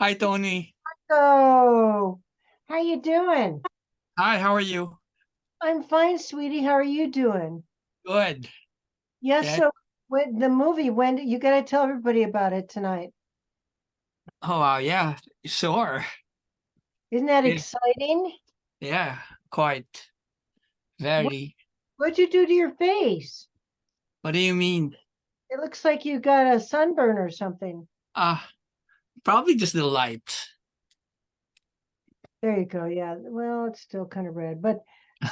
Hi, Tony. So, how you doing? Hi, how are you? I'm fine, sweetie. How are you doing? Good. Yes, Yeah. so when the movie, when you got to tell everybody about it tonight. Oh, wow. Yeah, sure. Isn't that Yeah, exciting? yeah, quite. What Very. what'd you do to your face? What do you mean? It looks like you got a sunburn or something. Uh, Probably just the light. There you go. Yeah. Well, it's still kind of red, but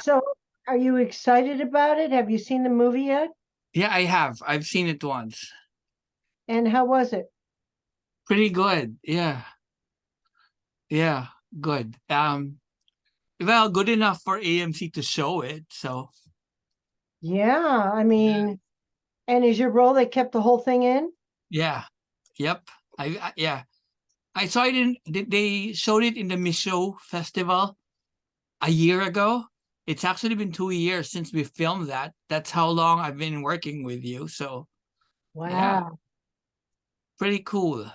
so are you excited about it? Have you seen the movie yet? Yeah, I have. I've seen it once. And how was it? Pretty good. Yeah. Yeah, good. Well, good enough for AMC to show it. So, Yeah, I yeah. mean, and is your role they kept the whole thing in? Yeah. Yep. Yeah. I saw it they showed it in the Miso Festival a year ago. It's actually been 2 years since we filmed that. That's how long I've been working with you. So yeah, Wow. pretty cool.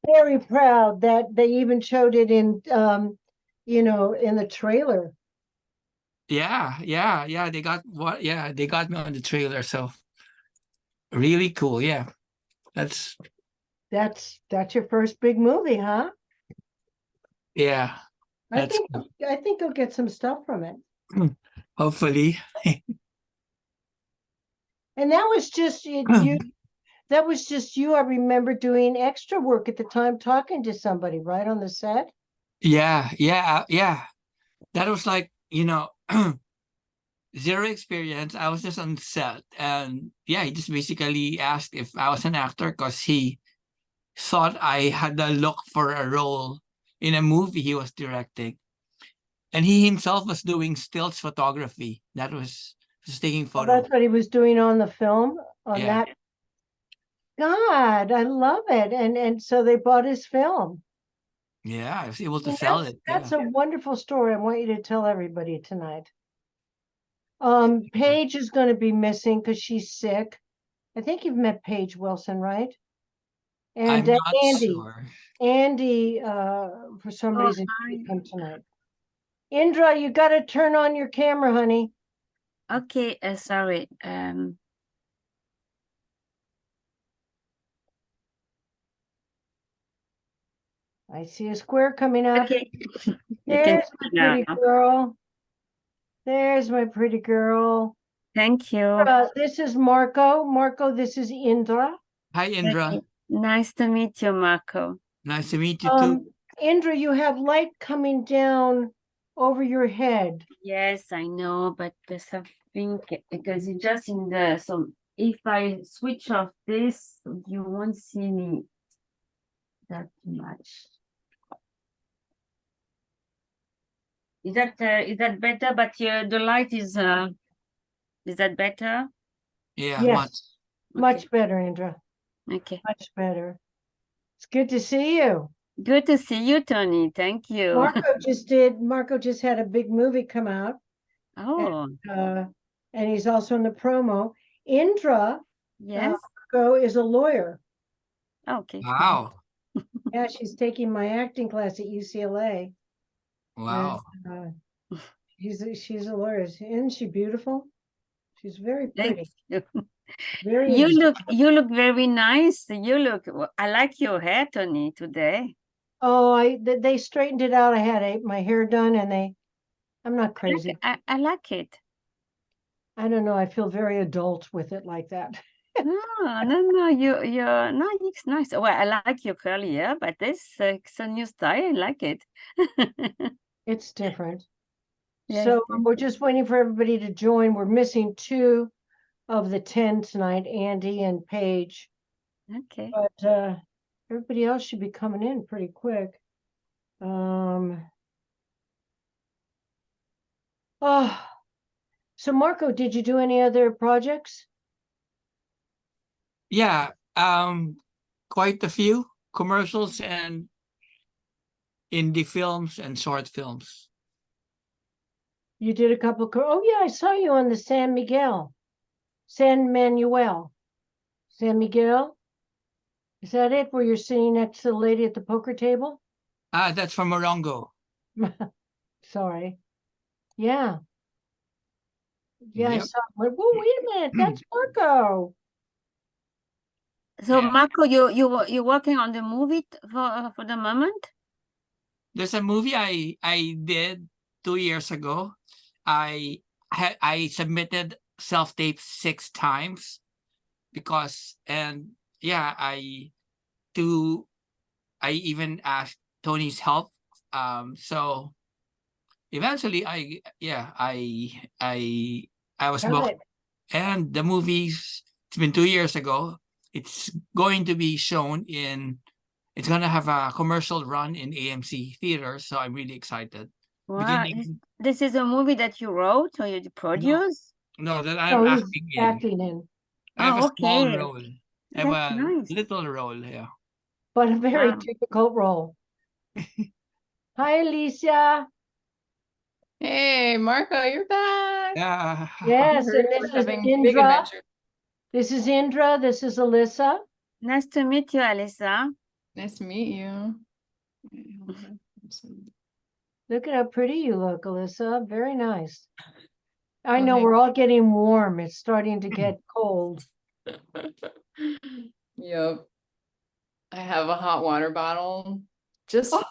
Very proud that they even showed it in in the trailer. Yeah. They got what? Yeah, they got me on the trailer. So really cool. Yeah, that's That's your first big movie, huh? yeah, I that's think I think you'll get some stuff from it. hopefully. And that was just you that was just you. I remember doing extra work at the time talking to somebody right on the set. Yeah. That was like zero experience. I was just on set, and yeah, he just basically asked if I was an actor because he thought I had a look for a role in a movie he was directing. And he himself was doing stills photography. That was just taking Oh, photos. that's what he was doing on the film on Yeah. that. God, I love it. And so they bought his film. Yeah. I was able to And sell that's it. that's Yeah. a wonderful story. I want you to tell everybody tonight. Paige is going to be missing because she's sick. I think you've met Paige Wilson, right? And I'm not Andy, sure. Andy, for some Oh, reason hi. didn't come tonight. Indra, you got to turn on your camera, honey. Okay, sorry. I see a square coming up. Okay, you can There's see my now. pretty girl. There's my pretty girl. Thank you. This is Marco. Marco, this is Indra. Hi, Indra. Okay. Nice to meet you, Marco. Nice to meet you too. Indra, you have light coming down over your head. Yes, I know, but there's something because it's just in the so if I switch off this, you won't see me that much. Is that better? But the light is that better? Yeah, much. Yes, Okay. much better, Indra. Okay. Much better. It's good to see you. Good to see you, Tony. Thank you. Marco just had a big movie come out, and Oh, uh, and he's also in the promo. Indra, yes. Marco is a lawyer. Okay. Wow. Yeah, she's taking my acting class at UCLA, and Wow. uh, she's a lawyer. Isn't she beautiful? She's very Thank pretty, you. very You look very nice. I like your hair, Tony, today. Oh, they straightened it out. I had my hair done, and I'm not crazy. I like it. I don't know. I feel very adult with it like that. No, no, you're no, it's nice. Well, I like your curly hair, but this it's a new style. I like it. It's different. Yes. So we're just waiting for everybody to join. We're missing two of the 10 tonight, Andy and Paige, Okay. but everybody else should be coming in pretty quick. Um, oh, so Marco, did you do any other projects? Yeah. Quite a few commercials and indie films and short films. You did a couple. Oh yeah, I saw you on the San Miguel. San Manuel. San Miguel. Is that it? Where you're sitting next to the lady at the poker table? That's from Morongo. Sorry. Yeah. Yeah, I Yep. saw. Whoa, wait a minute. That's Marco. So Yeah. Marco, you're working on the movie for the moment? There's a movie I did 2 years ago. I submitted self tape 6 times because and yeah to I even asked Tony's help. So eventually I was Got booked, it. and the movie's it's been 2 years ago. It's going to be shown in it's gonna have a commercial run in AMC theaters, so I'm really excited. Wow, Beginning this is a movie that you wrote or you no produced? no that I'm Oh, he's acting in. acting in, I have a Oh, small okay. role. I have That's a nice. little role, yeah. but a very Wow. difficult role. Hi, Alicia. Hey, Marco, you're back. Yeah. I Yes, heard and you this were is having big Indra. adventure. This is Indra. This is Alyssa. Nice to meet you, Alyssa. Nice to meet you. Look at how pretty you look, Alyssa. Very nice. I Oh, know thank we're all getting warm. It's starting to get cold. Yep. I have a hot water bottle just, Oh.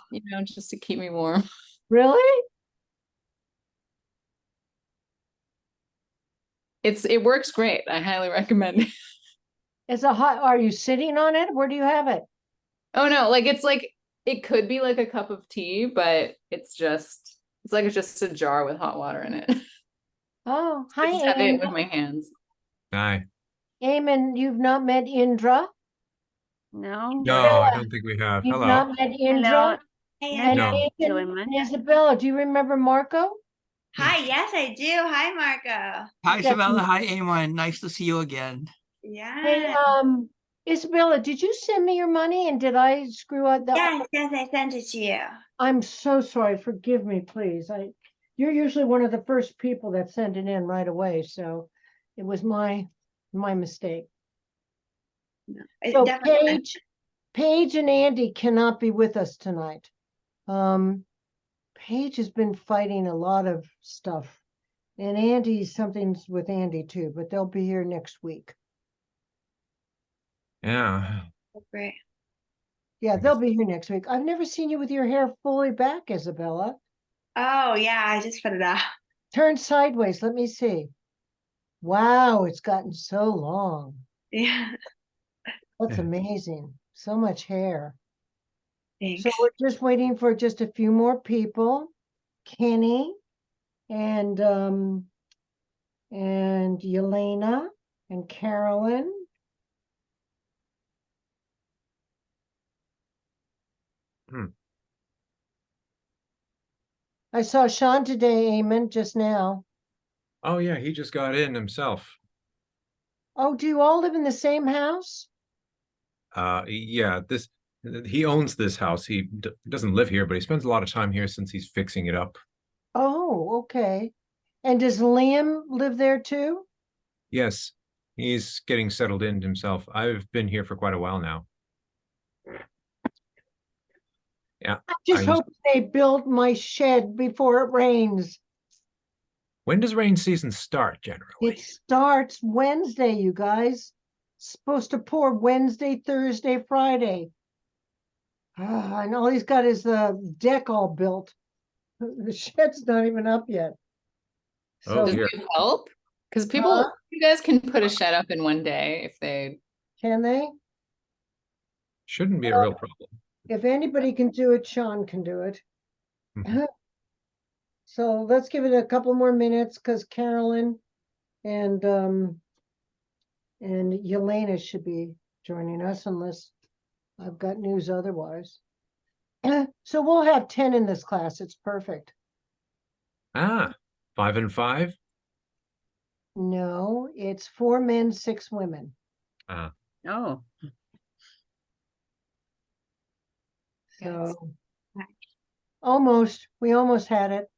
Just to keep me warm. Really? It works great. I highly recommend it. It's a hot. Are you sitting on it? Where do you have it? Oh no, it could be like a cup of tea, but it's just a jar with hot water in it. Oh, I hi, just have it Eamon. with my hands. Hi. Eamon, you've not met Indra? No? No, I don't think we have. You've Hello. not met Indra? Nice And No. to meet you, Eamon Raymond. and Isabella, do you remember Marco? Hi, yes, I do. Hi, Marco. Hi, Yes. Isabella. Hi, Amon. Nice to see you again. Hey, Yeah. Isabella, did you send me your money and did I screw up the? Yes, I sent it to you. I'm so sorry. Forgive me, please. You're usually one of the first people that send it in right away, so it was my mistake. So Definitely. Paige and Andy cannot be with us tonight. Paige has been fighting a lot of stuff, and something's with Andy too, but they'll be here next week. Yeah. Great. Yeah, I they'll guess- be here next week. I've never seen you with your hair fully back, Isabella. Oh, yeah, I just put it up. Turn sideways. Let me see. Wow, it's gotten so long. Yeah, That's Yeah. amazing. So much hair. thanks. So we're just waiting for just a few more people. Kenny and Yelena and Carolyn. Hmm. I saw Sean today, Eamon, just now. Oh yeah, he just got in himself. Oh, do you all live in the same house? Yeah, he owns this house. He doesn't live here, but he spends a lot of time here since he's fixing it up. Oh, okay. And does Liam live there too? Yes, he's getting settled in himself. I've been here for quite a while now. Yeah. I just I used- hope they build my shed before it rains. When does rain season start generally? It starts Wednesday, you guys. Supposed to pour Wednesday, Thursday, Friday. And all he's got is the deck all built. The shed's not even up yet. Oh, Does dear. it help? Because Huh? you guys can put a shed up in one day if they. Can they? Shouldn't be a real problem. If anybody can do it, Sean can do it. Mhm. So let's give it a couple more minutes because Carolyn and Yelena should be joining us unless I've got news otherwise. So we'll have 10 in this class. It's perfect. Ah, 5 and 5. No, it's 4 men, 6 women. Ah, Oh, Yes. So almost, we almost had it.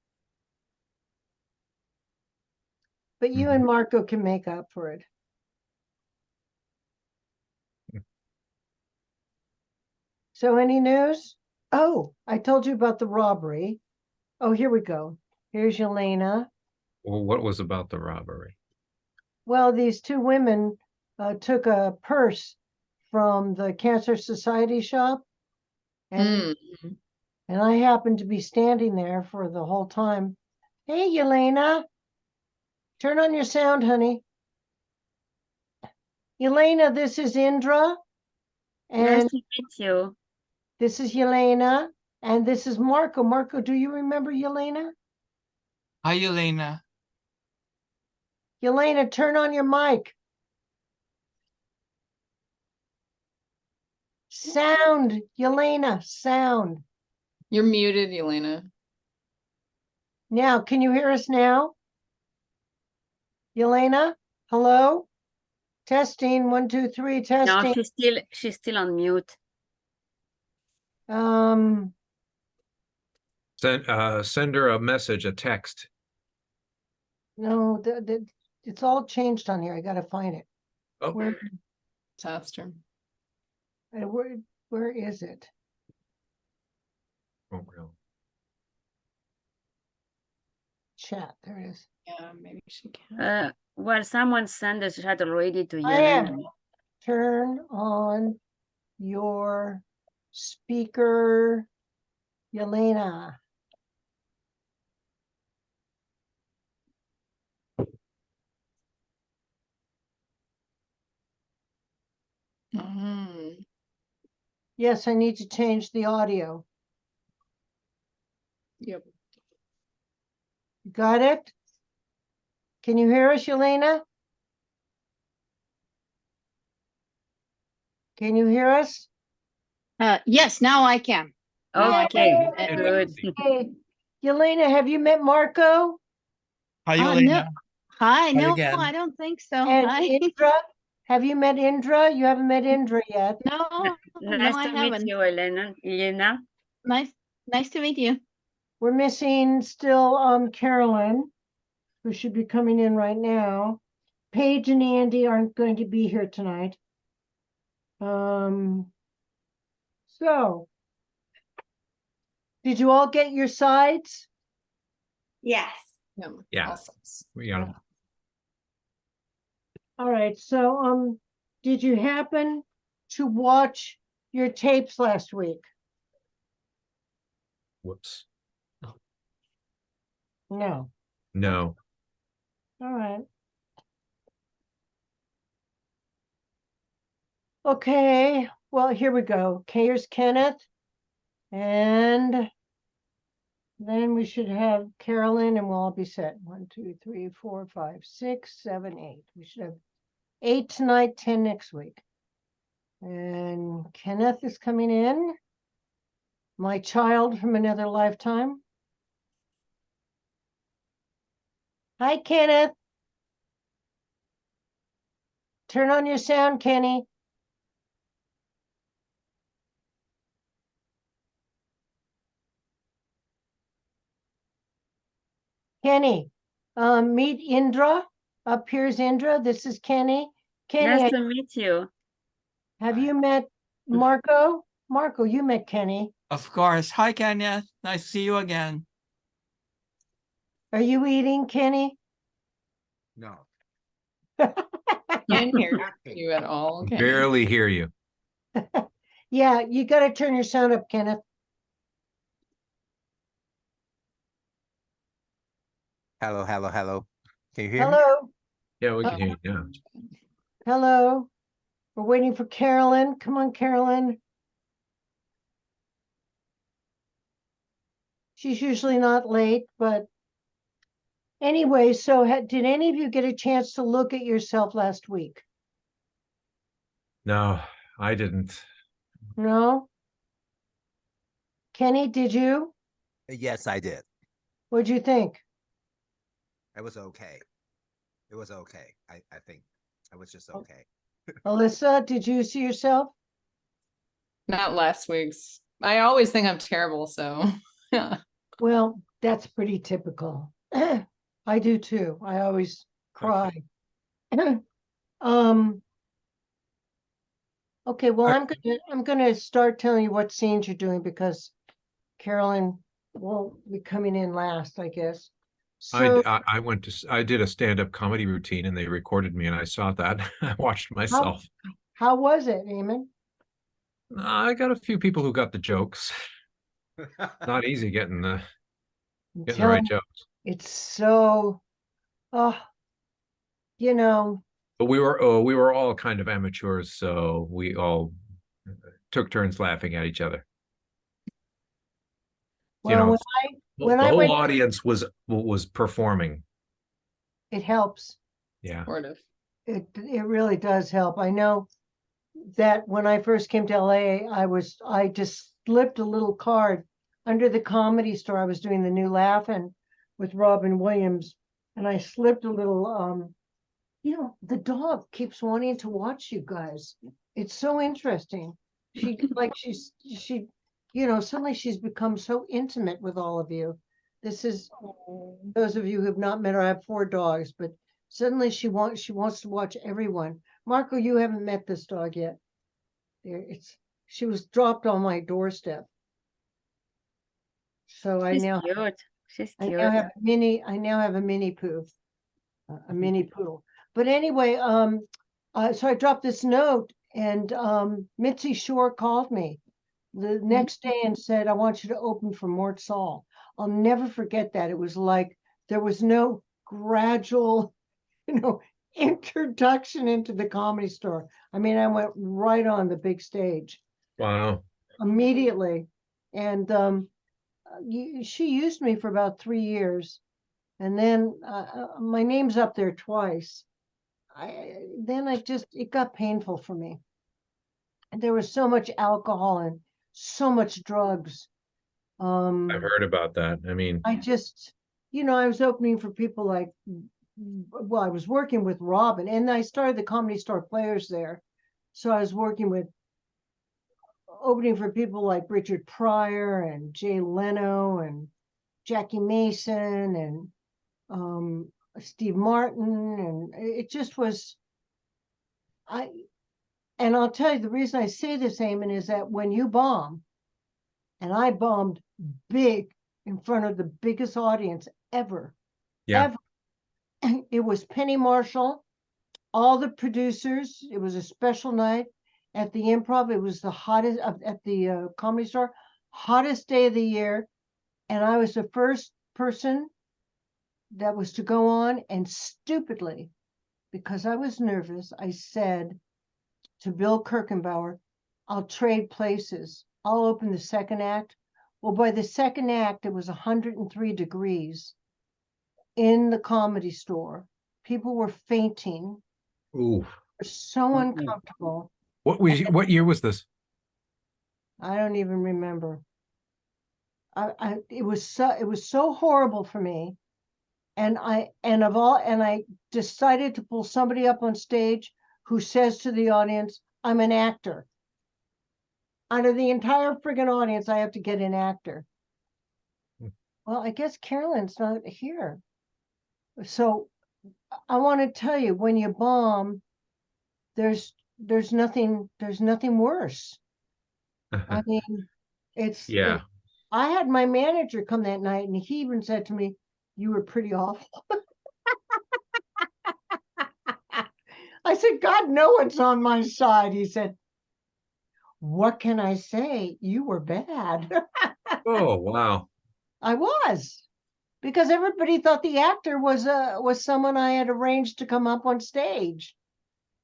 But you and Marco can make up for it. So any news? Oh, I told you about the robbery. Oh, here we go. Here's Yelena. Well, what was about the robbery? Well, these two women took a purse from the Cancer Society shop. And, Hmm. and I happened to be standing there for the whole time. Hey, Yelena. Turn on your sound, honey. Yelena, this is Indra. Nice And to meet you. this is Yelena. And this is Marco. Marco, do you remember Yelena? Hi, Elena. Yelena, turn on your mic. Sound, Yelena, sound. You're muted, Yelena. Now, can you hear us now? Yelena, hello? Testing, 1, 2, 3, No, testing. she's still on mute. Um, Send her a message, a text. no, it's all changed on here. I gotta find it. Oh, Where, Faster. where is it? oh, real. Chat, there it is. Yeah, maybe she can. Well, someone sent the chat already to I am. Yelena. Turn on your speaker, Yelena. Mhm. Yes, I need to change the audio. Yep. Got it? Can you hear us, Yelena? Can you hear us? Yes, now I can. Now I Okay, can. It good. was- Hey, Yelena, have you met Marco Hi, No. Elena. Hi, no, again. I don't think so. and Hi. Indra? Have you met Indra? You haven't met Indra yet. No, no, Nice I to meet haven't. you, Elena. Nice to meet you. We're missing still Carolyn, who should be coming in right now. Paige and Andy aren't going to be here tonight. So did you all get your sides? Yes. Yeah. Yeah. Awesome. We got 'em. All right, so did you happen to watch your tapes last week? Whoops. No. No. All right. Okay, well, here we go. Here's Kenneth. And then we should have Carolyn and we'll all be set. 1, 2, 3, 4, 5, 6, 7, 8. We should have 8 tonight, 10 next week. And Kenneth is coming in. My child from another lifetime. Hi, Kenneth. Turn on your sound, Kenny. Kenny, meet Indra. Up here's Indra. This is Kenny. Kenny, Nice to meet you. have you met Marco? Marco, you met Kenny. Of course. Hi, Kenya. Nice to see you again. Are you eating, Kenny? No. Can't hear you at all. Can you? Barely hear you. Yeah, you got to turn your sound up, Kenneth. Hello, hello, hello. Can you hear me? Hello. Yeah, we can hear you now. Hello. We're waiting for Carolyn. Come on, Carolyn. She's usually not late, but anyway, so did any of you get a chance to look at yourself last week? No, I didn't. No? Kenny, did you? Yes, I did. What'd you think? It was okay. It was okay. I think it was just okay. Alyssa, did you see yourself? Not last week's. I always think I'm terrible, so yeah. Well, that's pretty typical. I do too. I always cry. Okay, well, I- I'm gonna start telling you what scenes you're doing because Carolyn won't be coming in last, I guess. So I went to I did a stand-up comedy routine and they recorded me and I saw that. I watched myself. how was it, Eamon? I got a few people who got the jokes. Not easy getting I'm the telling right you, jokes. it's so, oh, you know, But we were all kind of amateurs, so we all took turns laughing at each other. You well, know, when the I whole went, audience was performing. it helps. Yeah. Supportive. It really does help. I know that when I first came to LA, I just slipped a little card under the Comedy Store. I was doing the new Laugh-In with Robin Williams, and I slipped a little. The dog keeps wanting to watch you guys. It's so interesting. She, suddenly she's become so intimate with all of you. This is those of you who have not met her. I have 4 dogs, but suddenly she wants to watch everyone. Marco, you haven't met this dog yet. She was dropped on my doorstep. So She's cute. She's I cute. now have I now have a mini poo, a mini poodle. But anyway, so I dropped this note and Mitzi Shore called me the next day and said, I want you to open for Mort Saul. I'll never forget that. It was like there was no gradual, introduction into the Comedy Store. I mean, I went right on the big stage Wow. immediately. And she used me for about 3 years. And then my name's up there twice. It got painful for me. And there was so much alcohol and so much drugs. I've heard about that. I mean, I just, I was opening for people like, well, I was working with Robin, and I started the Comedy Store Players there. So I was opening for people like Richard Pryor and Jay Leno and Jackie Mason and Steve Martin, and it just was. And I'll tell you the reason I say this, Eamon, is that when you bomb, and I bombed big in front of the biggest audience ever, yeah. ever. It was Penny Marshall, all the producers. It was a special night at the Improv. It was the hottest at the Comedy Store, hottest day of the year, and I was the first person that was to go on. And stupidly, because I was nervous, I said to Bill Kirkenbauer, I'll trade places. I'll open the second act. Well, by the second act, it was 103 degrees in the Comedy Store. People were fainting. Ooh. Were so uncomfortable. What year was this? I don't even remember. It was so horrible for me. And I decided to pull somebody up on stage who says to the audience, I'm an actor. Out of the entire friggin' audience, I have to get an actor. Well, I guess Carolyn's not here. So I want to tell you, when you bomb, there's nothing worse. I mean, Yeah. I had my manager come that night and he even said to me, you were pretty awful. I said, God, no one's on my side. He said, what can I say? You were bad. Oh, wow. I was, because everybody thought the actor was someone I had arranged to come up on stage.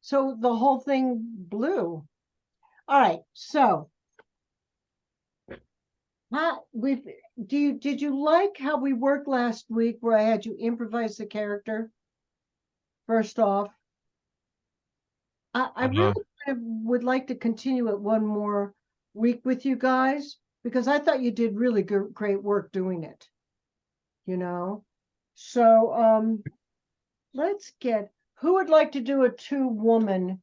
So the whole thing blew. All right, so did you like how we worked last week where I had you improvise the character? First off, I really kind of would like to continue it one more week with you guys because I thought you did really great work doing it. So let's get, who would like to do a 2-woman?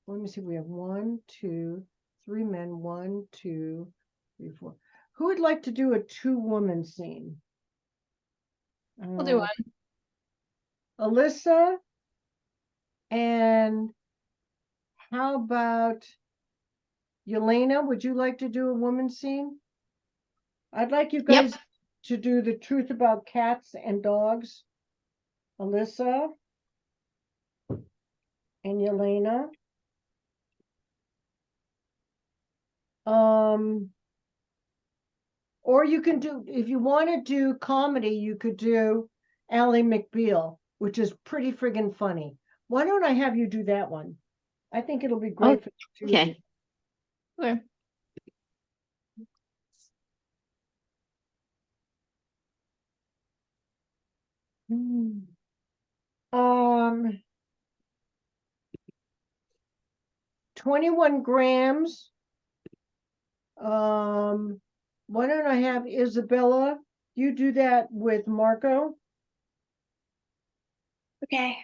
Let me see, we have 1, 2, 3 men, 1, 2, 3, 4. Who would like to do a 2-woman scene? We'll do one. Alyssa, and how about Yelena, would you like to do a woman scene? I'd like you Yep. guys to do the truth about cats and dogs. Alyssa and Yelena. Or you can do, if you want to do comedy, you could do Ally McBeal, which is pretty friggin' funny. Why don't I have you do that one? I think it'll be great for the two of Okay. you. Okay. Um, 21 grams. Why don't I have Isabella? You do that with Marco. Okay.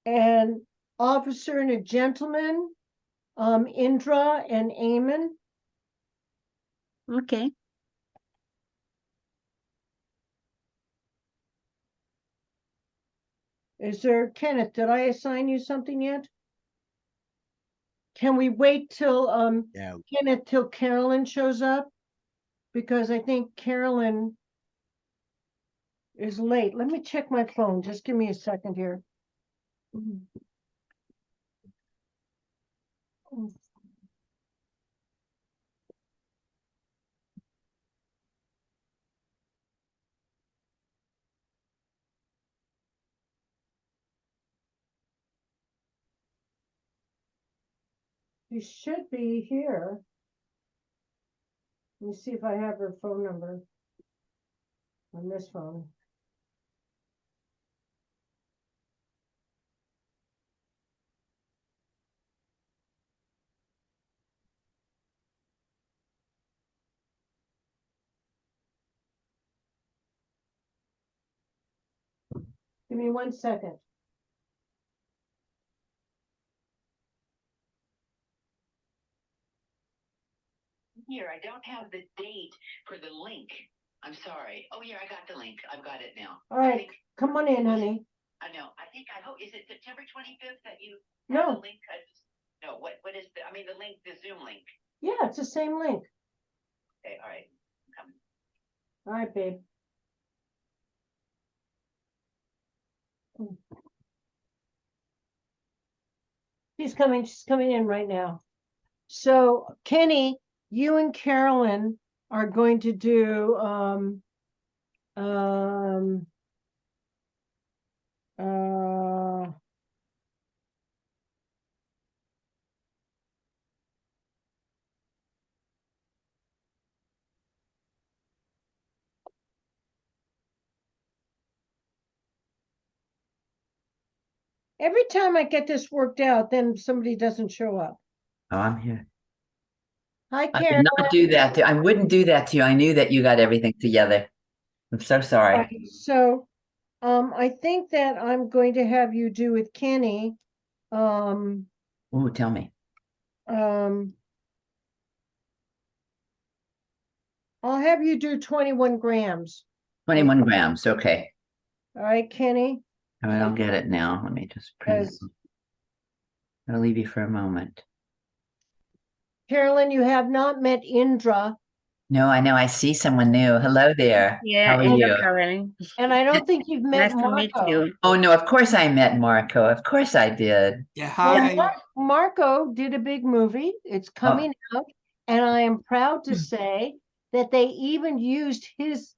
And Officer and a Gentleman, Indra and Eamon. Okay. Is there, Kenneth, did I assign you something yet? Can we wait till, No, Kenneth, till Carolyn shows up? Because I think Carolyn is late. Let me check my phone. Just give me a second here. You should be here. Let me see if I have her phone number on this phone. Give me 1 second. Here, I don't have the date for the link. I'm sorry. Oh, yeah, I got the link. I've got it now. All right, come on in, honey. I know. I hope, is it September 25th that you have No. the link? No, what is the, I mean, the link, the Zoom link. Yeah, it's the same link. Okay, all right. I'm coming. All right, babe. She's coming in right now. So Kenny, you and Carolyn are going to do uh every time I get this worked out, then somebody doesn't show up. Oh, I'm here. Hi, I Karen. would not do that to, I wouldn't do that to you. I knew that you got everything together. I'm so sorry. Right, so I think that I'm going to have you do with Kenny. Um Ooh, tell me. I'll have you do 21 grams. 21 grams. Okay. All right, Kenny. All right, I'll get it now. Let me just print it. As I'll leave you for a moment. Carolyn, you have not met Indra, No, I know. I see someone new. Hello there. Yeah, How are hello, you? Karen. and I don't think you've met Nice to meet Marco. you. Oh, no, of course I met Marco. Of course I did. Yeah, Well, hi. Marco did a big movie. It's coming out, and I am proud to say that they even used his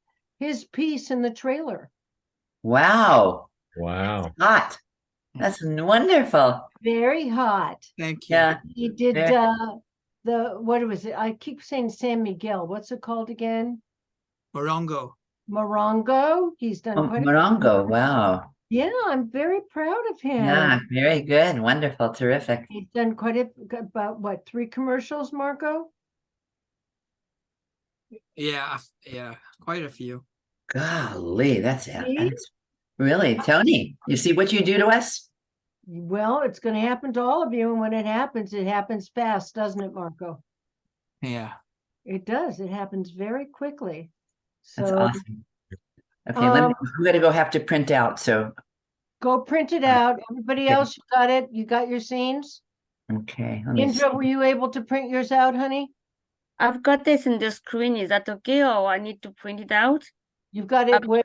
piece in the trailer. Wow. Wow. Hot. That's wonderful. Very hot. Thank you. Yeah. He did Very- the what was it? I keep saying San Miguel. What's it called again? Morongo. Morongo. He's done Oh, quite Morongo. Wow. yeah, I'm very proud of him. Yeah, very good. Wonderful. Terrific. He's done quite about what, 3 commercials, Marco? Yeah, yeah, quite a few. Golly, that's See? really, Tony, you see what you do to us? Well, it's going to happen to all of you, and when it happens fast, doesn't it, Marco? Yeah. It does. It happens very quickly. That's So awesome. Okay, I'm gonna go have to print out. So go print it out. Everybody Okay. else, you got it? You got your scenes? Okay, let me see. Indra, were you able to print yours out, honey? I've got this in the screen. Is that okay, or I need to print it out? You've got it where?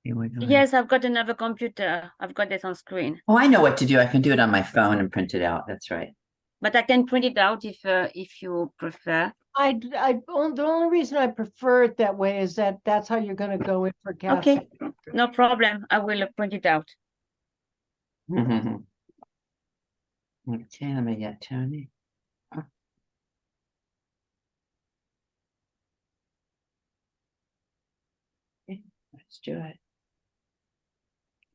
Here we go. Yes, I've got another computer. I've got this on screen, Oh, I know what to do. I can do it on my phone and print it out. That's right. but I can print it out if you prefer. The only reason I prefer it that way is that that's how you're gonna go in for casting. Okay, no problem. I will print it out. Okay, let me get Tony. Okay, let's do it.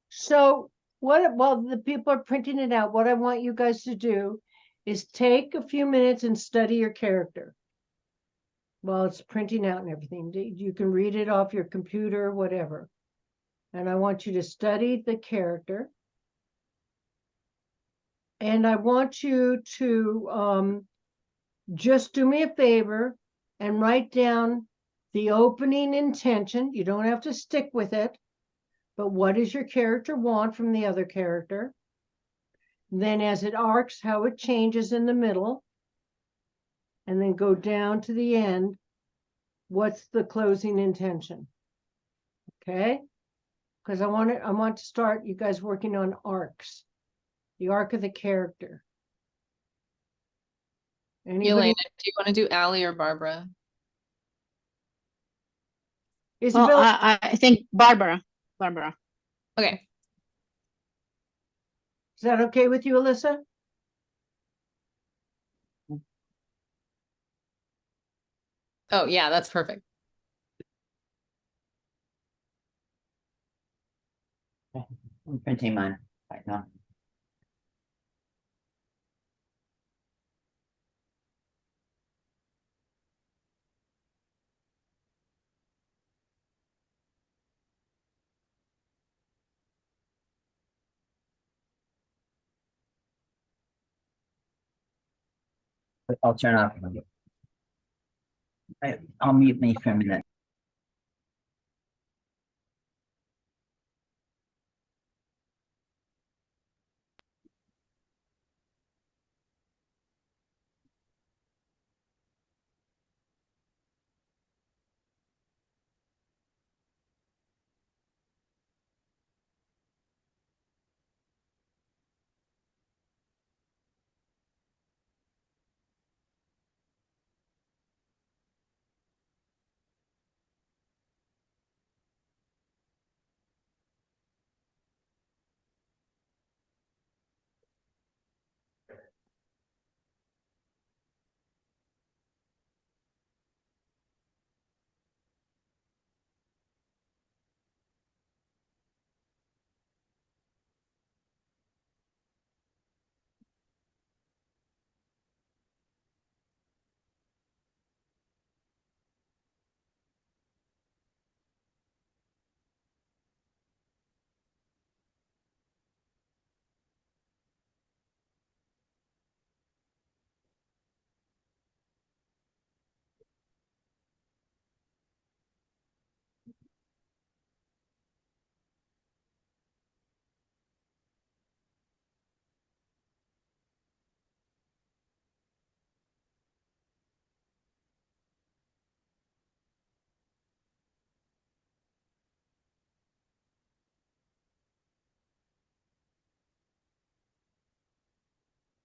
So while the people are printing it out, what I want you guys to do is take a few minutes and study your character while it's printing out and everything. You can read it off your computer, whatever. And I want you to study the character. And I want you to just do me a favor and write down the opening intention. You don't have to stick with it, but what does your character want from the other character? Then as it arcs, how it changes in the middle, and then go down to the end. What's the closing intention? Okay? Because I want to start you guys working on arcs, the arc of the character. Anybody? Elena, do you want to do Allie or Barbara? Well, Isabel, I think Barbara. Barbara. Okay. is that okay with you, Alyssa? Oh, yeah, that's perfect. I'm printing mine right now. I'll turn off. I'll mute me for a minute.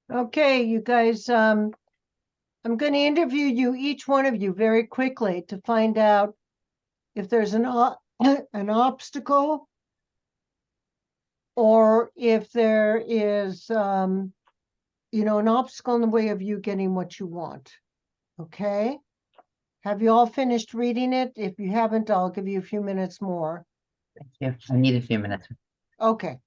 Okay, you guys, I'm going to interview you, each one of you, very quickly to find out if there's an obstacle or if there is, an obstacle in the way of you getting what you want. Okay? Have you all finished reading it? If you haven't, I'll give you a few minutes more. Thank you. I need a few minutes. Okay.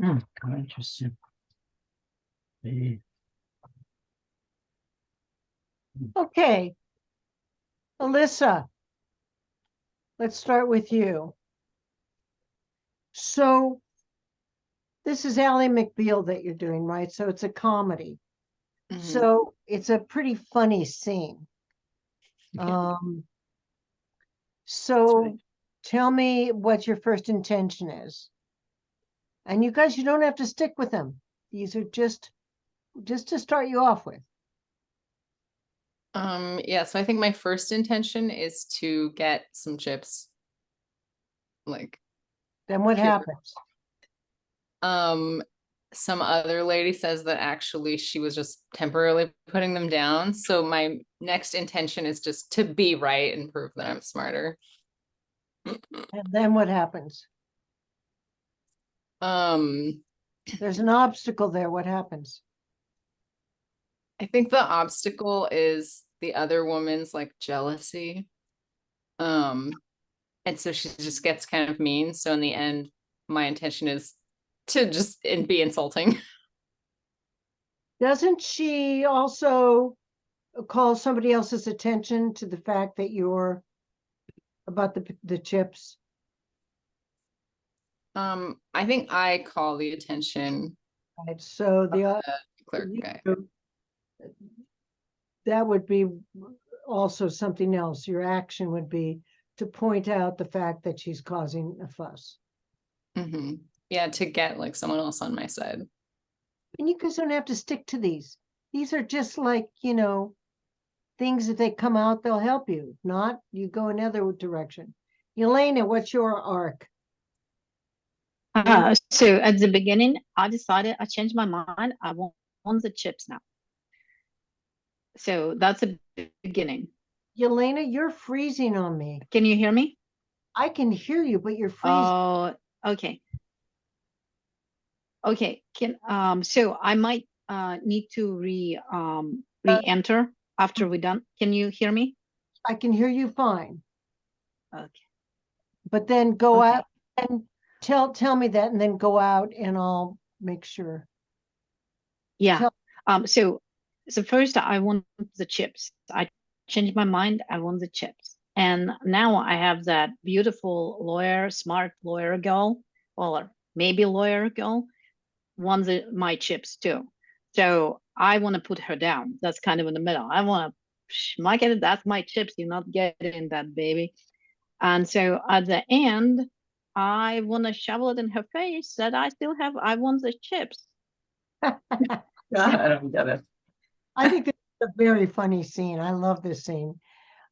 How interesting. Okay. Alyssa, let's start with you. So this is Ally McBeal that you're doing, right? So it's a comedy. Mhm. So it's a pretty funny scene. Yeah. So right. tell me what your first intention is. And you guys, you don't have to stick with them. These are just to start you off with. Yeah, so I think my first intention is to get some chips. Like, Then what Sure. happens? some other lady says that actually she was just temporarily putting them down. So my next intention is just to be right and prove that I'm smarter. And then what happens? Um, There's an obstacle there. What happens? I think the obstacle is the other woman's like jealousy. And so she just gets kind of mean. So in the end, my intention is to just be insulting. Doesn't she also call somebody else's attention to the fact that you're about the chips? I think I call the attention Right. So the clerk guy. that would be also something else. Your action would be to point out the fact that she's causing a fuss. Hmm. Yeah, to get like someone else on my side. And you guys don't have to stick to these. These are just like, things that they come out, they'll help you. If not, you go another direction. Elena, what's your arc? So at the beginning, I decided I changed my mind. I want the chips now. So that's the beginning. Elena, you're freezing on me. Can you hear me? I can hear you, but you're freezing. Oh, okay. Okay. So I might need to re-enter after we're done. Can you hear me? I can hear you fine. Okay. But then go Okay. out and tell me that, and then go out and I'll make sure. Yeah. Tell- So first I want the chips. I changed my mind. I want the chips. And now I have that beautiful lawyer, smart lawyer girl, or maybe lawyer girl, wants my chips too. So I want to put her down. That's kind of in the middle. I want to smack it. That's my chips. You're not getting that, baby. And so at the end, I want to shovel it in her face that I want the chips. I don't get it. I think this is a very funny scene. I love this scene.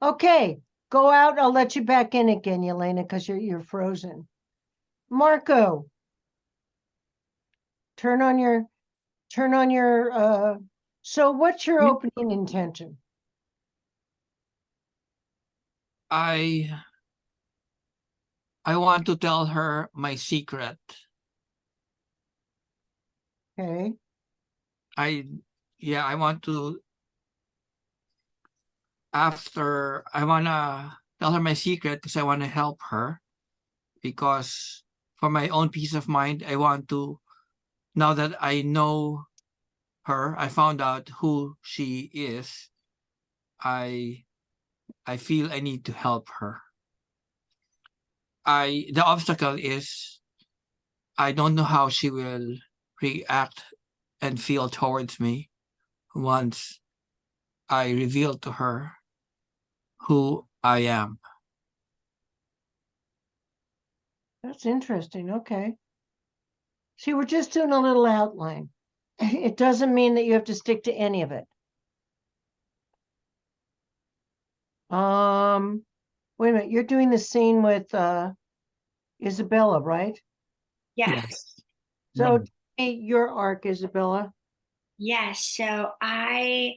Okay, go out. I'll let you back in again, Elena, because you're frozen. Marco, turn on your so what's your Yeah. opening intention? I want to tell her my secret. Okay. I want to I wanna tell her my secret because I want to help her, because for my own peace of mind, I want to, now that I know her, I found out who she is, I feel I need to help her. The obstacle is I don't know how she will react and feel towards me once I reveal to her who I am. That's interesting. Okay. See, we're just doing a little outline. It doesn't mean that you have to stick to any of it. Wait a minute, you're doing the scene with Isabella, right? Yes. So tell me your arc, Isabella. Yes, so I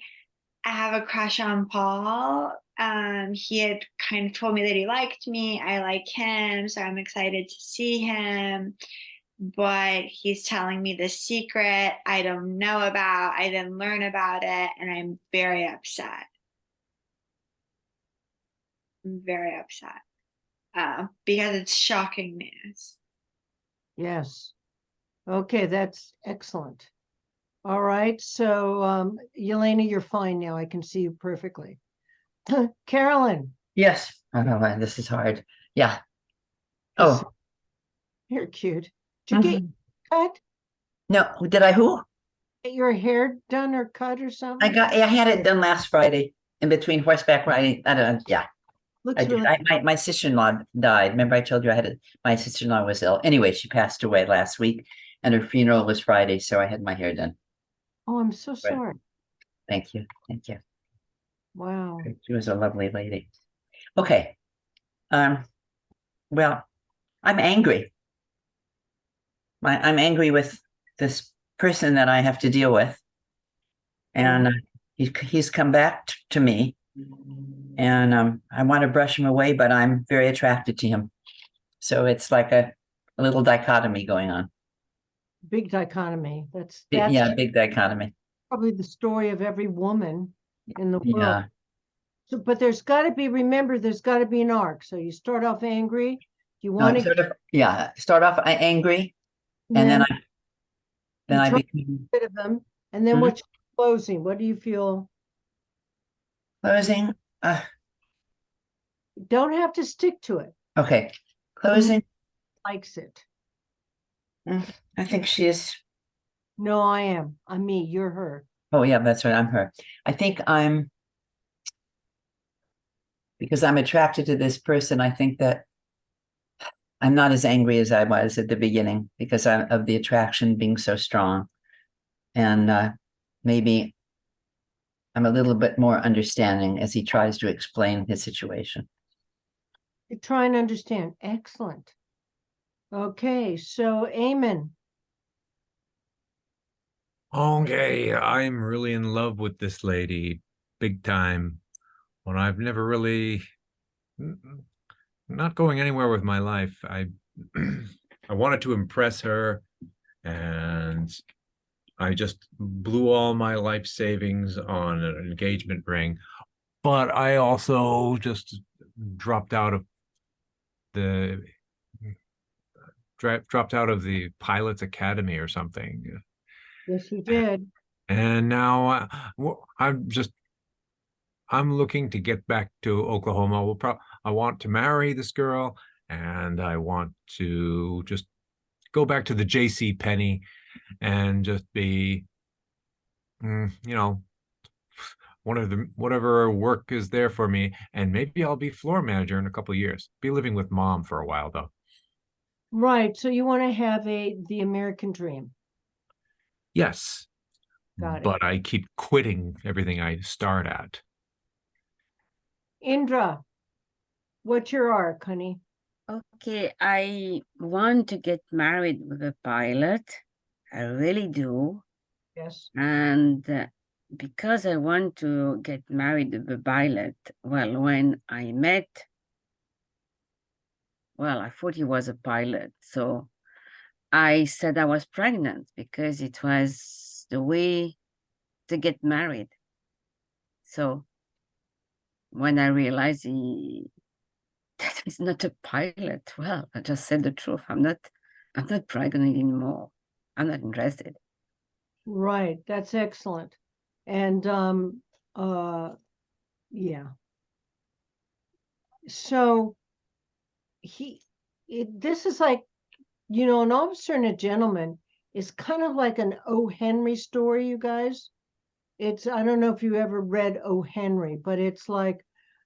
have a crush on Paul. He had kind of told me that he liked me. I like him, so I'm excited to see him. But he's telling me the secret I don't know about. I didn't learn about it, and I'm very upset. I'm very upset because it's shocking news. Yes. Okay, that's excellent. All right, so Yelena, you're fine now. I can see you perfectly. Carolyn, Yes. Oh, man, this is hard. Yeah. Yes. Oh, you're cute. Did you get mhm. cut? No, did I who? Get your hair done or cut or I something? had it done last Friday in between horseback riding. I don't know. Yeah. I Looks did. really My sister-in-law died. Remember I told you my sister-in-law was ill. Anyway, she passed away last week and her funeral was Friday, so I had my hair done. Oh, I'm so sorry. Thank you. Thank you. Wow. She was a lovely lady. Okay. Well, I'm angry. I'm angry with this person that I have to deal with. And he's come back to me. And I want to brush him away, but I'm very attracted to him. So it's like a little dichotomy going on. Big dichotomy. That's Yeah, big dichotomy. probably the story of every woman in the world. Yeah. So, but there's got to be, remember, there's got to be an arc. So you start off angry. You want to Sort of, yeah. Start off angry, and then I try to become get rid of them. And then Mhm. what's closing? What do you feel? closing. You don't have to stick to it. Okay, closing. Likes it. I think she is. No, I am. I'm me. You're her. Oh yeah, that's right. I'm her. I think because I'm attracted to this person. I think that I'm not as angry as I was at the beginning because of the attraction being so strong, and maybe I'm a little bit more understanding as he tries to explain his situation. You try and understand. Excellent. Okay, so Eamon. Okay, I'm really in love with this lady, big time. When I've never really not going anywhere with my life. I I wanted to impress her, and I just blew all my life savings on an engagement ring. But I also just dropped out of the dropped out of the pilot's academy or something. Yes, you did. And now I'm looking to get back to Oklahoma. I want to marry this girl, and I want to just go back to the J.C. Penney and just be, whatever work is there for me, and maybe I'll be floor manager in a couple of years. Be living with mom for a while though. Right. So you want to have the American dream. Yes, Got it. but I keep quitting everything I start at. Indra, what's your arc, honey? Okay, I want to get married with a pilot. I really do. Yes. And because I want to get married with a pilot, well, when I met, well, I thought he was a pilot. So I said I was pregnant because it was the way to get married. So when I realized that he's not a pilot, well, I just said the truth. I'm not pregnant anymore. I'm not interested. Right. That's excellent. And yeah. So this is like, an officer and a gentleman is kind of like an O. Henry story, you guys. I don't know if you ever read O. Henry, but it's like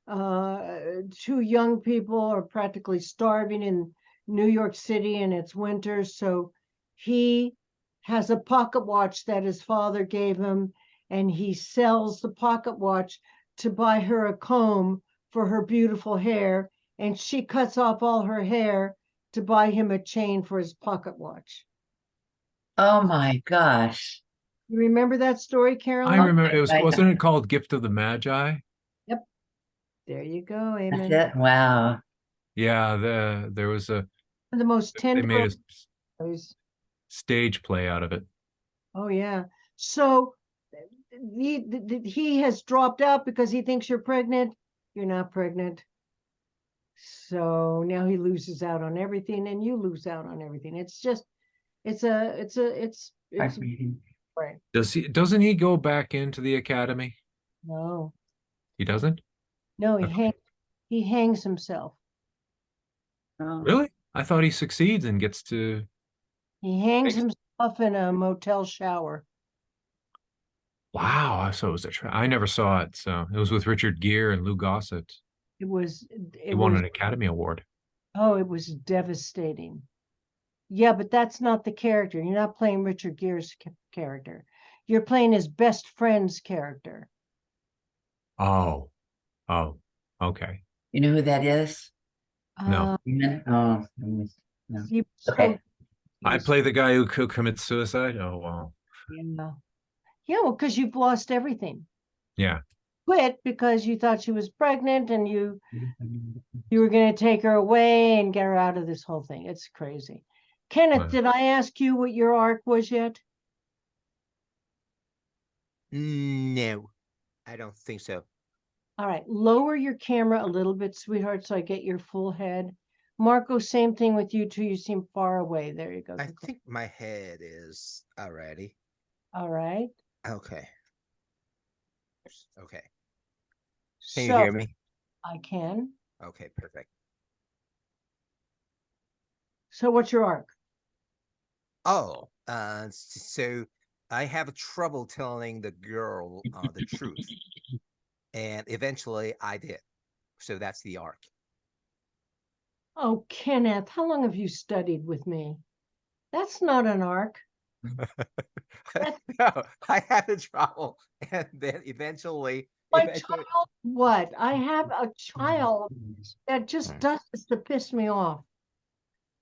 two young people are practically starving in New York City and it's winter. So he has a pocket watch that his father gave him, and he sells the pocket watch to buy her a comb for her beautiful hair. And she cuts off all her hair to buy him a chain for his pocket watch. Oh my gosh. You remember that story, I Carolyn? remember Right. wasn't it called Gift of the Magi? Yep. There you go, That's Eamon. it. Wow. Yeah, there was The most they tender. made a Stories. stage play out of it. Oh yeah. So he has dropped out because he thinks you're pregnant. You're not pregnant. So now he loses out on everything, and you lose out on everything. It's just It's Heartbreaking. right. Doesn't he go back into the academy? No, He doesn't? no, I- he hangs himself. Oh. Really? I thought he succeeds and gets to. He hangs Thanks. himself in a motel shower. Wow. So it was I never saw it. So it was with Richard Gere and Lou Gossett. It was He won an Academy Award. oh, it was devastating. Yeah, but that's not the character. You're not playing Richard Gere's character. You're playing his best friend's character. Oh. Oh. Okay. You know who that is? No. Oh, no. Okay. I play the guy who commits suicide. Oh wow. Yeah. Yeah, well, because you've lost everything. Yeah. Quit because you thought she was pregnant and you were going to take her away and get her out of this whole thing. It's crazy. Kenneth, Wow. did I ask you what your arc was yet? No, I don't think so. All right, lower your camera a little bit, sweetheart, so I get your full head. Marco, same thing with you two. You seem far away. There you go. I think my head is already. All right. Okay. Okay. Can you So hear me? I can. Okay, perfect. So what's your arc? Oh, so I have trouble telling the girl the truth, and eventually I did. So that's the arc. Oh, Kenneth, how long have you studied with me? That's not an arc. No, I had the trouble, and then eventually, My child, what? I have a child that just does this to piss me off.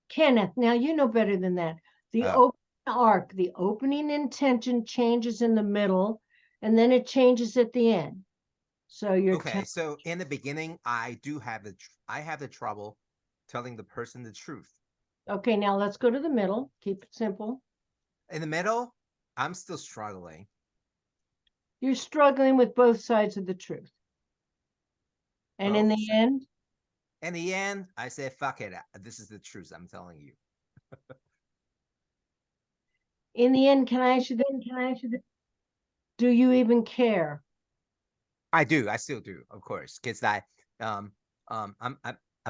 Kenneth, now you know better than that. The Oh. opening arc, the opening intention changes in the middle, and then it changes at the end. So you're Okay, so in the beginning, I do have I have the trouble telling the person the truth. okay. Now let's go to the middle. Keep it simple. In the middle, I'm still struggling. You're struggling with both sides of the truth. And in Both the end, In the end, I said, "Fuck it. This is the truth. I'm telling you." can I ask you this? Do you even care? I do. I still do, of course, because I'm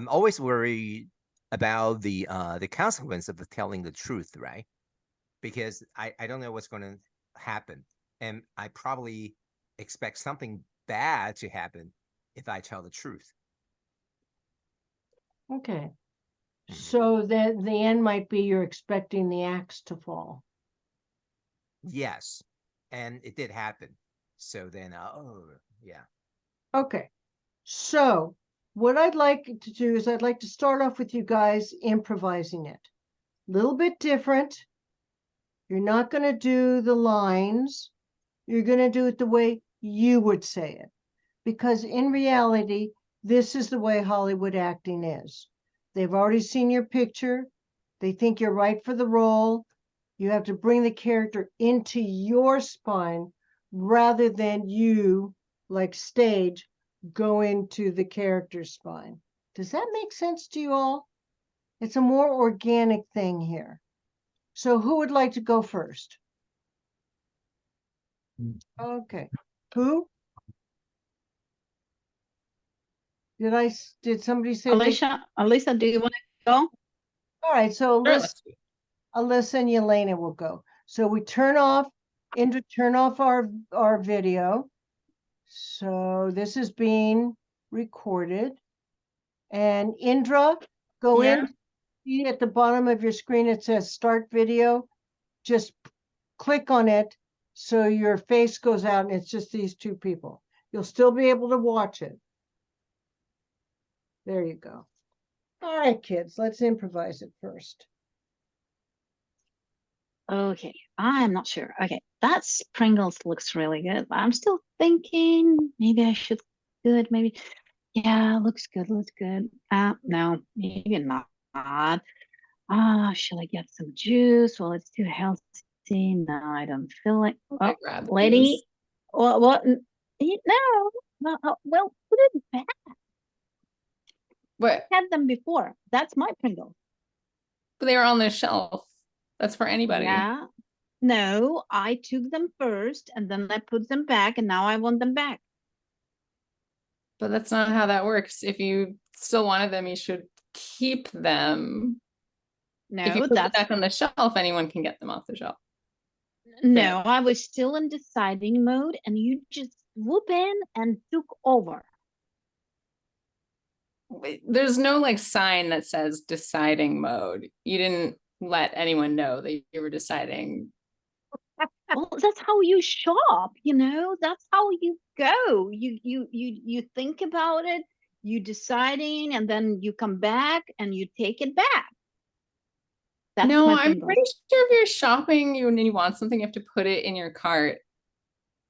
always worried about the consequence of telling the truth, right? Because I don't know what's going to happen, and I probably expect something bad to happen if I tell the truth. Okay. Mhm. So the end might be you're expecting the axe to fall. Yes, and it did happen. So then, oh yeah. Okay. So what I'd like to do is I'd like to start off with you guys improvising it. A little bit different. You're not going to do the lines. You're going to do it the way you would say it. Because in reality, this is the way Hollywood acting is. They've already seen your picture. They think you're right for the role. You have to bring the character into your spine rather than you, like stage, go into the character's spine. Does that make sense to you all? It's a more organic thing here. So who would like to go first? Okay. Who? Did somebody say they? Alicia, do you want to go? All right, so Sure, Alyssa, let's do it. Alyssa and Yelena will go. So we turn off our video. So this is being recorded. And Indra, go Yeah. in. See at the bottom of your screen, it says start video. Just click on it so your face goes out and it's just these two people. You'll still be able to watch it. There you go. All right, kids, let's improvise it first. Okay, I'm not sure. Okay, that Pringles looks really good. I'm still thinking maybe I should do it. Maybe, yeah, looks good. Looks good. No, maybe not. Should I get some juice? Well, it's too healthy. No, I don't feel like. I Oh, grab lady. juice. What? No. Well, put it back. What? Had them before. That's my Pringles. But they were on the shelf. That's for anybody. Yeah. No, I took them first and then I put them back and now I want them back. But that's not how that works. If you still wanted them, you should keep them. If you No, put them that's back on the shelf, anyone can get them off the shelf. no, I was still in deciding mode and you just whoop in and took over. There's no like sign that says deciding mode. You didn't let anyone know that you were deciding. Well, that's how you shop, you know, that's how you go. You think about it, you deciding, and then you come back and you take it back. That's No, my I'm Pringles. pretty sure if you're shopping and you want something, you have to put it in your cart.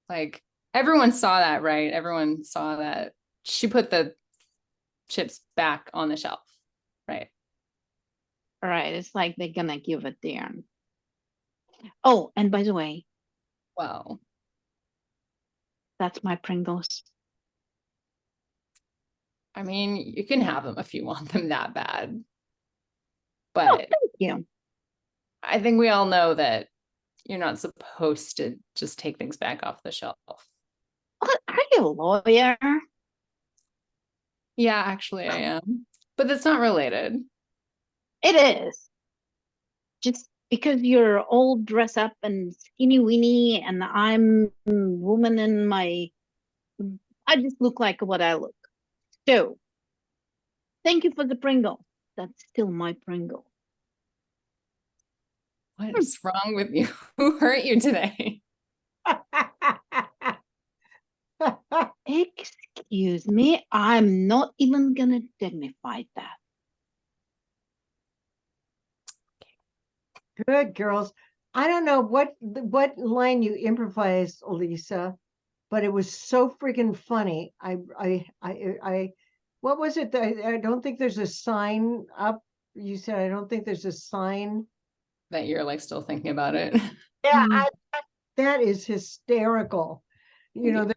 Like everyone saw that, right? Everyone saw that she put the chips back on the shelf, right? All right, it's like they're gonna give it there. Oh, and by the way, Well, that's my Pringles. I mean, you can have them if you want them that bad. Oh, But thank you. I think we all know that you're not supposed to just take things back off the shelf. Are you a lawyer? Yeah, actually I am. But that's not related. It is. Just because you're all dressed up and skinny weeny and I'm woman in my, I just look like what I look. So thank you for the Pringle. That's still my Pringle. What is wrong with you? Who hurt you today? Excuse me, I'm not even gonna dignify that. Good girls. I don't know what line you improvised, Elisa, but it was so freaking funny. What was it? I don't think there's a sign up. You said I don't think there's a sign. That you're like still thinking about it. Yeah, that is hysterical. You know,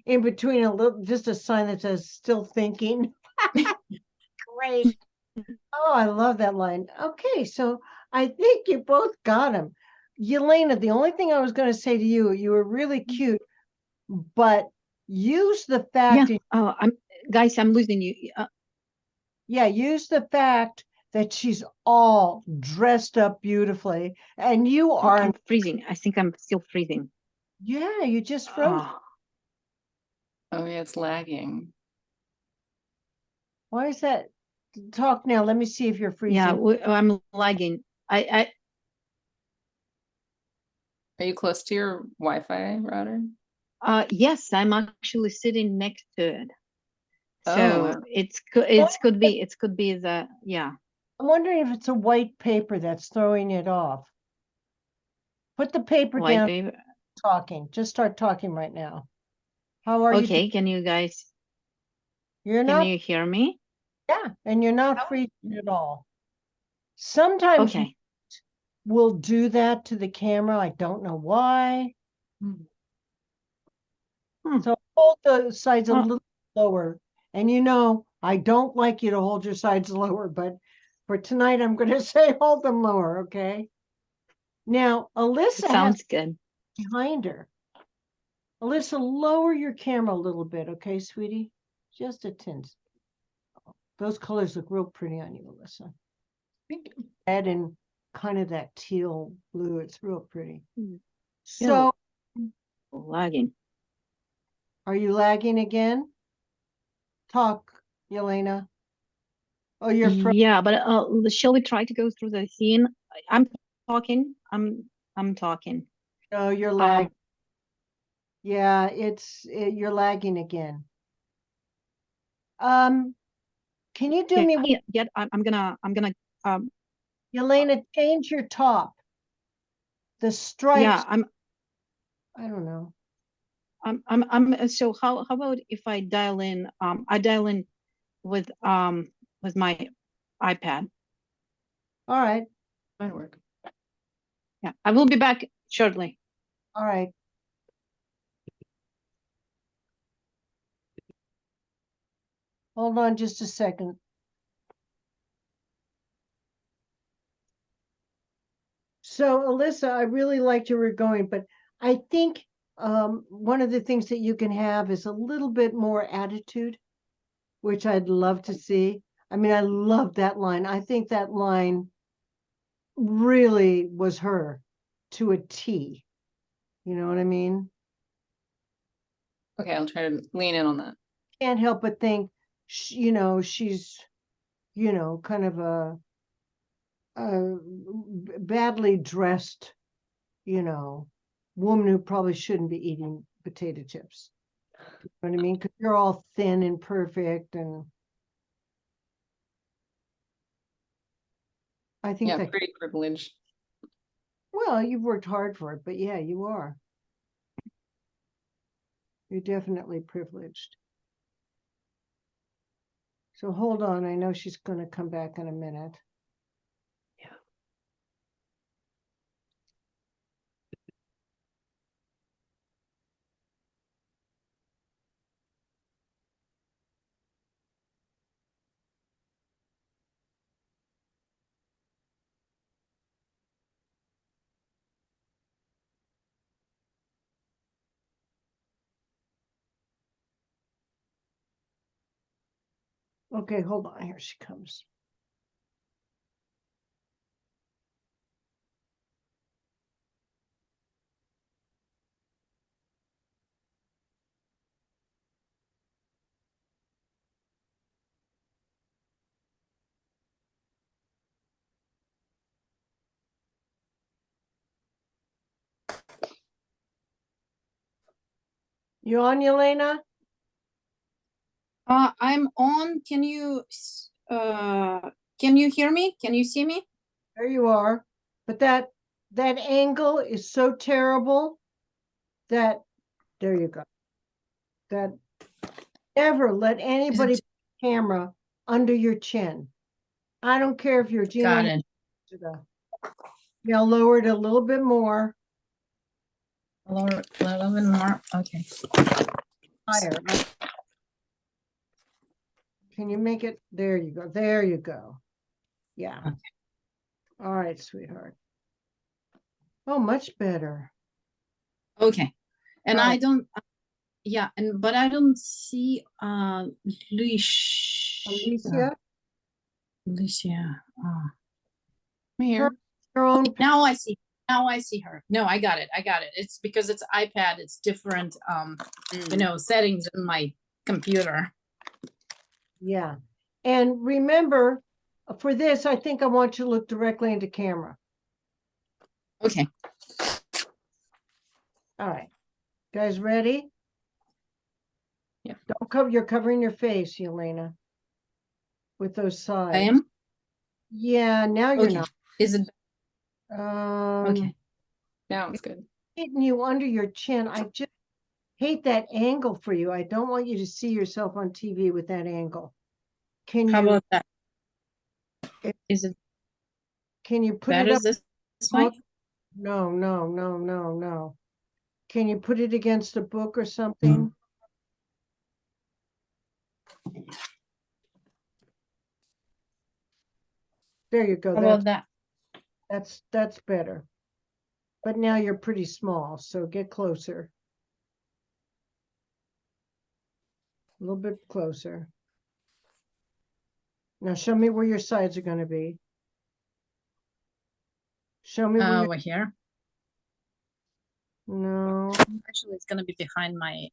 in between a little, just a sign that says "still thinking." Great. Oh, I love that line. Okay, so I think you both got him. Yelena, the only thing I was going to say to you, you were really cute, but use the fact, Yeah. Oh, guys, I'm losing you. use the fact that she's all dressed up beautifully, and you are, I'm freezing. I think I'm still freezing. yeah, you just froze. Oh, Oh yeah, it's lagging. Why is that? Talk now. Let me see if you're freezing. yeah, I'm lagging. Are you close to your Wi-Fi router? Yes, I'm actually sitting next to it. Oh, So wow. it could be the, yeah. I'm wondering if it's a white paper that's throwing it off. Put the paper White down. paper. Talking. Just start talking right now. How are you? Okay, can you guys, You're can not. you hear me? Yeah, and you're not freezing at all. Sometimes Okay. we'll do that to the camera. I don't know why. So hold the sides a little lower. And you know, I don't like you to hold your sides lower, but for tonight, I'm going to say hold them lower, okay? Now, Alyssa has Sounds good. behind her. Alyssa, lower your camera a little bit, okay, sweetie? Just a tint. Those colors look real pretty on you, Alyssa. Thank you. Red and kind of that teal blue. It's real pretty. Still So, lagging. are you lagging again? Talk, Yelena. Oh, you're Yeah, but shall we try to go through the scene? I'm talking. I'm talking. no, you're lagging. Yeah, you're lagging again. Can you do me? Yeah, I'm gonna Yelena, change your top. The stripes. yeah, I don't know. so how about if I dial in with my iPad. All right. Might work. Yeah, I will be back shortly. All right. Hold on just a second. So Alyssa, I really liked where we're going, but I think one of the things that you can have is a little bit more attitude, which I'd love to see. I mean, I love that line. I think that line really was her to a T. You know what I mean? Okay, I'll try to lean in on that. Can't help but think, you know, she's, you know, kind of a badly dressed, you know, woman who probably shouldn't be eating potato chips. You know what I mean? Because you're all thin and perfect, and I think Yeah, that, pretty privileged. well, you've worked hard for it, but yeah, you are. You're definitely privileged. So hold on, I know she's going to come back in a minute. Okay, hold on, here she comes. You on, Yelena? I'm on. Can you hear me? Can you see me? There you are. But that angle is so terrible that, there you go. That never let anybody put a camera under your chin. I don't care if you're Gina. Got it. Yeah, lower it a little bit more. A little bit more. Okay. Higher. Can you make it? There you go. There you go. Yeah. Okay. All right, sweetheart. Oh, much better. Okay. And Right. I don't. Yeah, but I don't see Alicia, Alicia. I'm here. your own. Now I see. Now I see her. No, I got it. I got it. It's because it's iPad. It's different. You know, settings in my computer. Yeah. And remember, for this, I think I want you to look directly into camera. Okay. All right. Guys, ready? Yeah. Don't cover, you're covering your face, Yelena, with those sides. I am. Yeah, now you're Okay. not. Is it okay? Now it's good. Hitting you under your chin. I just hate that angle for you. I don't want you to see yourself on TV with that angle. Can How you, about that? It- Is it can you put better it up? this way? Book? No, no, no, no, no. Can you put it against a book or something? There you go. How about that? That's better. But now you're pretty small, so get closer. A little bit closer. Now show me where your sides are going to be. Show me where Over here. no. Actually, it's gonna be behind my.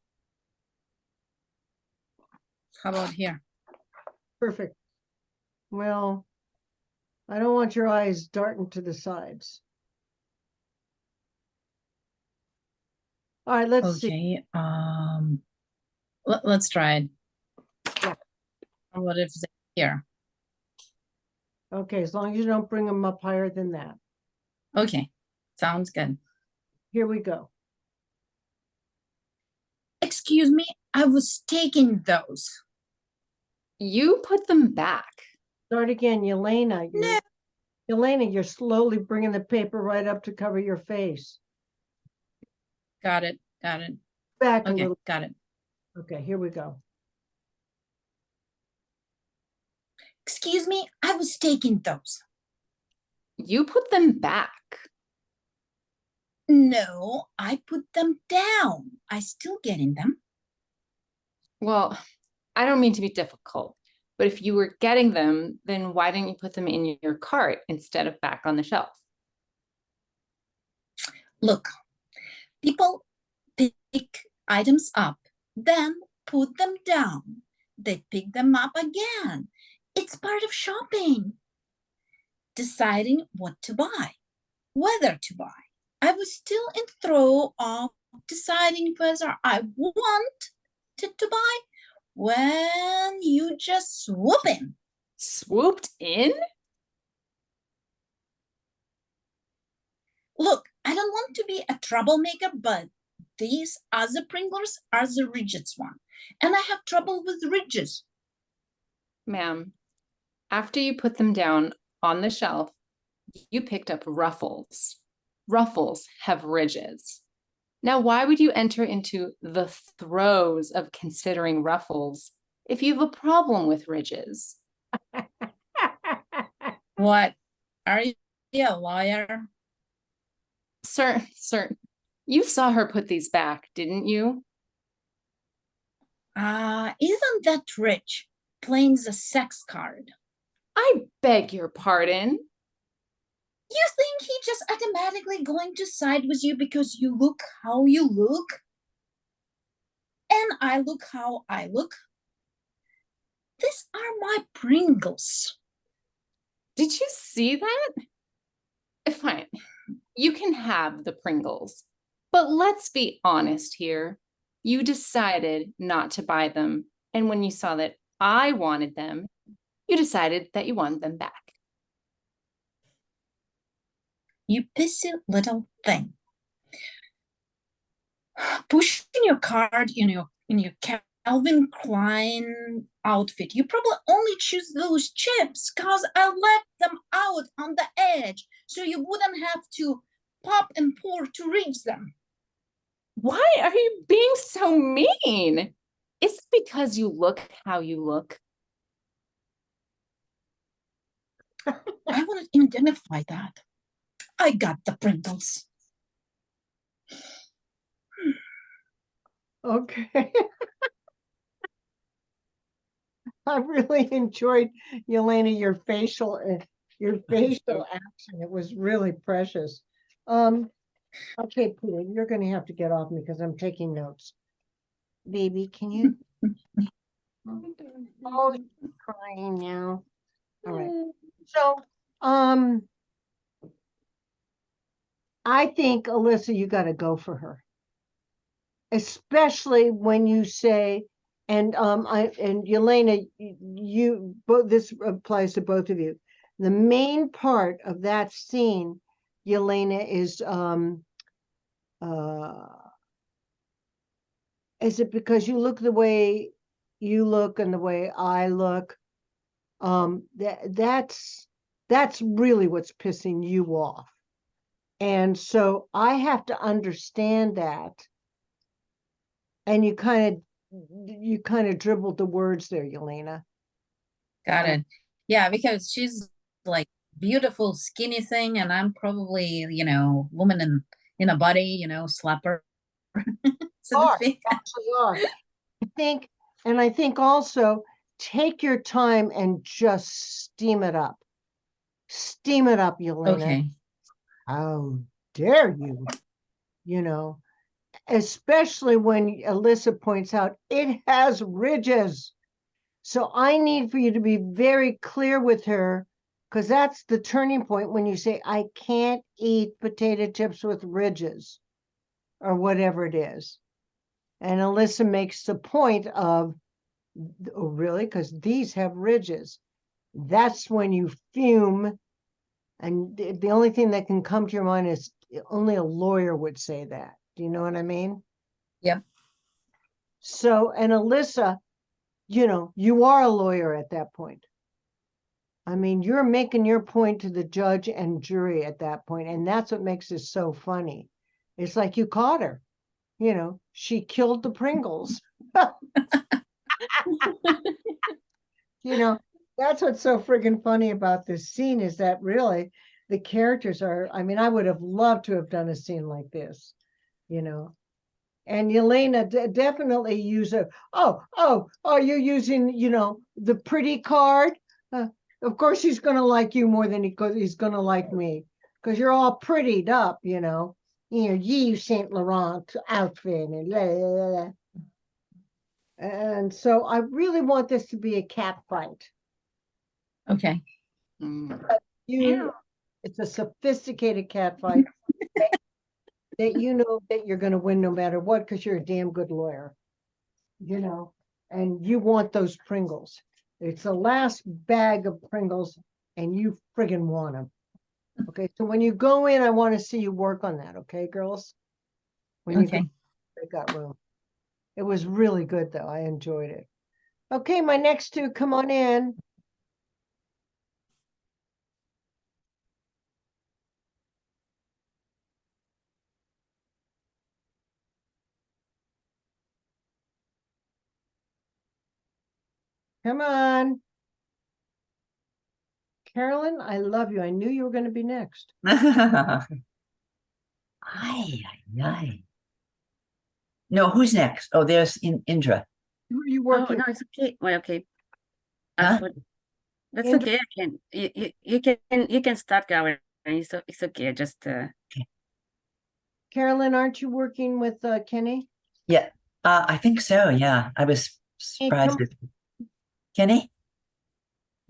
How about here? Perfect. Well, I don't want your eyes darting to the sides. All right, let's see. Okay. Let's try it. Yeah. How about if it's here? Okay, as long as you don't bring them up higher than that. Okay. Sounds good. Here we go. Excuse me, I was taking those. You put them back. Start again, Yelena. No. Yelena, you're slowly bringing the paper right up to cover your face. Got it. Got it. Back a Okay. little. Got it. Okay, here we go. Excuse me, I was taking those. You put them back. No, I put them down. I still getting them. Well, I don't mean to be difficult, but if you were getting them, then why didn't you put them in your cart instead of back on the shelf? Look, people pick items up, then put them down. They pick them up again. It's part of shopping. Deciding what to buy, whether to buy. I was still in throw of deciding whether I wanted to buy when you just swoop in. Swooped in? Look, I don't want to be a troublemaker, but these other Pringles are the richest one. And I have trouble with ridges. Ma'am, after you put them down on the shelf, you picked up ruffles. Ruffles have ridges. Now, why would you enter into the throes of considering ruffles if you have a problem with ridges? What? Are you a lawyer? Sir, you saw her put these back, didn't you? Isn't that rich? Playing the sex card. I beg your pardon. You think he just automatically going to side with you because you look how you look? And I look how I look? These are my Pringles. Did you see that? Fine, you can have the Pringles. But let's be honest here. You decided not to buy them. And when you saw that I wanted them, you decided that you wanted them back. You pissy little thing. Pushing your card in your Calvin Klein outfit. You probably only choose those chips because I left them out on the edge so you wouldn't have to pop and pour to reach them. Why are you being so mean? Is it because you look how you look? I wouldn't even identify that. I got the Pringles. Okay. I really enjoyed, Yelena, your facial action. It was really precious. Okay, Peter, you're going to have to get off me because I'm taking notes. Baby, can you? Oh, you're crying now. All right. So, I think, Alyssa, you got to go for her, especially when you say, and Yelena, you both, this applies to both of you. The main part of that scene, Yelena, is it because you look the way you look and the way I look? That's really what's pissing you off. And so I have to understand that. And you kind of dribbled the words there, Yelena. Got it. Yeah, because she's like beautiful skinny thing, and I'm probably, woman in a body, slapper. So to speak. Actually are. I think also take your time and just steam it up. Steam it up, Yelena. Okay. How dare you? Especially when Alyssa points out it has ridges. So I need for you to be very clear with her, because that's the turning point when you say, I can't eat potato chips with ridges or whatever it is. And Alyssa makes the point of, oh, really? Because these have ridges. That's when you fume. And the only thing that can come to your mind is only a lawyer would say that. Do you know what I mean? Yep. So, and Alyssa, you are a lawyer at that point. I mean, you're making your point to the judge and jury at that point, and that's what makes this so funny. It's like you caught her. She killed the Pringles. That's what's so friggin' funny about this scene, is that really the characters are, I mean, I would have loved to have done a scene like this, you know. And Yelena definitely use a, you're using, you know, the pretty card. Of course he's going to like you more than he's going to like me, because you're all prettied up, you know, Yves Saint Laurent outfit and blah, blah, blah. And so I really want this to be a cat fight. Okay. It's a sophisticated cat fight that you know that you're going to win no matter what, because you're a damn good lawyer, you know, and you want those Pringles. It's the last bag of Pringles and you friggin' want them. Okay, so when you go in, I want to see you work on that, okay, girls? When you Okay. got room. It was really good though. I enjoyed it. Okay, my next two, come on in. Come on. Carolyn, I love you. I knew you were going to be next. Ay, ay, ay. No, who's next? Oh, there's Indra. Who are you Oh, working no, it's okay. Well, okay. Huh? That's Indra- okay. I can, you can start going. It's okay. Just, Carolyn, aren't you working with Kenny? Yeah, I think so. Yeah, I was Hey, surprised. come- Kenny,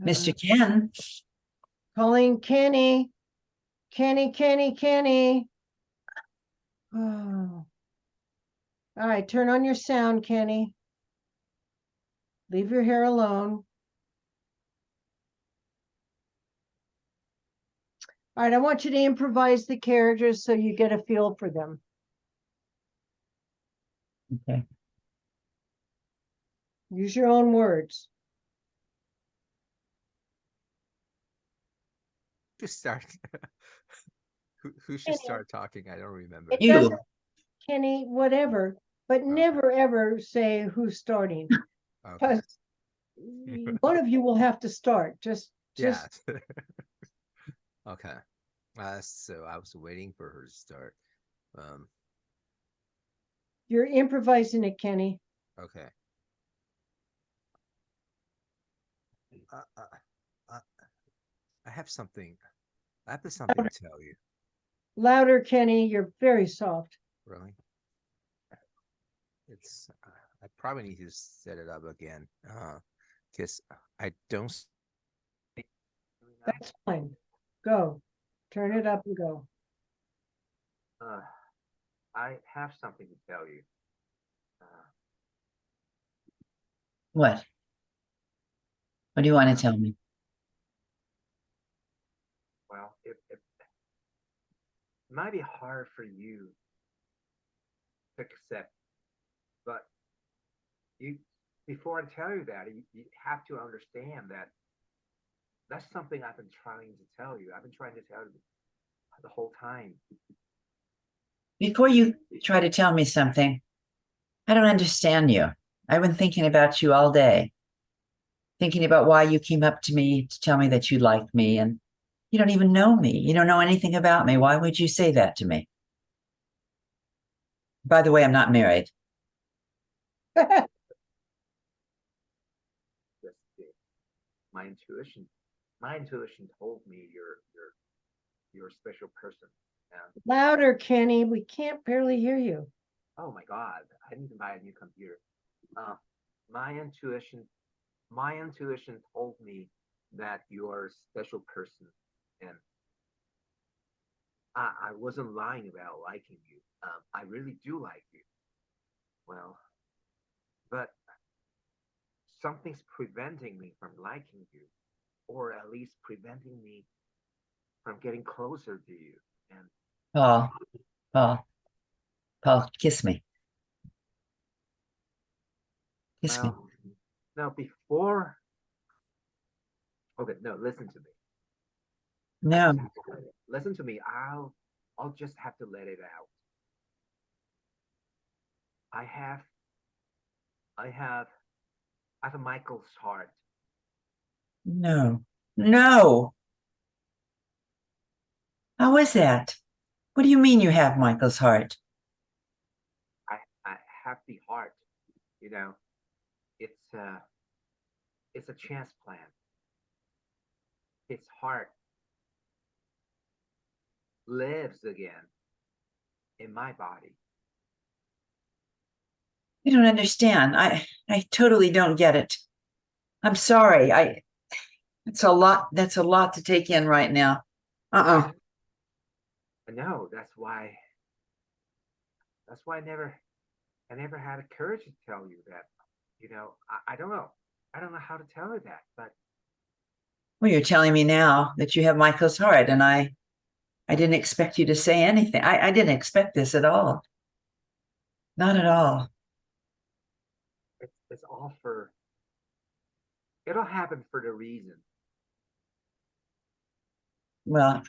Uh, Mr. Ken. Calling Kenny. Kenny. Oh. All right, turn on your sound, Kenny. Leave your hair alone. All right, I want you to improvise the characters so you get a feel for them. Okay. Use your own words. To start. Who should Kenny. start talking? I don't remember. It You. doesn't, Kenny, whatever, but Okay. never ever say who's starting. Okay. Because one of you will have to start. Just Yeah. Okay. So I was waiting for her to start. You're improvising it, Kenny. Okay. I have something. I have something to tell you. Louder, Kenny. You're very soft. Really? It's. I probably need to set it up again. Because I don't. That's fine. Go. Turn it up and go. I have something to tell you. What? What do you want to tell me? Well, it might be hard for you to accept, but before I tell you that, you have to understand that that's something I've been trying to tell you. I've been trying to tell you the whole time. Before you try to tell me something, I don't understand you. I've been thinking about you all day, thinking about why you came up to me to tell me that you like me, and you don't even know me. You don't know anything about me. Why would you say that to me? By the way, I'm not married. Just my intuition told me you're a special person. And Louder, Kenny. We can't barely hear you. oh my God, I need to buy a new computer. My intuition told me that you're a special person, and I wasn't lying about liking you. I really do like you. Well, but something's preventing me from liking you, or at least preventing me from getting closer to you. And Paul, kiss me. Kiss me. now before. Okay, no, listen to me. No. Listen to me. I'll just have to let it out. I have Michael's heart. No. No. How is that? What do you mean you have Michael's heart? I have the heart, you know. It's a transplant. His heart lives again in my body. I don't understand. I totally don't get it. I'm sorry. It's a lot. That's a lot to take in right now. Uh-uh. No, that's why I never had the courage to tell you that. You know, I don't know. I don't know how to tell her that, but Well, you're telling me now that you have Michael's heart, and I didn't expect you to say anything. I didn't expect this at all. Not at all. it's all for it'll happen for the reason. Well,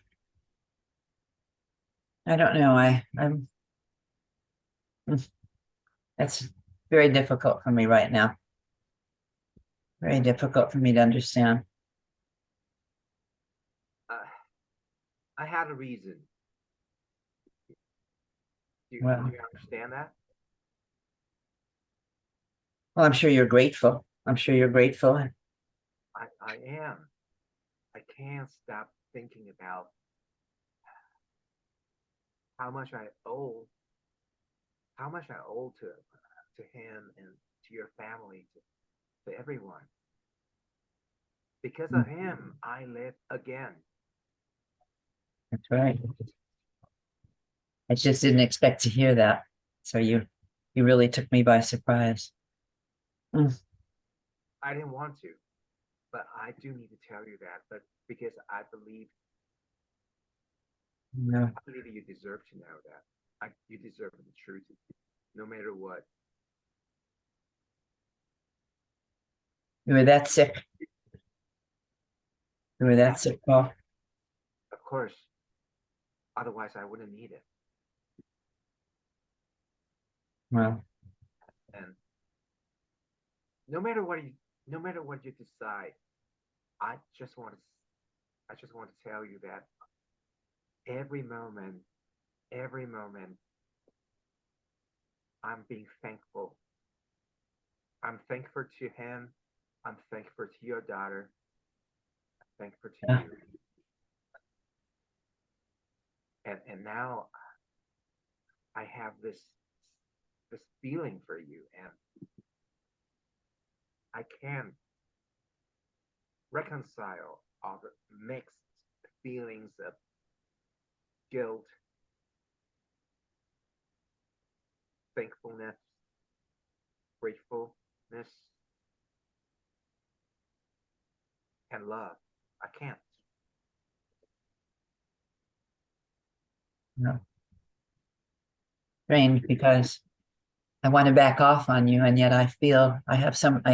I don't know. I'm that's very difficult for me right now. Very difficult for me to understand. I had a reason. Well. Do you understand that? Well, I'm sure you're grateful. I'm sure you're grateful. I am. I can't stop thinking about how much I owe, to him and to your family, to everyone. Because of him, I live again. That's right. I just didn't expect to hear that. So you really took me by surprise. I didn't want to, but I do need to tell you that. But because I believe No. you deserve to know that. You deserve the truth, no matter what. You were that sick. You were that sick, Paul. Of course. Otherwise, I wouldn't need it. Well, And no matter what you decide, I just want to tell you that every moment, I'm being thankful. I'm thankful to him. I'm thankful to your daughter. I'm thankful to Yeah. you. And now I have this feeling for you, and I can't reconcile all the mixed feelings of guilt, thankfulness, gratefulness, and love. I can't. no. Strange, because I want to back off on you, and yet I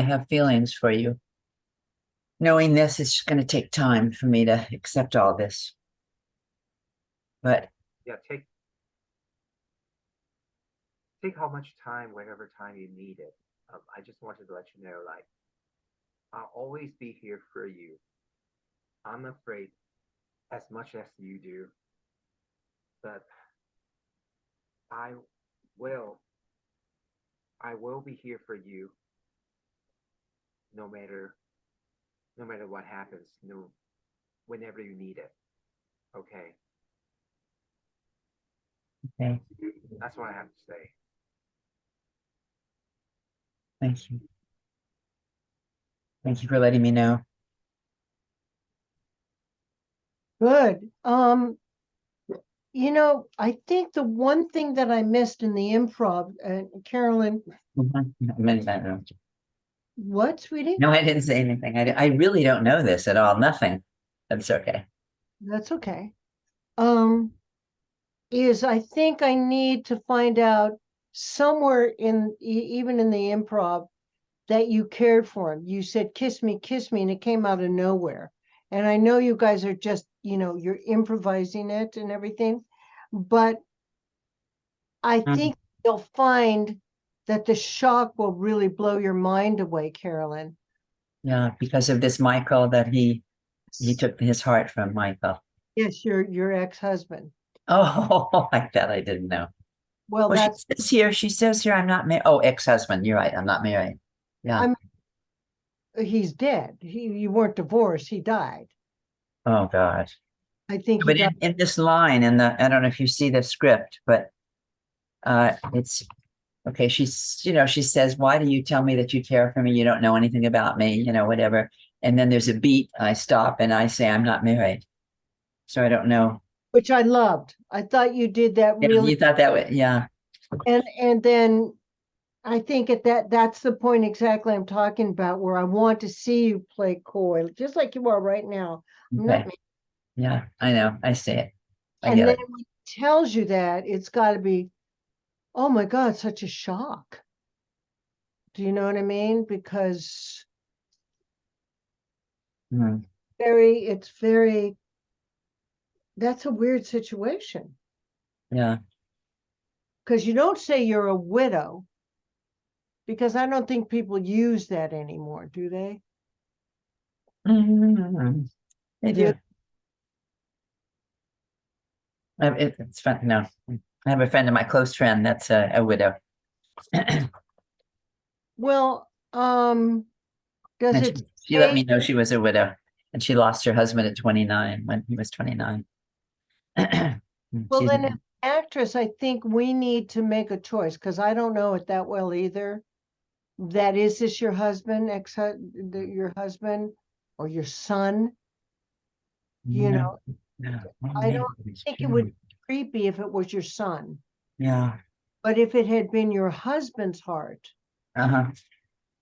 have feelings for you. Knowing this, it's going to take time for me to accept all this. But Yeah, take how much time, whatever time you need it. I just wanted to let you know, like, I'll always be here for you. I'm afraid as much as you do, but I will be here for you no matter what happens, whenever you need it. Okay. okay, That's what I have to say. thank you. Thank you for letting me know. Good. I think the one thing that I missed in the improv, Carolyn, what, sweetie? No, I didn't say anything. I really don't know this at all. Nothing. That's okay. That's okay. Is I think I need to find out somewhere even in the improv that you cared for him. You said, kiss me, and it came out of nowhere. And I know you guys are just, you're improvising it and everything, but I think you'll find that the shock will really blow your mind away, Carolyn. Yeah, because of this Michael that he took his heart from Michael. Yes, your ex-husband. Oh, like that. I didn't know. Well, Well, that's she says here, I'm not married. Oh, ex-husband. You're right. I'm not married. Yeah. he's dead. You weren't divorced. He died. Oh, God. I think he But died. in this line, I don't know if you see the script, but it's okay. She says, why do you tell me that you care for me? You don't know anything about me, whatever. And then there's a beat. I stop and I say, I'm not married. So I don't know. Which I loved. I thought you did that Yeah, really. you thought that way. Yeah. And then I think that's the point exactly I'm talking about, where I want to see you play coy, just like you are right now. I'm not Okay. Yeah, I know. I see it. I And get then it. when he tells you that, it's got to be, oh my God, such a shock. Do you know what I mean? Because Mhm. it's very, that's a weird situation. Yeah. Because you don't say you're a widow, because I don't think people use that anymore, do they? Mhm. They do. Yeah. It's fun. No, I have a friend of my close friend that's a widow. Well, does And it she let say, me know she was a widow, and she lost her husband at 29 when he was 29. well, She's then as an actress, I think we need to make a choice, because I don't know it that well either. That is this your husband, your husband, or your son? You know, yeah. I don't think it would be creepy if it was your son. Yeah. But if it had been your husband's heart, Uh-huh.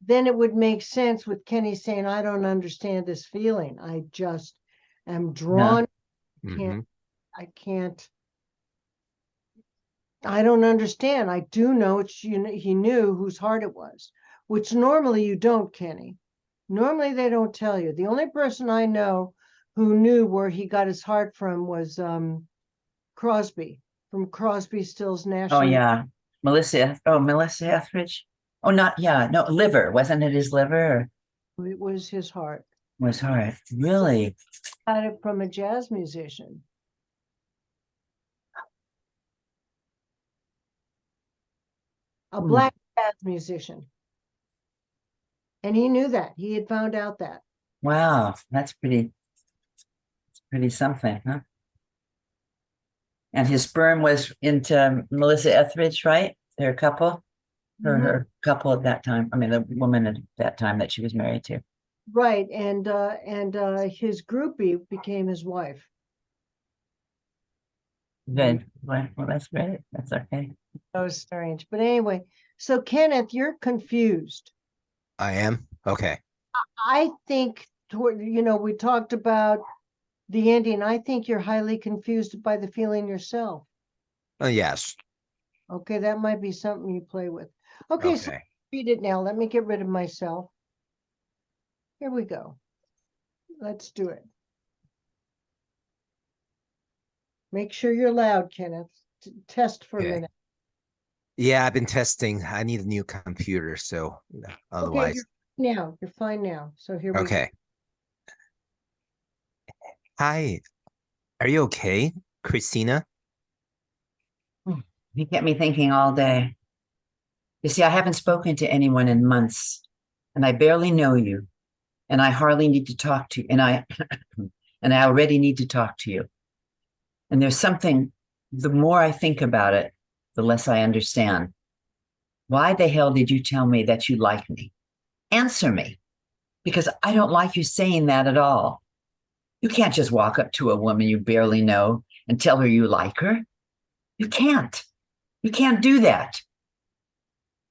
then it would make sense with Kenny saying, I don't understand this feeling. I just am drawn. Mhm. I can't, I don't understand. I do know it's, he knew whose heart it was, which normally you don't, Kenny. Normally they don't tell you. The only person I know who knew where he got his heart from was Crosby, from Crosby, Stills, Nash. Oh yeah. Melissa Etheridge. Oh, not yeah. No, liver. Wasn't it his liver? Or It was his heart. was heart. Really? Got it from a jazz musician. A black jazz musician. And he knew that. He had found out that. Wow, that's pretty something, huh? And his sperm was into Melissa Etheridge, right? They're a couple, or her couple at that time. I mean, the woman at that time that she was married to. Right. And his groupie became his wife. Good. Well, that's great. That's okay. That was strange. But anyway, so Kenneth, you're confused. I am? Okay. I think we talked about the ending. I think you're highly confused by the feeling yourself. Yes. Okay, that might be something you play with. Okay, so Okay. read it now. Let me get rid of myself. Here we go. Let's do it. Make sure you're loud, Kenneth. Test for a Okay. minute. Yeah, I've been testing. I need a new computer, so Okay, otherwise. you're fine now. So here we go. Okay. Hi. Are you okay, Christina? You get me thinking all day. You see, I haven't spoken to anyone in months, and I barely know you, and I hardly need to talk to you, and I already need to talk to you. And there's something, the more I think about it, the less I understand. Why the hell did you tell me that you like me? Answer me, because I don't like you saying that at all. You can't just walk up to a woman you barely know and tell her you like her. You can't. You can't do that.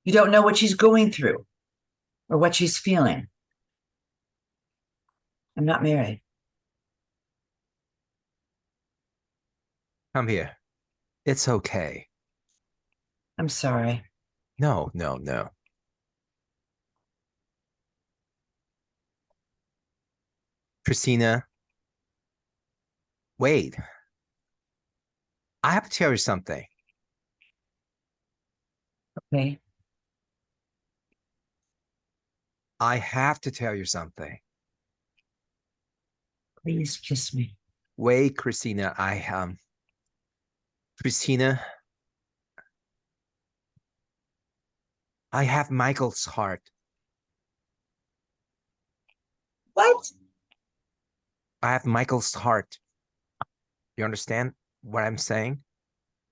You don't know what she's going through or what she's feeling. I'm not married. Come here. It's okay. I'm sorry. No, no, no. Christina, wait. I have to tell you something. Okay. I have to tell you something. Please kiss me. Wait, Christina, Christina, I have Michael's heart. What? I have Michael's heart. You understand what I'm saying?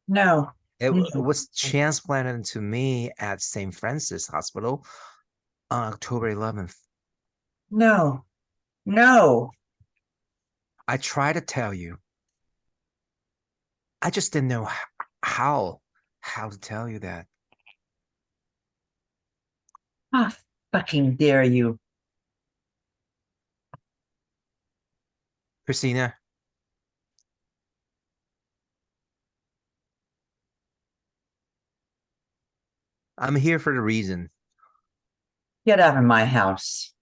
No. It No. was transplanted to me at St. Francis Hospital on October 11th. No. No. I tried to tell you. I just didn't know how to tell you that. How fucking dare you? Christina, I'm here for the reason. Get out of my house.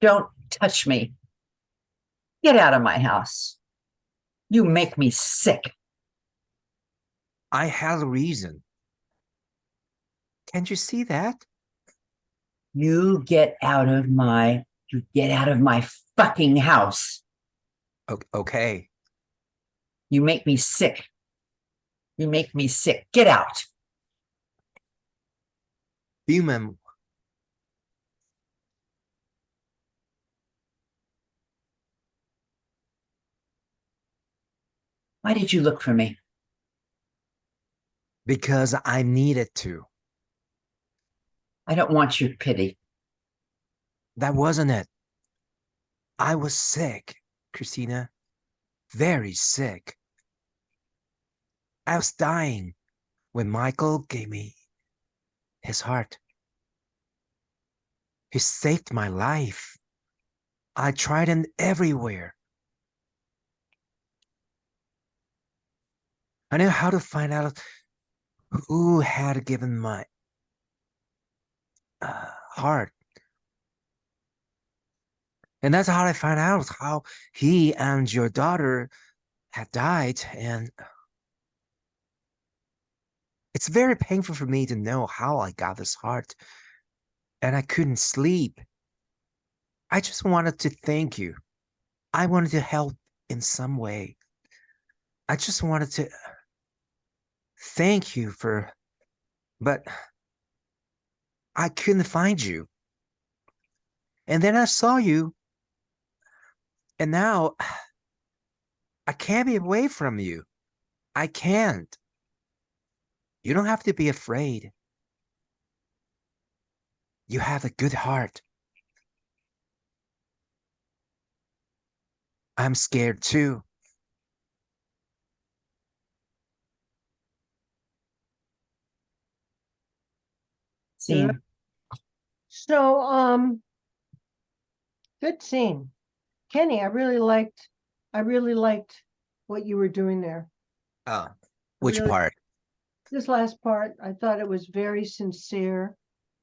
Don't touch me. Get out of my house. You make me sick. I had a reason. Can't you see that? You get out of my fucking house. Okay. You make me sick. You make me sick. Get out. Human. Why did you look for me? Because I needed to. I don't want your pity. That wasn't it. I was sick, Christina. Very sick. I was dying when Michael gave me his heart. He saved my life. I tried him everywhere. I knew how to find out who had given my heart. And that's how I found out how he and your daughter had died. And it's very painful for me to know how I got this heart. And I couldn't sleep. I just wanted to thank you. I wanted to help in some way. I just wanted to thank you for, but I couldn't find you. And then I saw you, and now I can't be away from you. I can't. You don't have to be afraid. You have a good heart. I'm scared too. Scene. So, good scene. Kenny, I really liked what you were doing there. Which Really- part? This last part, I thought it was very sincere.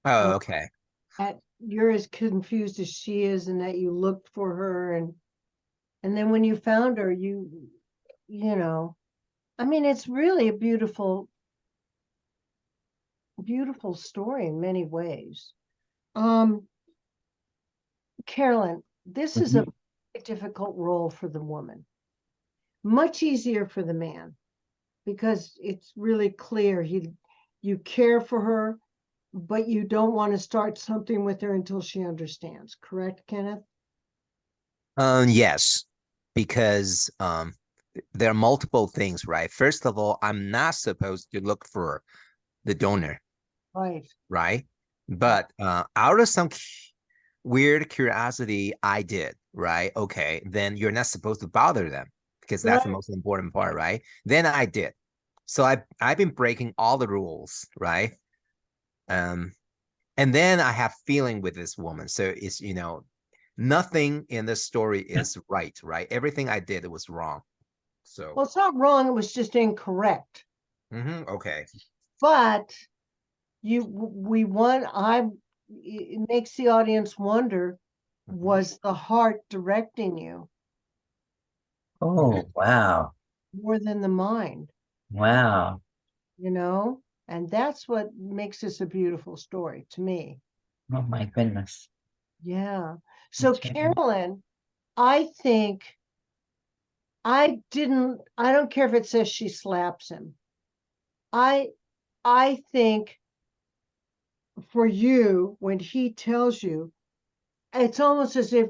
Oh, okay. You're as confused as she is, and that you looked for her, and then when you found her, you know, I mean, it's really a beautiful story in many ways. Carolyn, this is a difficult role for the woman. Much easier for the man, because it's really clear you care for her, but you don't want to start something with her until she understands. Correct, Kenneth? Yes, because there are multiple things, right? First of all, I'm not supposed to look for the donor, Right. right? But out of some weird curiosity, I did, right? Okay, then you're not supposed to bother them, because that's the Right. most important part, right? Then I did. So I've been breaking all the rules, right? And then I have feeling with this woman. So it's, nothing in this story is right? Everything I did, it was wrong. So Well, it's not wrong. It was just incorrect. okay. But it makes the audience wonder, was the heart directing you Oh, wow. more than the mind? Wow. And that's what makes this a beautiful story to me. Oh my goodness. Yeah. So That's right. Carolyn, I think I don't care if it says she slaps him. I think for you, when he tells you, it's almost as if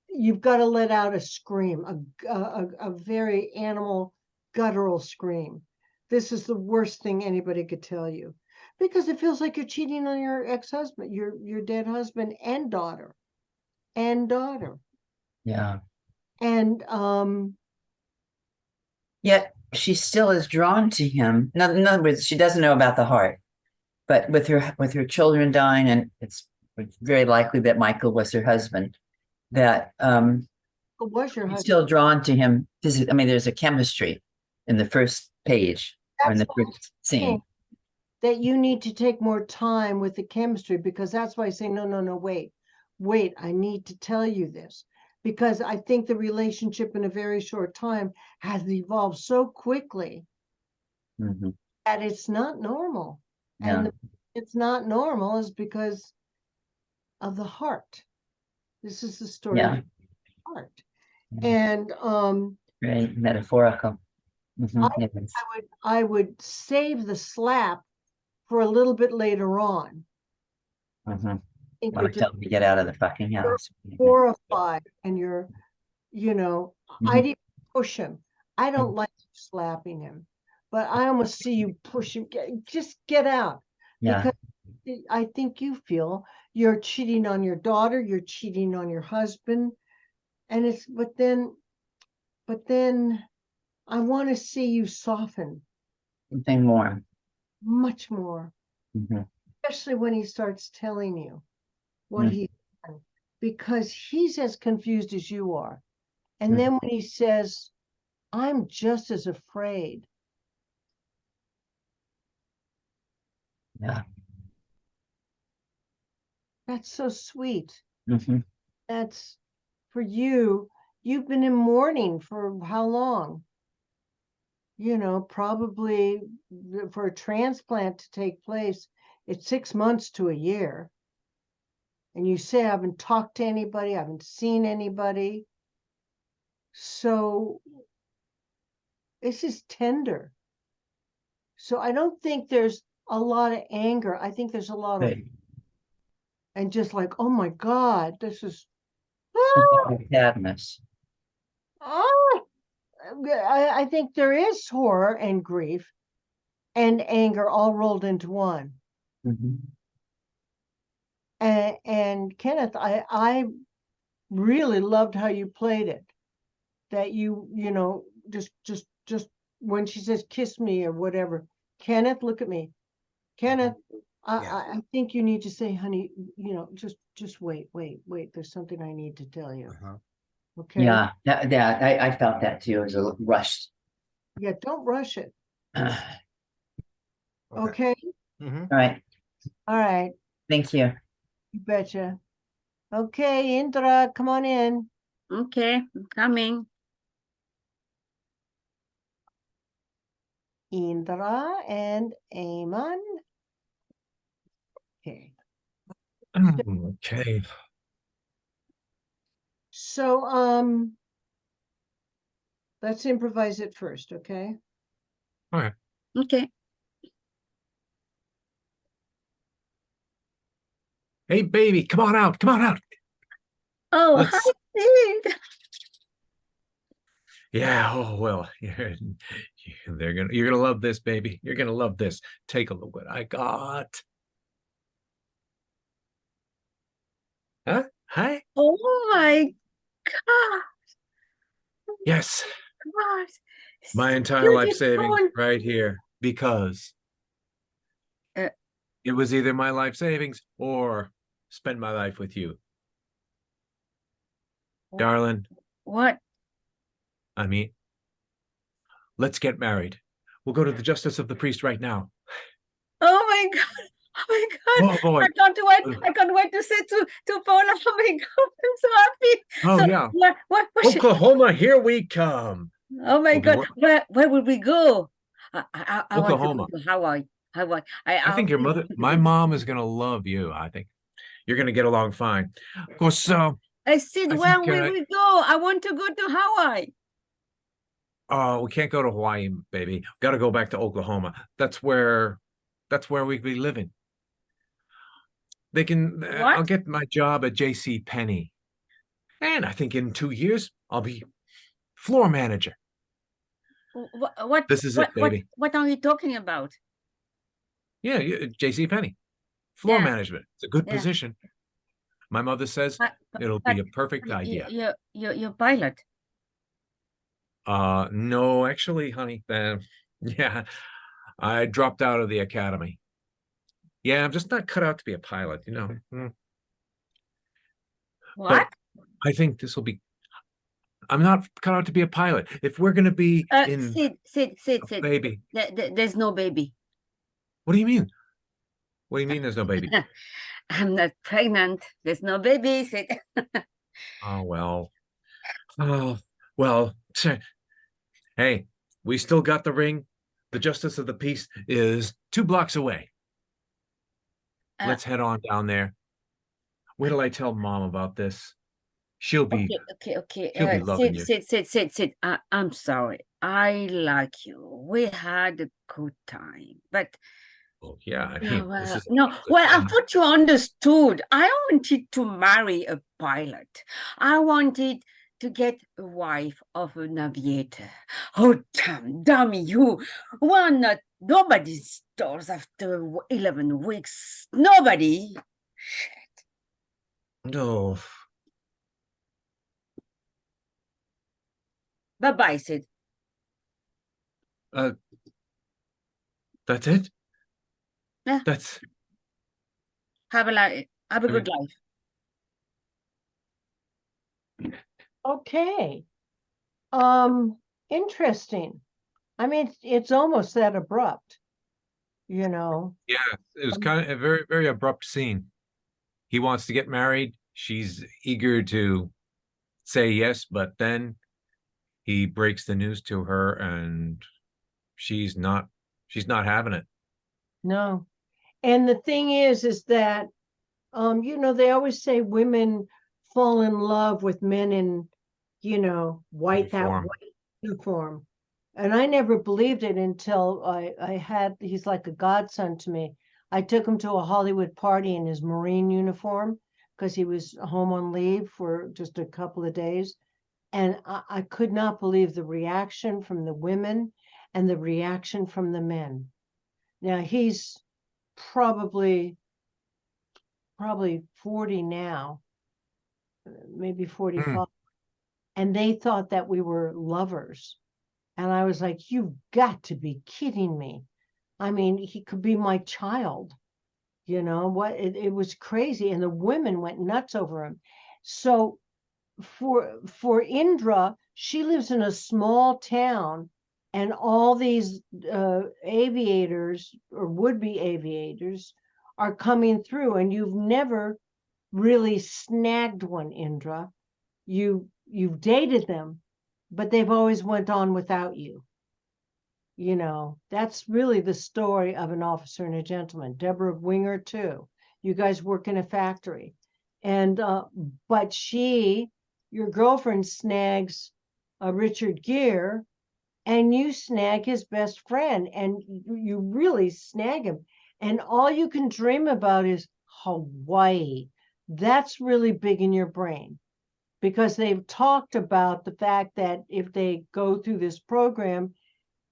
you've got to let out a scream, a very animal guttural scream. This is the worst thing anybody could tell you, because it feels like you're cheating on your ex-husband, your dead husband and daughter. Yeah. And Yet she still is drawn to him. In other words, she doesn't know about the heart, but with her children dying, and it's very likely that Michael was her husband, that what was your she's husband? still drawn to him. I mean, there's a chemistry in the first page or in the That's what first scene. that you need to take more time with the chemistry, because that's why I say, no, wait, I need to tell you this, because I think the relationship in a very short time has evolved so quickly Mhm. that it's not normal. Yeah. And it's not normal is because of the heart. This is the story Yeah. of the heart. Yeah. And Very metaphorical. Mhm. Yes. I would save the slap for a little bit later on. Mhm. I think Want you're to tell him to get out of the fucking house. horrified and you're, I Mhm. didn't push him. I don't like you slapping him, but I almost see you push him. Just get out. Yeah. Because I think you feel you're cheating on your daughter, you're cheating on your husband. And but then I want to see you soften Something more. much more, Mhm. especially when he starts telling you what Mm. he's done, because he's as confused as you are. And Mm. then when he says, I'm just as afraid. Yeah. That's so sweet. Mhm. That's for you. You've been in mourning for how long? Probably for a transplant to take place, it's 6 months to a year. And you say, I haven't talked to anybody, I haven't seen anybody. So this is tender. So I don't think there's a lot of anger. I think there's a lot of, Right. and just like, oh my God, this is, Sadness. ah, I think there is horror and grief and anger all rolled into one. Mhm. And Kenneth, I really loved how you played it. That just when she says kiss me or whatever, Kenneth, look at me. Kenneth, I think you need to say, honey, just wait. There's something I need to tell you. Okay. Yeah. I felt that too. It was a little rushed. Yeah, don't rush it. All Okay. right. All right. Thank you. You betcha. Okay, Indra, come on in. Okay, I'm coming. Indra and Eamon. Okay. Okay. So let's improvise it first, okay? All right. Okay. Hey, baby, come on out. Come on out. Oh, Let's- hi, Sid. Yeah. Oh well. You're gonna love this, baby. You're gonna love this. Take a look what I got. Huh? Hi. Oh my God. Yes. God. My So entire life beautiful. savings right here, because Uh, it was either my life savings or spend my life with you, darling. What? I mean, let's get married. We'll go to the justice of the priest right now. Oh my God. Oh my God. Oh boy. I can't wait. I can't wait to sit to Paula. Oh my God. I'm so happy. Oh So yeah. where should- Oklahoma, here we come. Oh my We'll be God. Where would we go? I want to Oklahoma. go to Hawaii. Hawaii. I think my mom is gonna love you. I think you're gonna get along fine. Of course, I said, I where think, will we go? I want to go to Hawaii. Oh, we can't go to Hawaii, baby. Got to go back to Oklahoma. That's where we'd be living. They can. I'll What? get my job at J.C. Penney, and I think in 2 years I'll be floor manager. What? This is it, baby. What are you talking about? Yeah, J.C. Penney, floor Yeah, management. It's a good yeah. position. My mother says it'll be a perfect idea. You're pilot. No, actually, honey, yeah, I dropped out of the academy. Yeah, I'm just not cut out to be a pilot, you know. What? But I think this will be. I'm not cut out to be a pilot. If we're gonna be in Sid. baby, There's no baby. what do you mean? What do you mean? There's no baby? I'm not pregnant. There's no baby, Sid. Oh well. Oh well. Hey, we still got the ring. The justice of the peace is 2 blocks away. Let's head on down there. Wait till I tell Mom about this. She'll be Okay. she'll be loving you. Sid. I'm sorry. I like you. We had a good time, but Oh yeah, I no, mean, this is no. a good Well, I thing. thought you understood. I wanted to marry a pilot. I wanted to get a wife of an aviator. Oh, damn you. We're not nobody's stores after 11 weeks. Nobody. No. Bye-bye, Sid. That's it? Yeah. That's Have a good life. Okay. Interesting. I mean, it's almost that abrupt, you know. yeah, it was kind of a very, very abrupt scene. He wants to get married. She's eager to say yes, but then he breaks the news to her and she's not having it. No. And the thing is that you know, they always say women fall in love with men in, you know, white Uniform. uniform. And I never believed it until he's like a godson to me. I took him to a Hollywood party in his Marine uniform because he was home on leave for just a couple of days. And I could not believe the reaction from the women and the reaction from the men. Now he's probably 40 now, maybe 45. And they thought that we were lovers. And I was like, you've got to be kidding me. I mean, he could be my child. You know what? It was crazy. And the women went nuts over him. So for Indra, she lives in a small town, and all these aviators or would-be aviators are coming through, and you've never really snagged one, Indra. You've dated them, but they've always went on without you. You know, that's really the story of an officer and a gentleman. Deborah Winger too. You guys work in a factory, and but your girlfriend snags Richard Gere, and you snag his best friend, and you really snag him, and all you can dream about is Hawaii. That's really big in your brain, because they've talked about the fact that if they go through this program,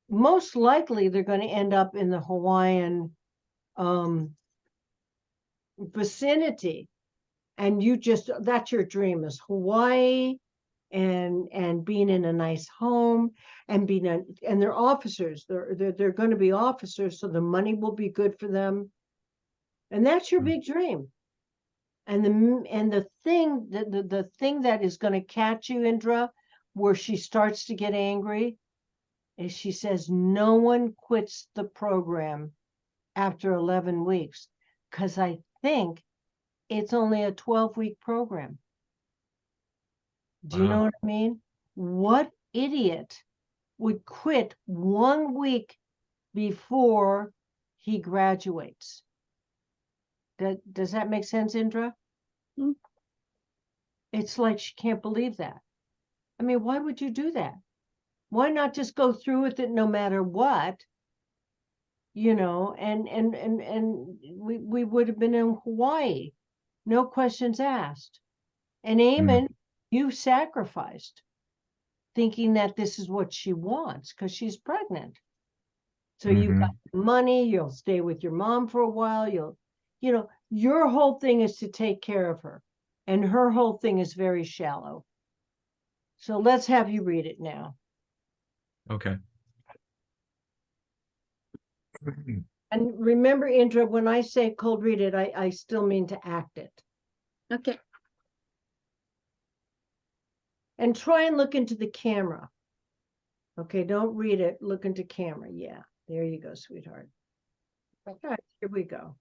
most likely they're going to end up in the Hawaiian vicinity. And that's your dream, is Hawaii, and being in a nice home, and and they're officers. They're going to be officers, so the money will be good for them. And that's your big dream. And the thing that is going to catch you, Indra, where she starts to get angry, is she says no one quits the program after 11 weeks, because I think it's only a 12-week program. Do you know what I mean? What idiot would quit 1 week before he graduates? Does that make sense, Indra? It's like she can't believe that. I mean, why would you do that? Why not just go through with it no matter what? You know, and we would have been in Hawaii, no questions asked. And Eamon, you sacrificed, thinking that this is what she wants because she's pregnant. So you got money, you'll stay with your mom for a while, you know, your whole thing is to take care of her. And her whole thing is very shallow. So let's have you read it now. Okay. And remember, Indra, when I say cold read it, I still mean to act it. Okay. And try and look into the camera. Okay, don't read it, look into camera. Yeah, there you go, sweetheart. All right, here we go.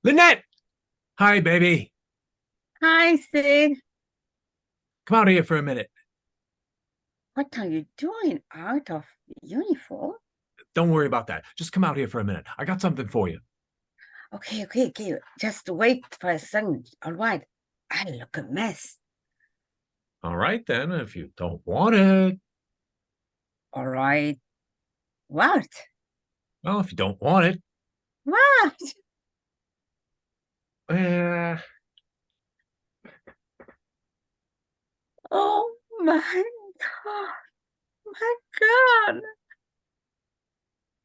Lynette! Hi, baby. Hi, Sid. Come out here for a minute. What are you doing out of uniform? Don't worry about that. Just come out here for a minute. I got something for you. Okay. Just wait for a second. All right. I look a mess. All right, then, if you don't want it. All right. What? Well, if you don't want it. What? Oh my God. My God.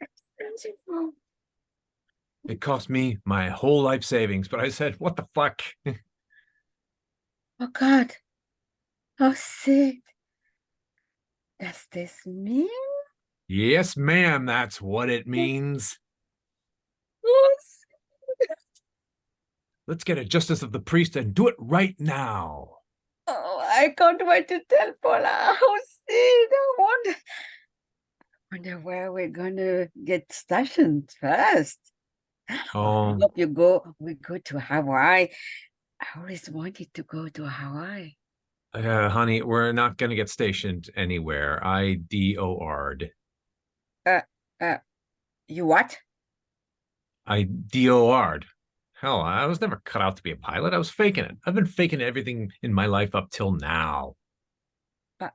Expensive. It cost me my whole life savings, but I said, what the fuck? Oh God. Oh, Sid. Does this mean? Yes, ma'am, that's what it means. Oh, Sid. Let's get a justice of the priest and do it right now. Oh, I can't wait to tell Paula. Oh, Sid, I wonder where we're gonna get stationed first. I hope we go to Hawaii. I always wanted to go to Hawaii. Honey, we're not going to get stationed anywhere. I DOR'd. You what? I DOR'd. Hell, I was never cut out to be a pilot. I was faking it. I've been faking everything in my life up till now. But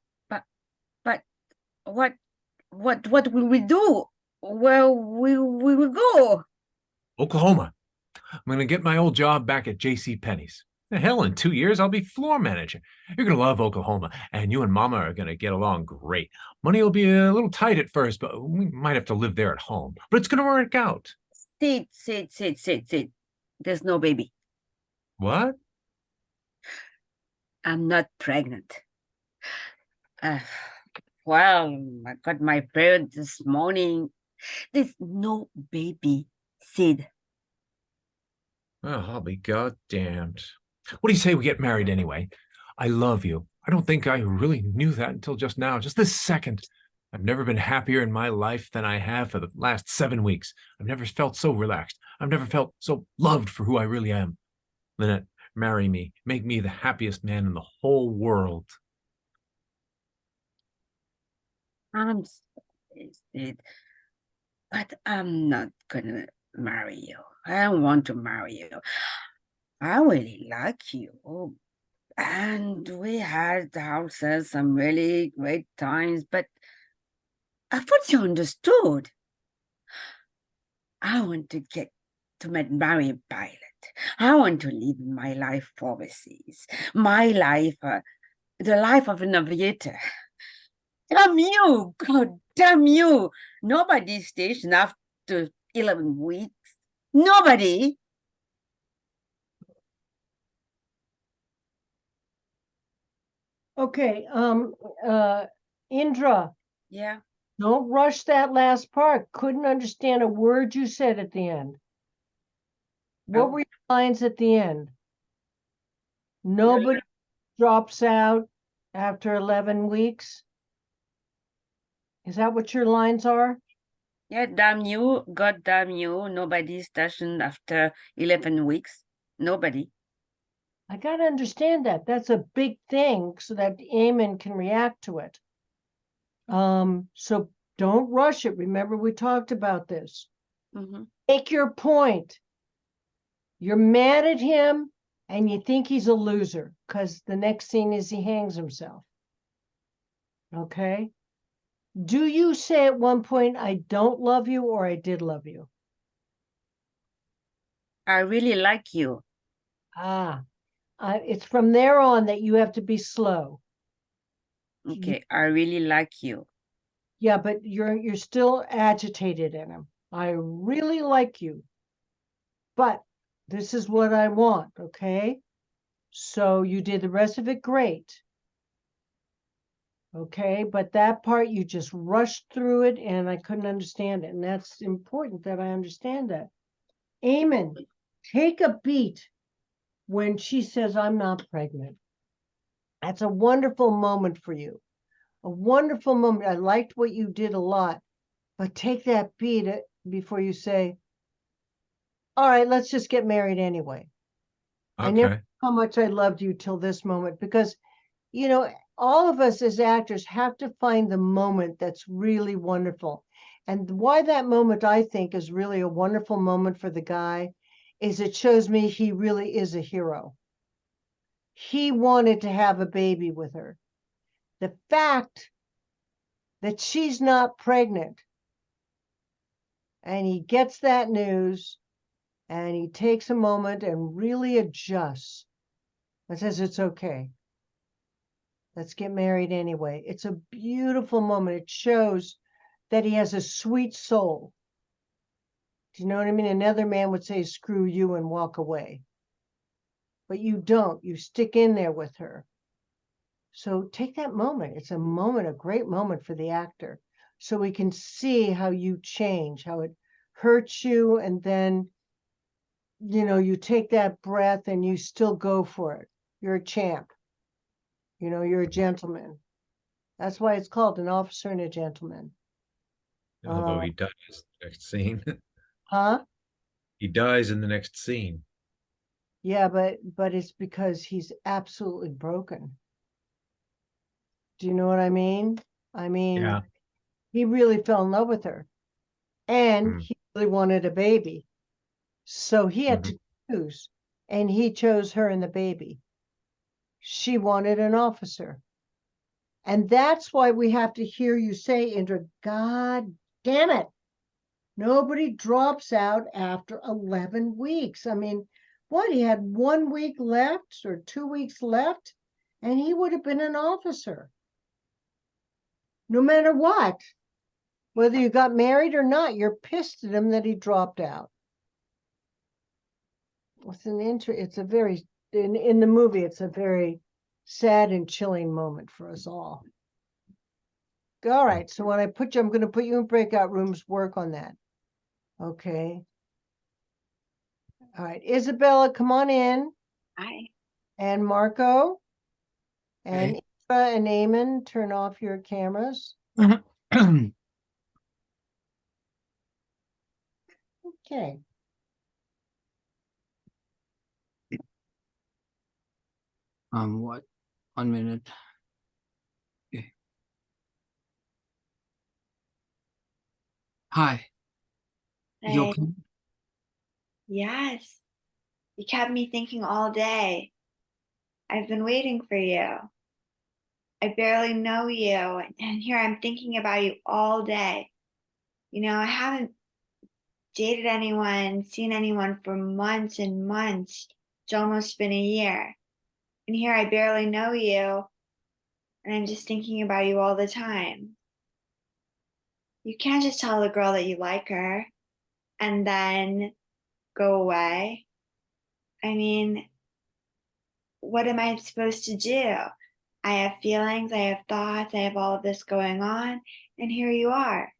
what will we do? Where we will go? Oklahoma. I'm going to get my old job back at J.C. Penney's. Hell, in 2 years, I'll be floor manager. You're going to love Oklahoma, and you and Mama are going to get along great. Money will be a little tight at first, but we might have to live there at home. But it's going to work out. Sid. There's no baby. What? I'm not pregnant. Well, I got my period this morning. There's no baby, Sid. Oh, I'll be goddamned. What do you say we get married anyway? I love you. I don't think I really knew that until just now, just this second. I've never been happier in my life than I have for the last 7 weeks. I've never felt so relaxed. I've never felt so loved for who I really am. Lynette, marry me. Make me the happiest man in the whole world. I'm sorry, Sid, but I'm not gonna marry you. I don't want to marry you. I really like you. And we had ourselves some really great times, but I thought you understood. I want to get to marry a pilot. I want to live my life overseas. My life, the life of an aviator. Damn you! God damn you! Nobody's stationed after 11 weeks. Nobody. Okay, Indra, Yeah. don't rush that last part. Couldn't understand a word you said at the end. What were your lines at the end? Nobody drops out after 11 weeks. Is that what your lines are? Yeah, damn you, God damn you, nobody's stationed after 11 weeks. Nobody. I got to understand that. That's a big thing so that Eamon can react to it. So don't rush it. Remember, we talked about this. Make your point. You're mad at him and you think he's a loser because the next scene is he hangs himself. Okay. Do you say at one point, I don't love you, or I did love you? I really like you. Ah, it's from there on that you have to be slow. Okay, I really like you. Yeah, but you're still agitated in him. I really like you, but this is what I want, okay? So you did the rest of it great. Okay, but that part you just rushed through it and I couldn't understand it. And that's important that I understand that. Eamon, take a beat when she says, I'm not pregnant. That's a wonderful moment for you. A wonderful moment. I liked what you did a lot, but take that beat before you say, all right, let's just get married anyway. I never Okay. knew how much I loved you till this moment, because, you know, all of us as actors have to find the moment that's really wonderful. And why that moment, I think, is really a wonderful moment for the guy is it shows me he really is a hero. He wanted to have a baby with her. The fact that she's not pregnant and he gets that news and he takes a moment and really adjusts and says, it's okay. Let's get married anyway. It's a beautiful moment. It shows that he has a sweet soul. Do you know what I mean? Another man would say, screw you and walk away. But you don't. You stick in there with her. So take that moment. It's a moment, a great moment for the actor. So we can see how you change, how it hurts you. And then, you know, you take that breath and you still go for it. You're a champ. You know, you're a gentleman. That's why it's called an officer and a gentleman. Although he dies next scene. Huh? He dies in the next scene. Yeah, but it's because he's absolutely broken. Do you know what I mean? I mean, Yeah. he really fell in love with her and Mm. he really wanted a baby. So he had Mhm. to choose, and he chose her and the baby. She wanted an officer. And that's why we have to hear you say, Indra, God damn it. Nobody drops out after 11 weeks. I mean, what? He had 1 week left or 2 weeks left, and he would have been an officer. No matter what, whether you got married or not, you're pissed at him that he dropped out. It's a very, in the movie, it's a very sad and chilling moment for us all. All right, so when I put you, I'm going to put you in breakout rooms, work on that. Okay. All right, Isabella, come on in. Hi. And Marco and Okay. Eva and Eamon, turn off your cameras. Okay. What? 1 minute. Okay. Hi. You Hey. okay? Yes. You kept me thinking all day. I've been waiting for you. I barely know you, and here I'm thinking about you all day. You know, I haven't dated anyone, seen anyone for months and months. It's almost been a year. And here I barely know you, and I'm just thinking about you all the time. You can't just tell the girl that you like her and then go away. I mean, what am I supposed to do? I have feelings, I have thoughts, I have all of this going on, and here you are.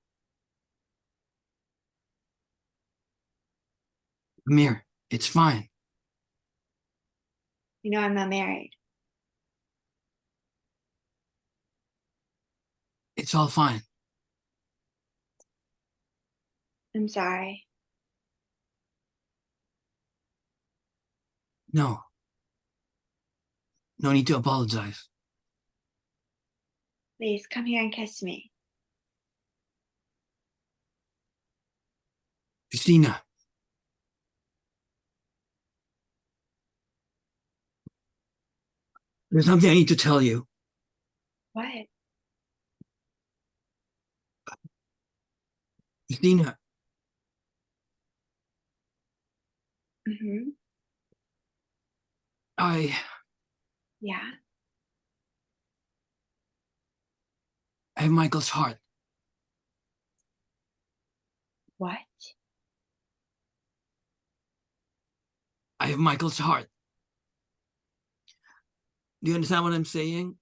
Come here. It's fine. You know, I'm not married. It's all fine. I'm sorry. No. No need to apologize. Please come here and kiss me. Christina. There's something I need to tell you. What? Christina, Mm-hmm. I Yeah. I have Michael's heart. What? I have Michael's heart. Do you understand what I'm saying?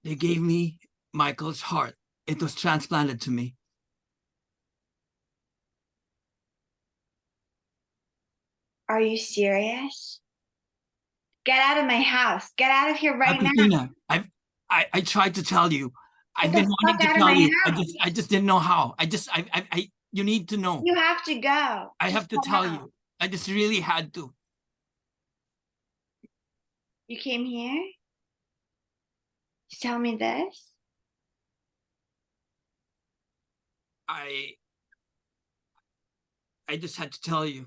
They gave me Michael's heart. It was transplanted to me. Are you serious? Get out of my house. Get out of here right now. Christina, I tried to tell you. I've Get the been wanting fuck to out of tell my you. house. I just didn't know how. You need to know. You have to go. I Just have to go tell out. you. I just really had to. You came here to tell me this? I just had to tell you.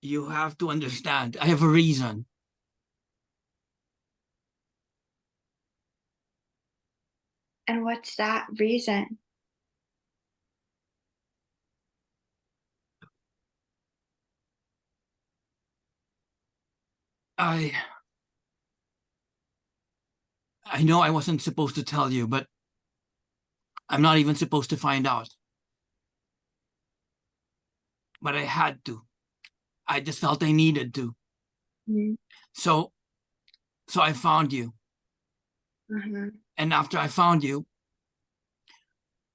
You have to understand. I have a reason. And what's that reason? I know I wasn't supposed to tell you, but I'm not even supposed to find out. But I had to. I just felt I needed to. Mm-hmm. So I found you. Uh-huh. And after I found you,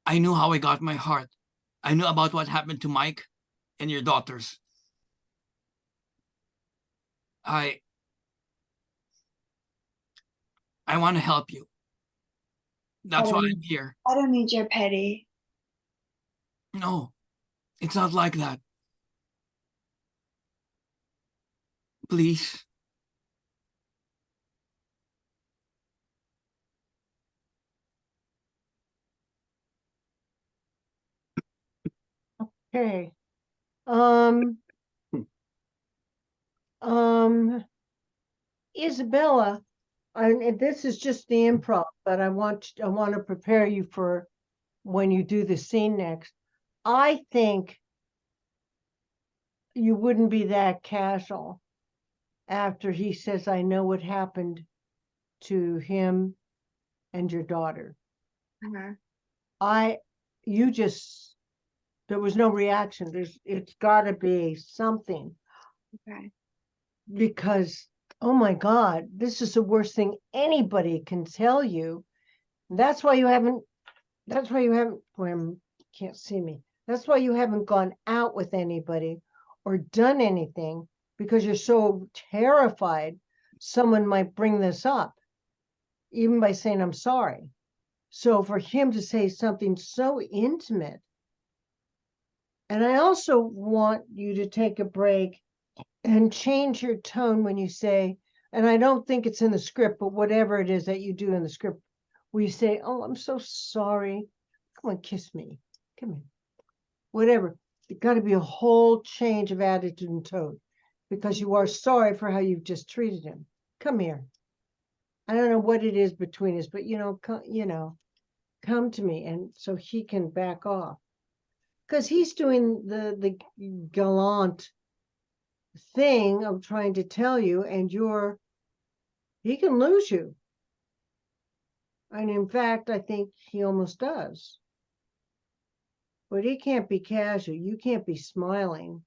I knew how I got my heart. I knew about what happened to Mike and your daughters. I want to help you. That's why I'm here. I don't need your pity. No, it's not like that. Please. Okay. Um, Isabella, and this is just the improv, but I want to prepare you for when you do the scene next. I think you wouldn't be that casual after he says, I know what happened to him and your daughter. Uh-huh. There was no reaction. It's gotta be something, Okay. because, oh my God, this is the worst thing anybody can tell you. That's why you haven't, well, can't see me. That's why you haven't gone out with anybody or done anything, because you're so terrified someone might bring this up, even by saying, I'm sorry. So for him to say something so intimate, and I also want you to take a break and change your tone when you say, and I don't think it's in the script, but whatever it is that you do in the script, where you say, oh, I'm so sorry. Come on, kiss me. Come here. Whatever. There's got to be a whole change of attitude and tone, because you are sorry for how you've just treated him. Come here. I don't know what it is between us, but come to me, and so he can back off, because he's doing the gallant thing of trying to tell you, and he can lose you. And in fact, I think he almost does. But he can't be casual. You can't be smiling.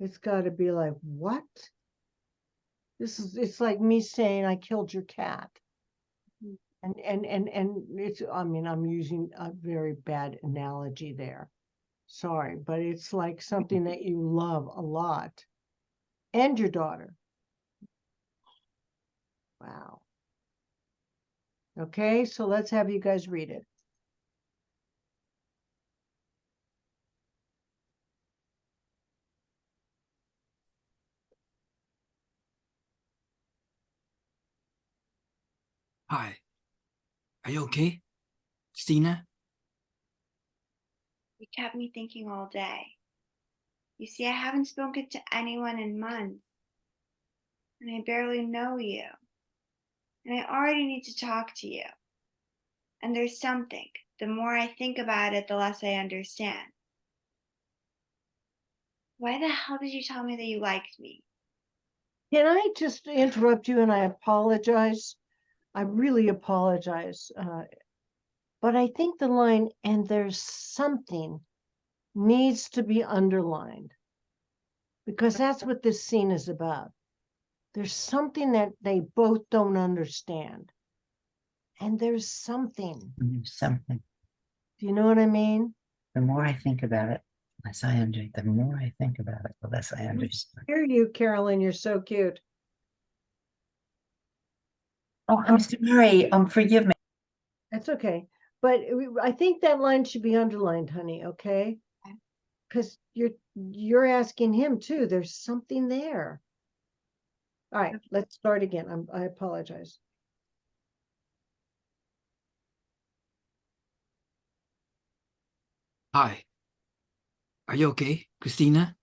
It's got to be like, what? It's like me saying I killed your cat. And it's, I mean, I'm using a very bad analogy there. Sorry, but it's like something that you love a lot. And your daughter. Wow. Okay, so let's have you guys read it. Hi. Are you okay, Christina? You kept me thinking all day. You see, I haven't spoken to anyone in months, and I barely know you. And I already need to talk to you. And there's something. The more I think about it, the less I understand. Why the hell did you tell me that you liked me? Can I just interrupt you? And I apologize. I really apologize. But I think the line, and there's something, needs to be underlined, because that's what this scene is about. There's something that they both don't understand. And there's something. Something. Do you know what I mean? The more I think about it, less I understand. The more I think about it, the less I understand. Hear you, Carolyn. You're so cute. Oh, I'm sorry. Forgive me. That's okay. But I think that line should be underlined, honey, okay? Because you're asking him too. There's something there. All right, let's start again. I apologize. Hi. Are you okay, Christina?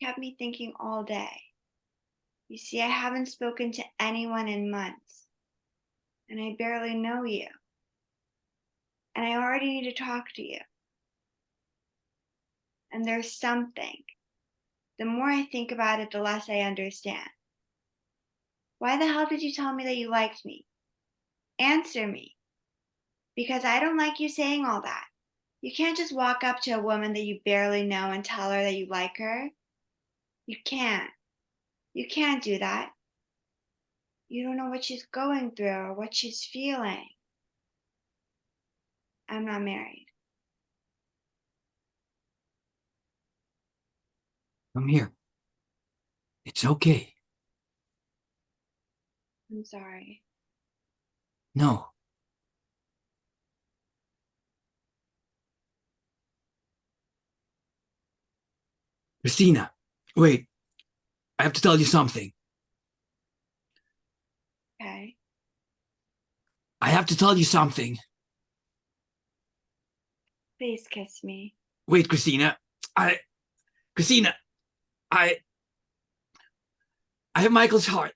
Kept me thinking all day. You see, I haven't spoken to anyone in months. And I barely know you. And I already need to talk to you. And there's something. The more I think about it, the less I understand. Why the hell did you tell me that you liked me? Answer me. Because I don't like you saying all that. You can't just walk up to a woman that you barely know and tell her that you like her. You can't. You can't do that. You don't know what she's going through or what she's feeling. I'm not married. Come here. It's okay. I'm sorry. No. Christina, wait. I have to tell you something. Okay. I have to tell you something. Please kiss me. Wait, Christina. Christina, I have Michael's heart.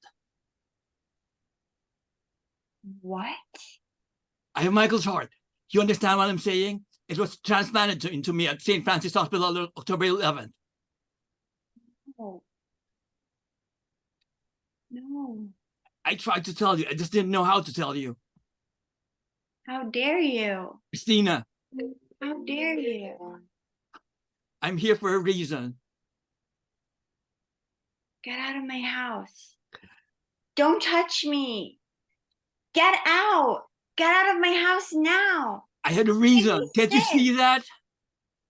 What? I have Michael's heart. You understand what I'm saying? It was transplanted into me at St. Francis Hospital on October 11th. Oh. No. I tried to tell you. I just didn't know how to tell you. How dare you? Christina, How dare you? I'm here for a reason. Get out of my house. Don't touch me. Get out. Get out of my house now. I had a reason. Make me Can't you sick. see that?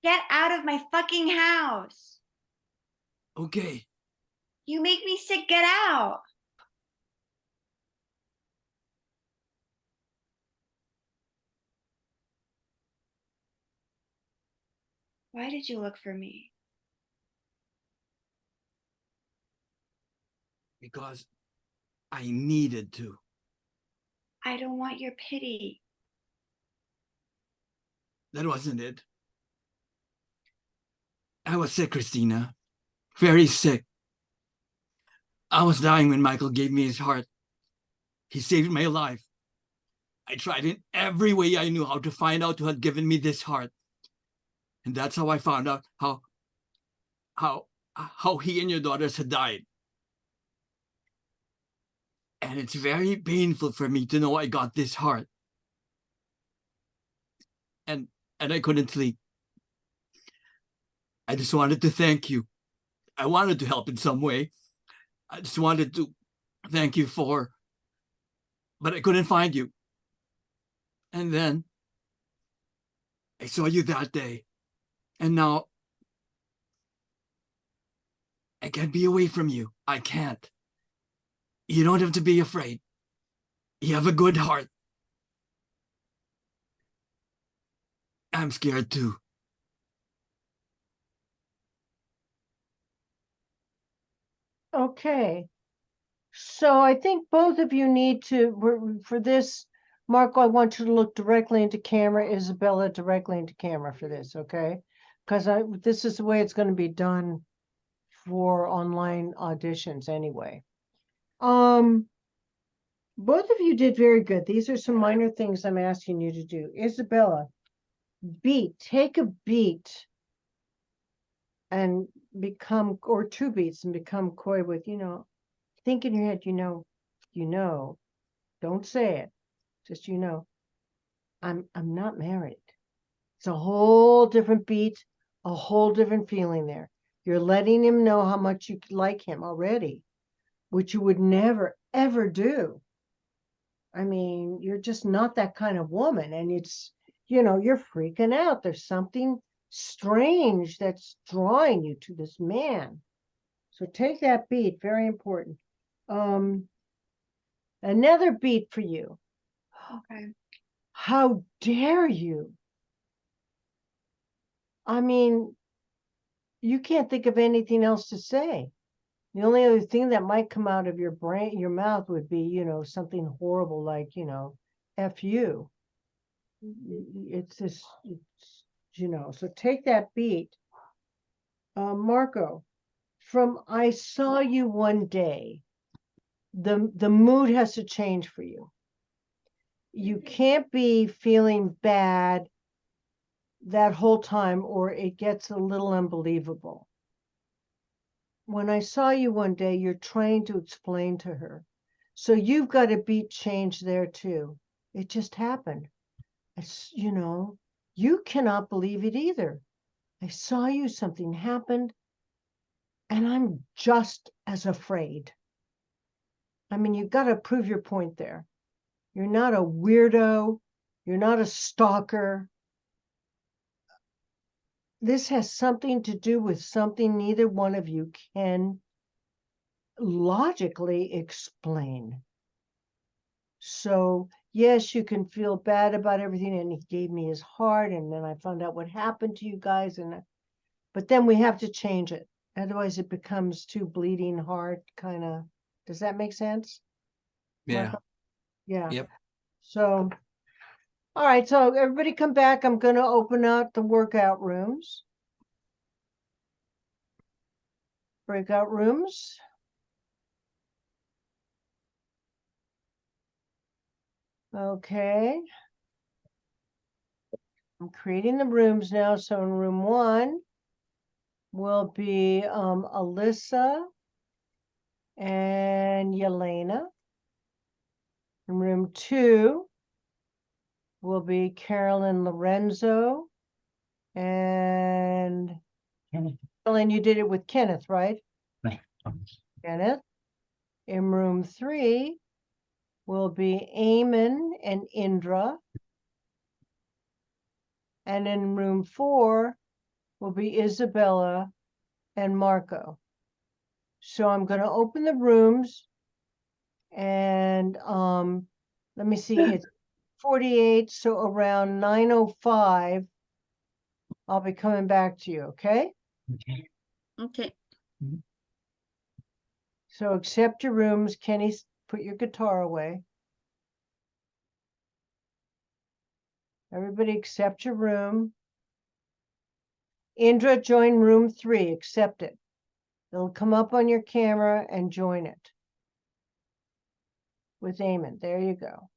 Get out of my fucking house. Okay. You make me sick. Get out. Why did you look for me? Because I needed to. I don't want your pity. That wasn't it. I was sick, Christina. Very sick. I was dying when Michael gave me his heart. He saved my life. I tried in every way I knew how to find out who had given me this heart. And that's how I found out how he and your daughters had died. And it's very painful for me to know I got this heart. And I couldn't sleep. I just wanted to thank you. I wanted to help in some way. I just wanted to thank you but I couldn't find you. And then I saw you that day. And now I can't be away from you. I can't. You don't have to be afraid. You have a good heart. I'm scared too. Okay. So I think both of you need to, for this, Marco, I want you to look directly into camera, Isabella directly into camera for this, okay? Because this is the way it's going to be done for online auditions anyway. Both of you did very good. These are some minor things I'm asking you to do. Isabella, take a beat and become, or two beats and become coy with, think in your head, don't say it, just, I'm not married. It's a whole different beat, a whole different feeling there. You're letting him know how much you like him already, which you would never, ever do. I mean, you're just not that kind of woman. And it's, you're freaking out. There's something strange that's drawing you to this man. So take that beat, very important. Another beat for you. Okay. How dare you? I mean, you can't think of anything else to say. The only other thing that might come out of your brain, your mouth would be, something horrible like, F you. It's this, so take that beat. Marco, from I saw you one day, the mood has to change for you. You can't be feeling bad that whole time or it gets a little unbelievable. When I saw you one day, you're trying to explain to her. So you've got a beat change there too. It just happened. It's, you cannot believe it either. I saw you, something happened, and I'm just as afraid. I mean, you've got to prove your point there. You're not a weirdo. You're not a stalker. This has something to do with something neither one of you can logically explain. So, yes, you can feel bad about everything. And he gave me his heart. And then I found out what happened to you guys. But then we have to change it. Otherwise, it becomes too bleeding heart kind of. Does that make sense? Yeah. Marco? Yeah. Yep. So, all right. So everybody come back. I'm going to open up the workout rooms. Breakout rooms. Okay. I'm creating the rooms now. So in room 1 will be Alyssa and Yelena. In room 2 will be Carolyn Lorenzo and Kenneth. Carolyn, you did it with Kenneth, right? Right. Kenneth. In room 3 will be Eamon and Indra. And in room 4 will be Isabella and Marco. So I'm going to open the rooms and let me see, it's 48, so around 9:05 I'll be coming back to you, okay? Okay. Okay. So accept your rooms. Kenny, put your guitar away. Everybody accept your room. Indra, join room 3, accept it. It'll come up on your camera and join it with Eamon. There you go.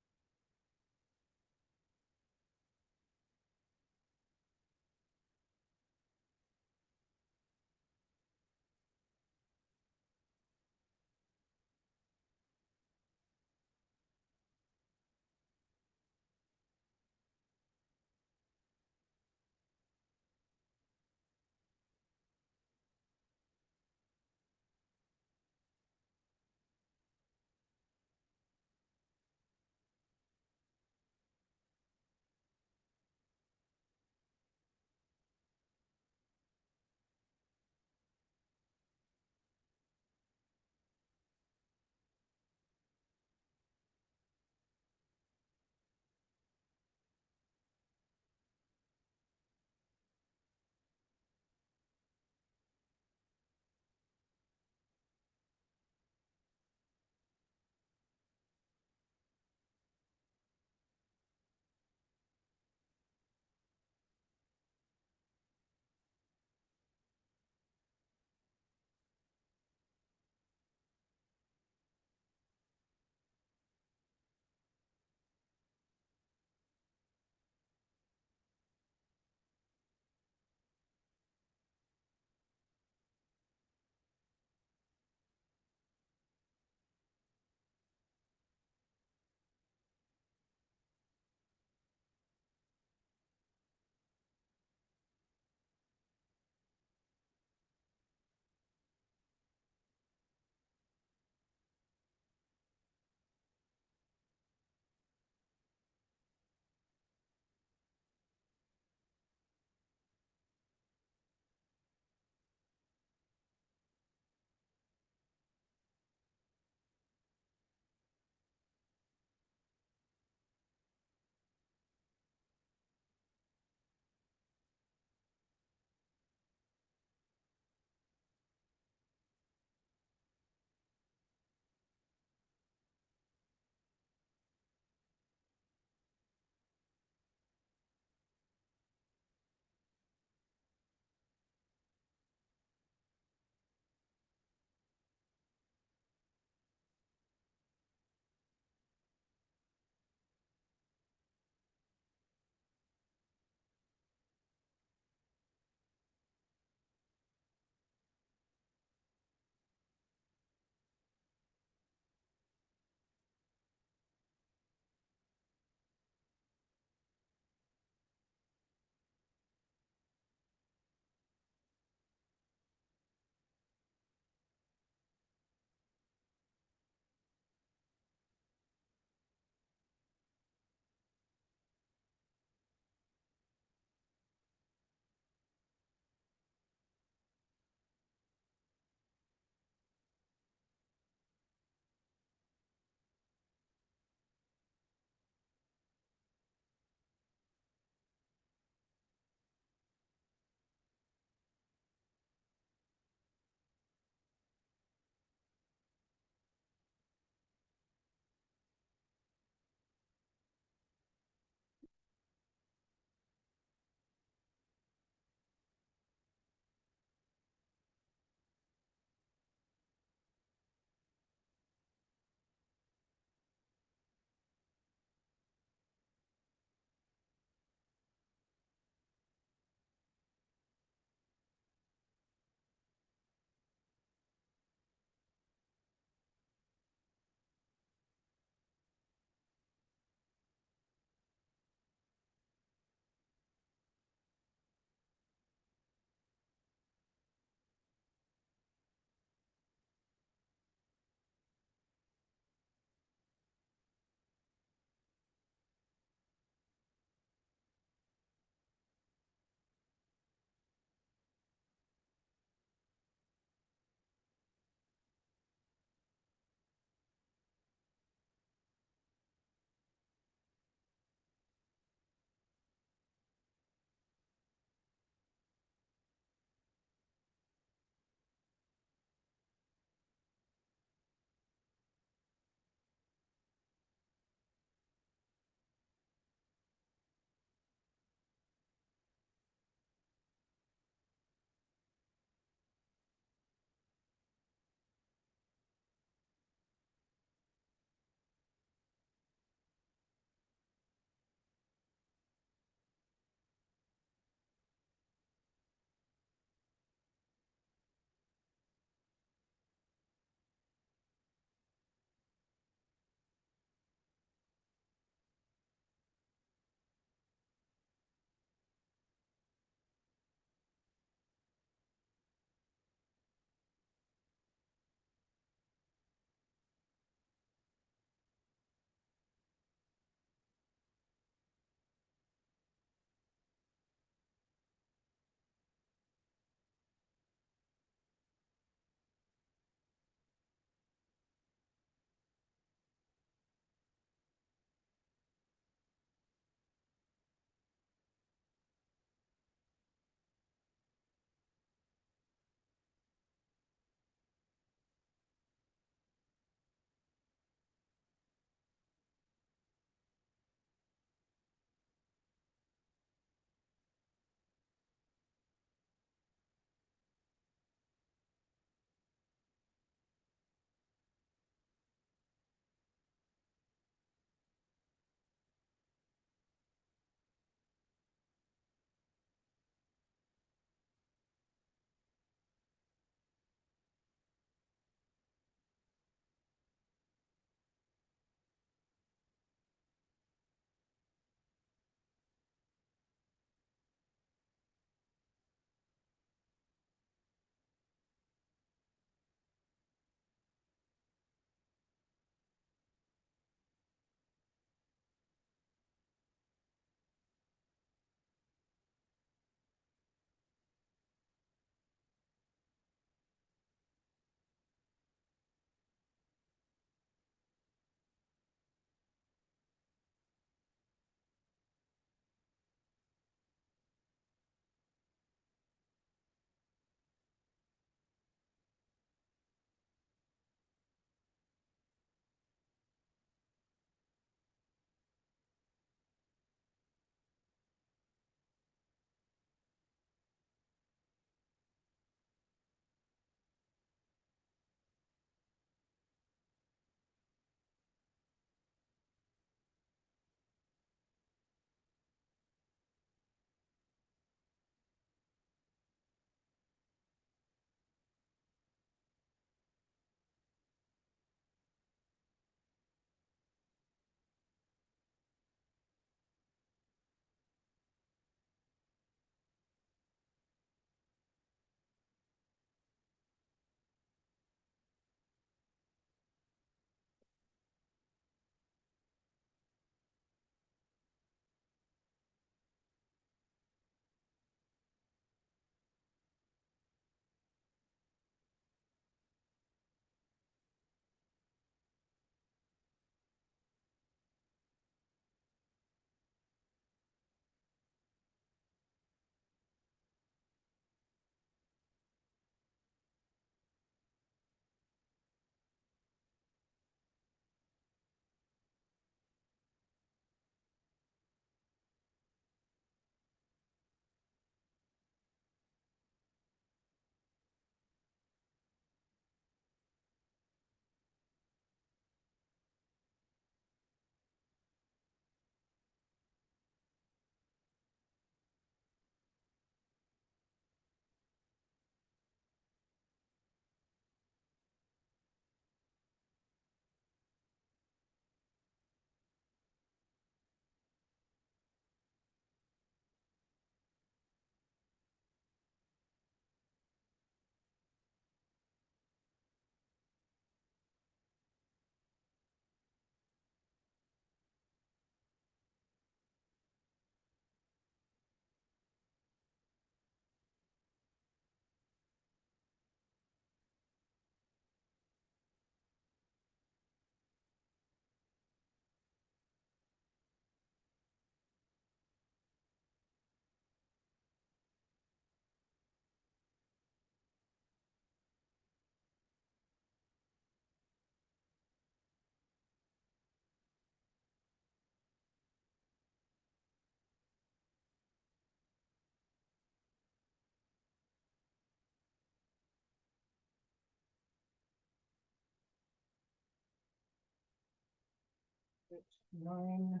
9.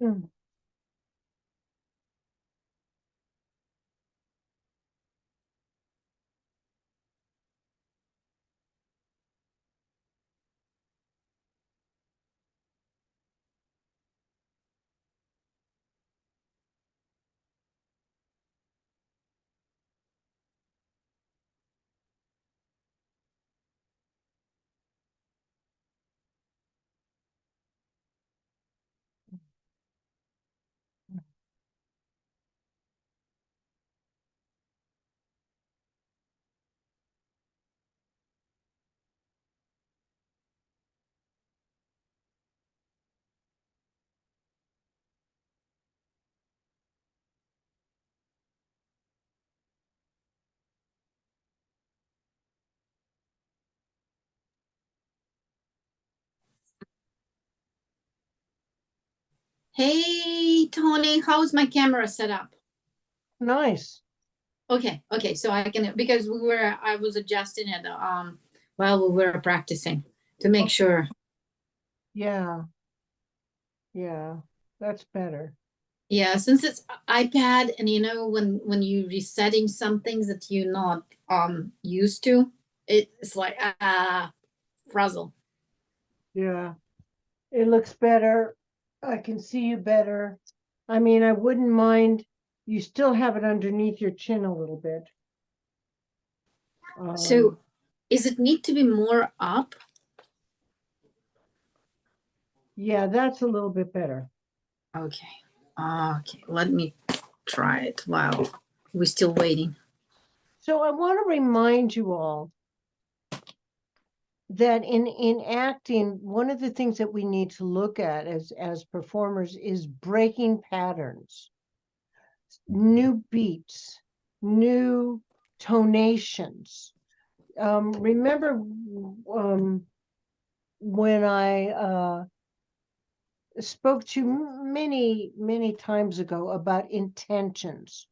Mm. Hey, Tony, how's my camera set up? Nice. Okay, okay, so I can, because I was adjusting it while we were practicing to make sure. Yeah. Yeah, that's better. Yeah, since it's iPad, and you know when you resetting some things that you're not used to, it's like frazzle. Yeah. It looks better. I can see you better. I mean, I wouldn't mind. You still have it underneath your chin a little bit. So is it need to be more up? Yeah, that's a little bit better. Okay. Okay, let me try it while we're still waiting. So I want to remind you all that in acting, one of the things that we need to look at as performers is breaking patterns, new beats, new tonations. Remember when I spoke to you many times ago about intentions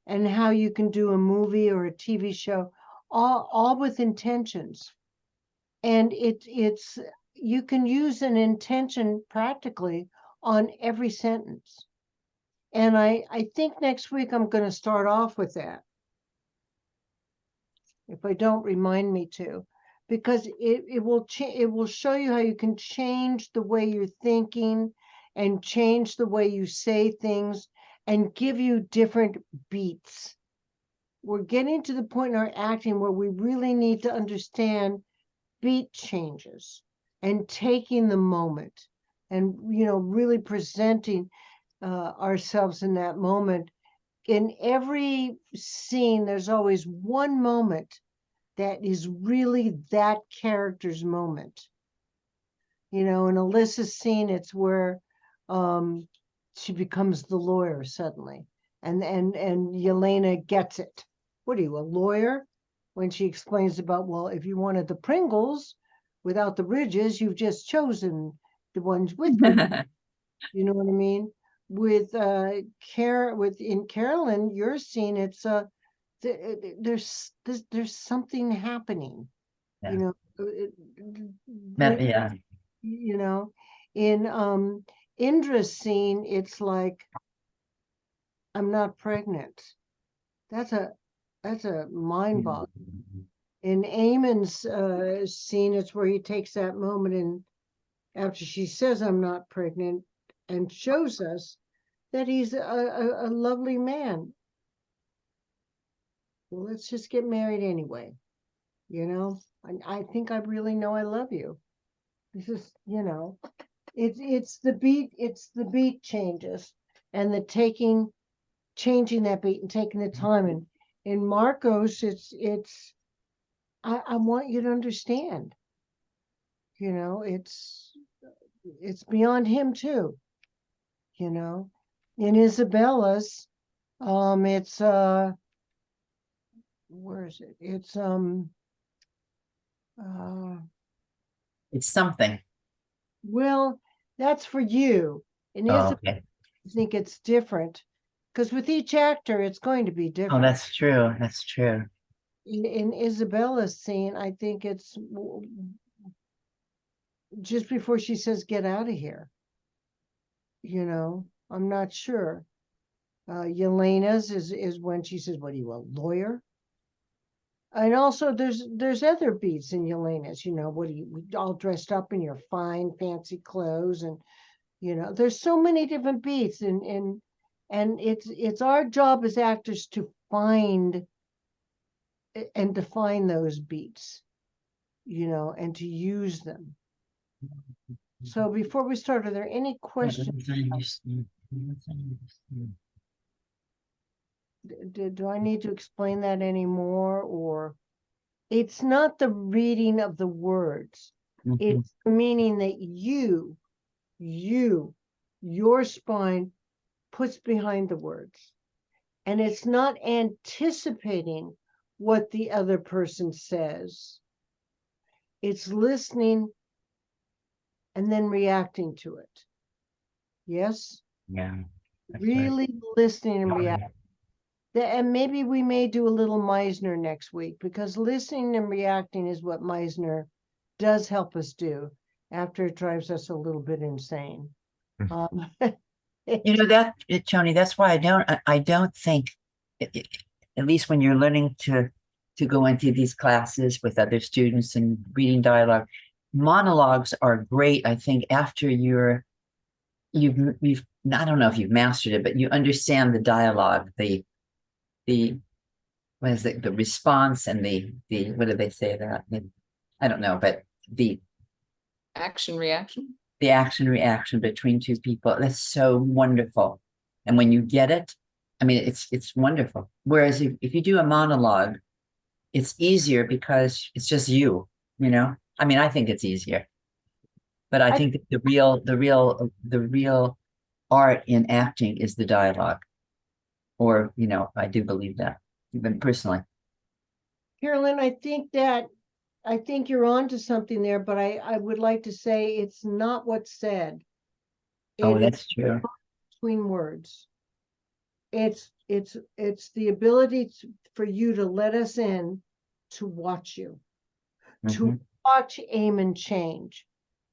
and how you can do a movie or a TV show all with intentions. And it's you can use an intention practically on every sentence. And I think next week I'm going to start off with that, if I don't remind me to, because it will show you how you can change the way you're thinking and change the way you say things and give you different beats. We're getting to the point in our acting where we really need to understand beat changes and taking the moment and really presenting ourselves in that moment. In every scene there's always one moment that is really that character's moment. In Alyssa's scene, it's where she becomes the lawyer suddenly, and Yelena gets it. What are you, a lawyer? When she explains about, well, if you wanted the Pringles without the ridges, you've just chosen the ones with ridges. You know what I mean? With in Carolyn, your scene, it's there's something happening. Yeah. There- Yeah. in Indra's scene, it's like, I'm not pregnant. That's a mind bog. In Eamon's scene, it's where he takes that moment and after she says I'm not pregnant and shows us that he's a lovely man. Well, let's just get married anyway. I think I really know I love you. This is, it's the beat changes and the changing that beat and taking the time. And in Marcos, I want you to understand, it's beyond him too, in Isabella's, it's, where is it? It's, It's something. well, that's for you. In Oh, Isabella, okay. I think it's different because with each actor, it's going to be Oh, different. that's true. That's true. In Isabella's scene, I think it's just before she says, get out of here. You know, I'm not sure. Yelena's is when she says, what are you, a lawyer? And also there's other beats in Yelena's, you know, what are you all dressed up in your fine fancy clothes, and you know, there's so many different beats, and it's our job as actors to find and define those beats, you know, and to use them. So before we start, are there any questions? Do I need to explain that anymore, or it's not the reading of the words, it's the meaning that your spine puts behind the words, and it's not anticipating what the other person says, it's listening and then reacting to it. Yes, Yeah. that's right. really listening and reacting. And maybe we may do a little Meisner next week, because listening and reacting is what Meisner does help us do after it drives us a little bit insane. You know that, Tony, that's why I don't think, at least when you're learning to go into these classes with other students and reading dialogue, monologues are great. I think after you've I don't know if you've mastered it, but you understand the dialogue, the what is it, the response and the what do they say that? I don't know, but the Action reaction. the action reaction between two people, that's so wonderful. And when you get it, I mean, it's wonderful. Whereas if you do a monologue, it's easier because it's just you know. I mean, I think it's easier, but I think that the real art in acting is the dialogue. Or, you know, I do believe that, even personally. Carolyn, I think you're on to something there, but I would like to say it's not what's said. Oh, It is that's true. between words. It's the ability for you to let us in, to watch you, to watch Eamon change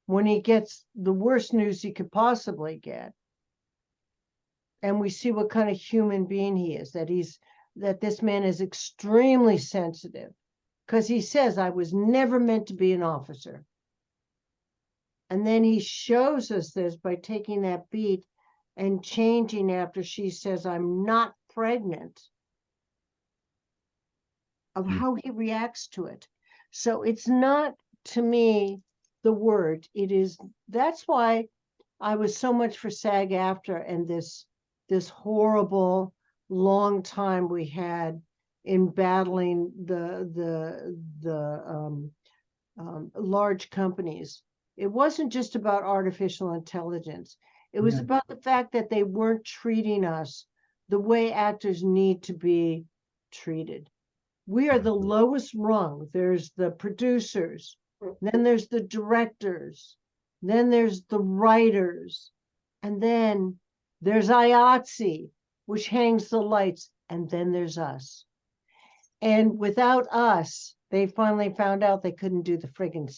when he gets the worst news he could possibly get. And we see what kind of human being he is, that this man is extremely sensitive, because he says, I was never meant to be an officer. And then he shows us this by taking that beat and changing after she says, I'm not pregnant, of how he reacts to it. So it's not, to me, the word, it is, that's why I was so much for SAG-AFTRA and this horrible long time we had in battling the large companies. It wasn't just about artificial intelligence. It was about the fact that they weren't treating us the way actors need to be treated. We are the lowest rung. There's the producers, then there's the directors, then there's the writers, and then there's IATSE, which hangs the lights, and then there's us. And without us, they finally found out they couldn't do the friggin'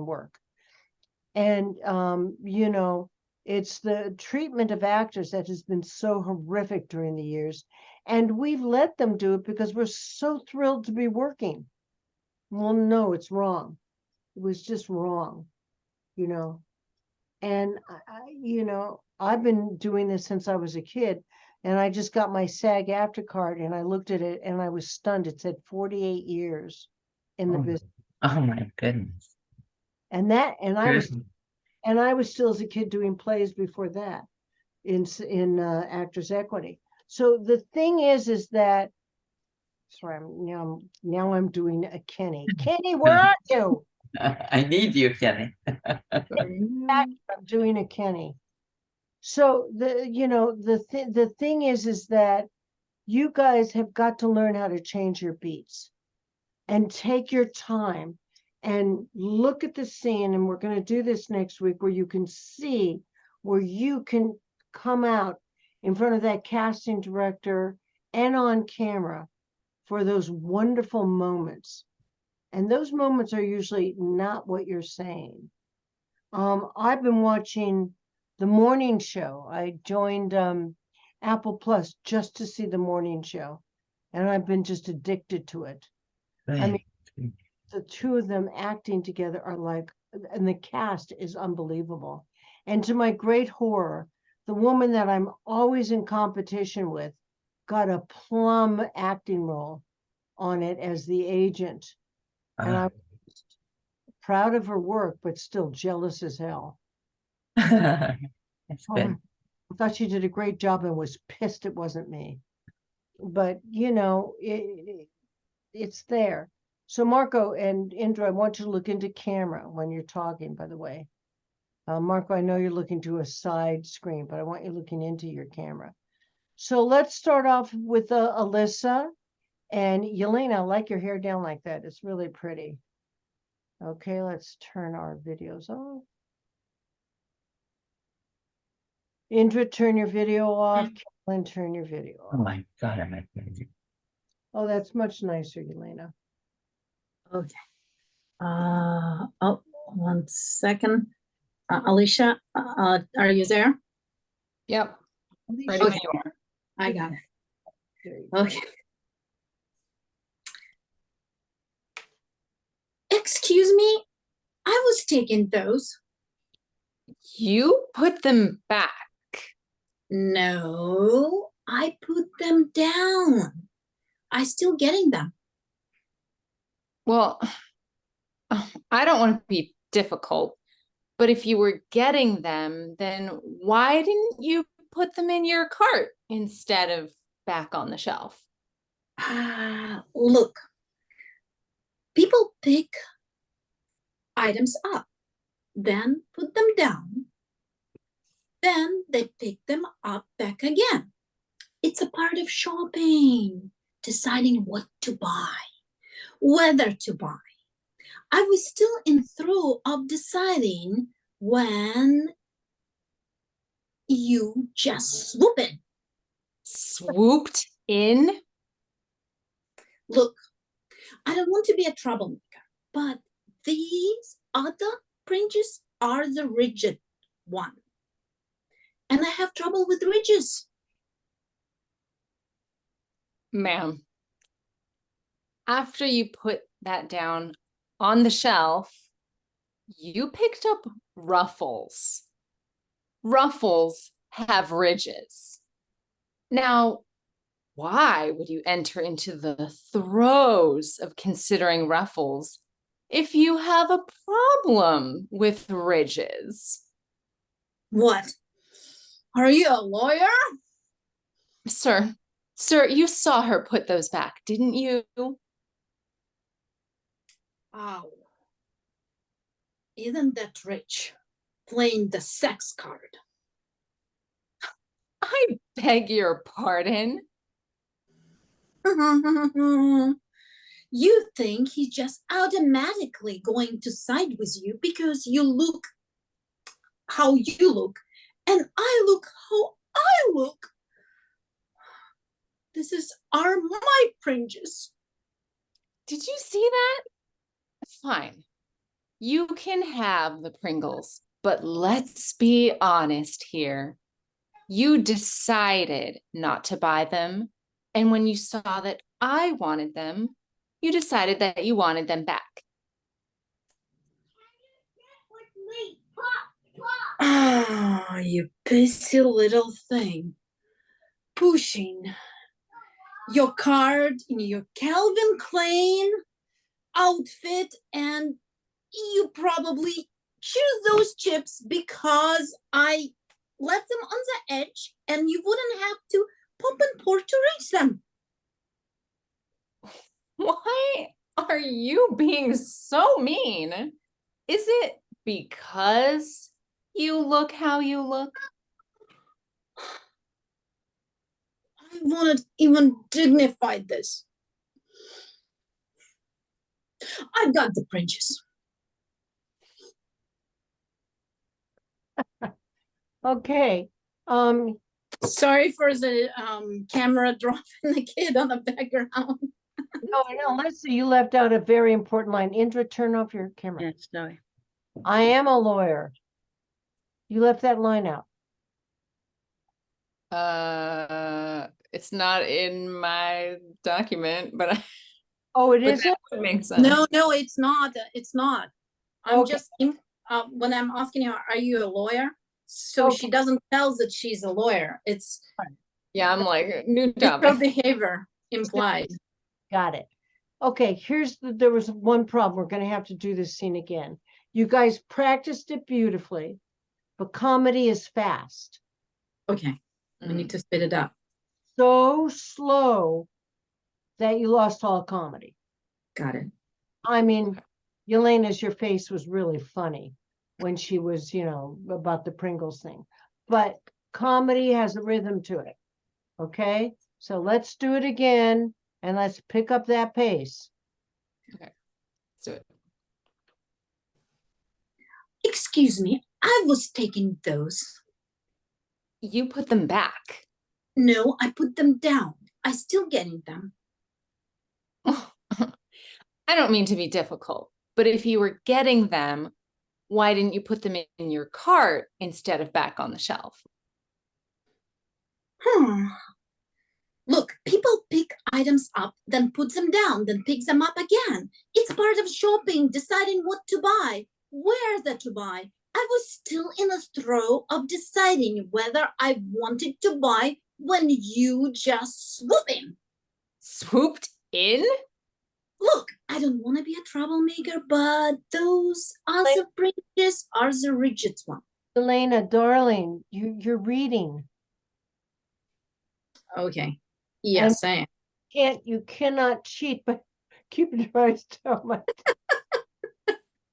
work. And you know, it's the treatment of actors that has been so horrific during the years. And we've let them do it because we're so thrilled to be working. Well, no, it's wrong. It was just wrong, you know. And you know, I've been doing this since I was a kid, and I just got my SAG-AFTRA card, and I looked at it and I was stunned. It said 48 years in the business. Oh my goodness. And I was still as a kid doing plays before that in Actors Equity. So the thing is that, sorry, now I'm doing a Kenny. Kenny, where are you? I need you, Kenny. I'm doing a Kenny. So the thing is that you guys have got to learn how to change your beats and take your time and look at the scene. And we're going to do this next week, where you can see, where you can come out in front of that casting director and on camera for those wonderful moments. And those moments are usually not what you're saying. I've been watching the morning show. I joined Apple Plus just to see the morning show. And I've been just addicted to it. I mean, the two of them acting together are like, and the cast is unbelievable. And to my great horror, the woman that I'm always in competition with got a plum acting role on it as the agent. And I'm proud of her work, but still jealous as hell. That's good. I thought she did a great job and was pissed it wasn't me. But, you know, it's there. So Marco and Indra, I want you to look into camera when you're talking, by the way. Marco, I know you're looking to a side screen, but I want you looking into your camera. So let's start off with Alyssa and Yelena. I like your hair down like that. It's really pretty. Okay, let's turn our videos off. Indra, turn your video off. Carolyn, turn your video Oh off. my God, I'm at crazy. Oh, that's much nicer, Yelena. Okay. Oh, 1 second. Alicia, are you there? Yep. Ready Alicia, when you are. I got it. there you go. Okay. Excuse me, I was taking those. You put them back. No, I put them down. I still getting them. Well, I don't want to be difficult, but if you were getting them, then why didn't you put them in your cart instead of back on the shelf? Look, people pick items up, then put them down, then they pick them up back again. It's a part of shopping, deciding what to buy, whether to buy. I was still in throw of deciding when you just swoop in. Swooped in? Look, I don't want to be a troublemaker, but these other fringes are the rigid one. And I have trouble with ridges. Ma'am, after you put that down on the shelf, you picked up ruffles. Ruffles have ridges. Now, why would you enter into the throes of considering ruffles if you have a problem with ridges? What? Are you a lawyer? Sir, you saw her put those back, didn't you? Oh, isn't that rich? Playing the sex card. I beg your pardon. You think he's just automatically going to side with you because you look how you look, and I look how I look. This is my fringes. Did you see that? Fine. You can have the Pringles, but let's be honest here. You decided not to buy them, and when you saw that I wanted them, you decided that you wanted them back. Ah, you pissy little thing. Pushing your card in your Calvin Klein outfit, and you probably choose those chips because I left them on the edge and you wouldn't have to pop and pour to reach them. Why are you being so mean? Is it because you look how you look? I wouldn't even dignify this. I've got the fringes. Okay. Sorry for the camera dropping the kid on the background. no, let's see, you left out a very important line. Indra, turn off your camera. Yeah, sorry. I am a lawyer. You left that line out. It's not in my document, but Oh, it but isn't? that would make sense. No, no, it's not. It's not. I'm Okay. just when I'm asking her, are you a lawyer? So Okay. she doesn't tell that she's a lawyer. It's Yeah, I'm like, new her topic. behavior implied. Got it. Okay, there was one problem. We're gonna have to do this scene again. You guys practiced it beautifully, but comedy is fast. Okay, we need to speed it up. So slow that you lost all comedy. Got it. I mean, Yelena's, your face was really funny when she was, about the Pringles thing. But comedy has a rhythm to it. Okay? So let's do it again and let's pick up that pace. Okay, let's do it. Excuse me, I was taking those. You put them back. No, I put them down. I still getting them. I don't mean to be difficult, but if you were getting them, why didn't you put them in your cart instead of back on the shelf? Look, people pick items up, then put them down, then pick them up again. It's part of shopping, deciding what to buy, where to buy. I was still in the throw of deciding whether I wanted to buy when you just swooped in. Swooped in? Look, I don't want to be a troublemaker, but those other bridges are the rigid one. Elena, darling, you're reading. Okay. Yes, I am. You cannot cheat, but keep your eyes down.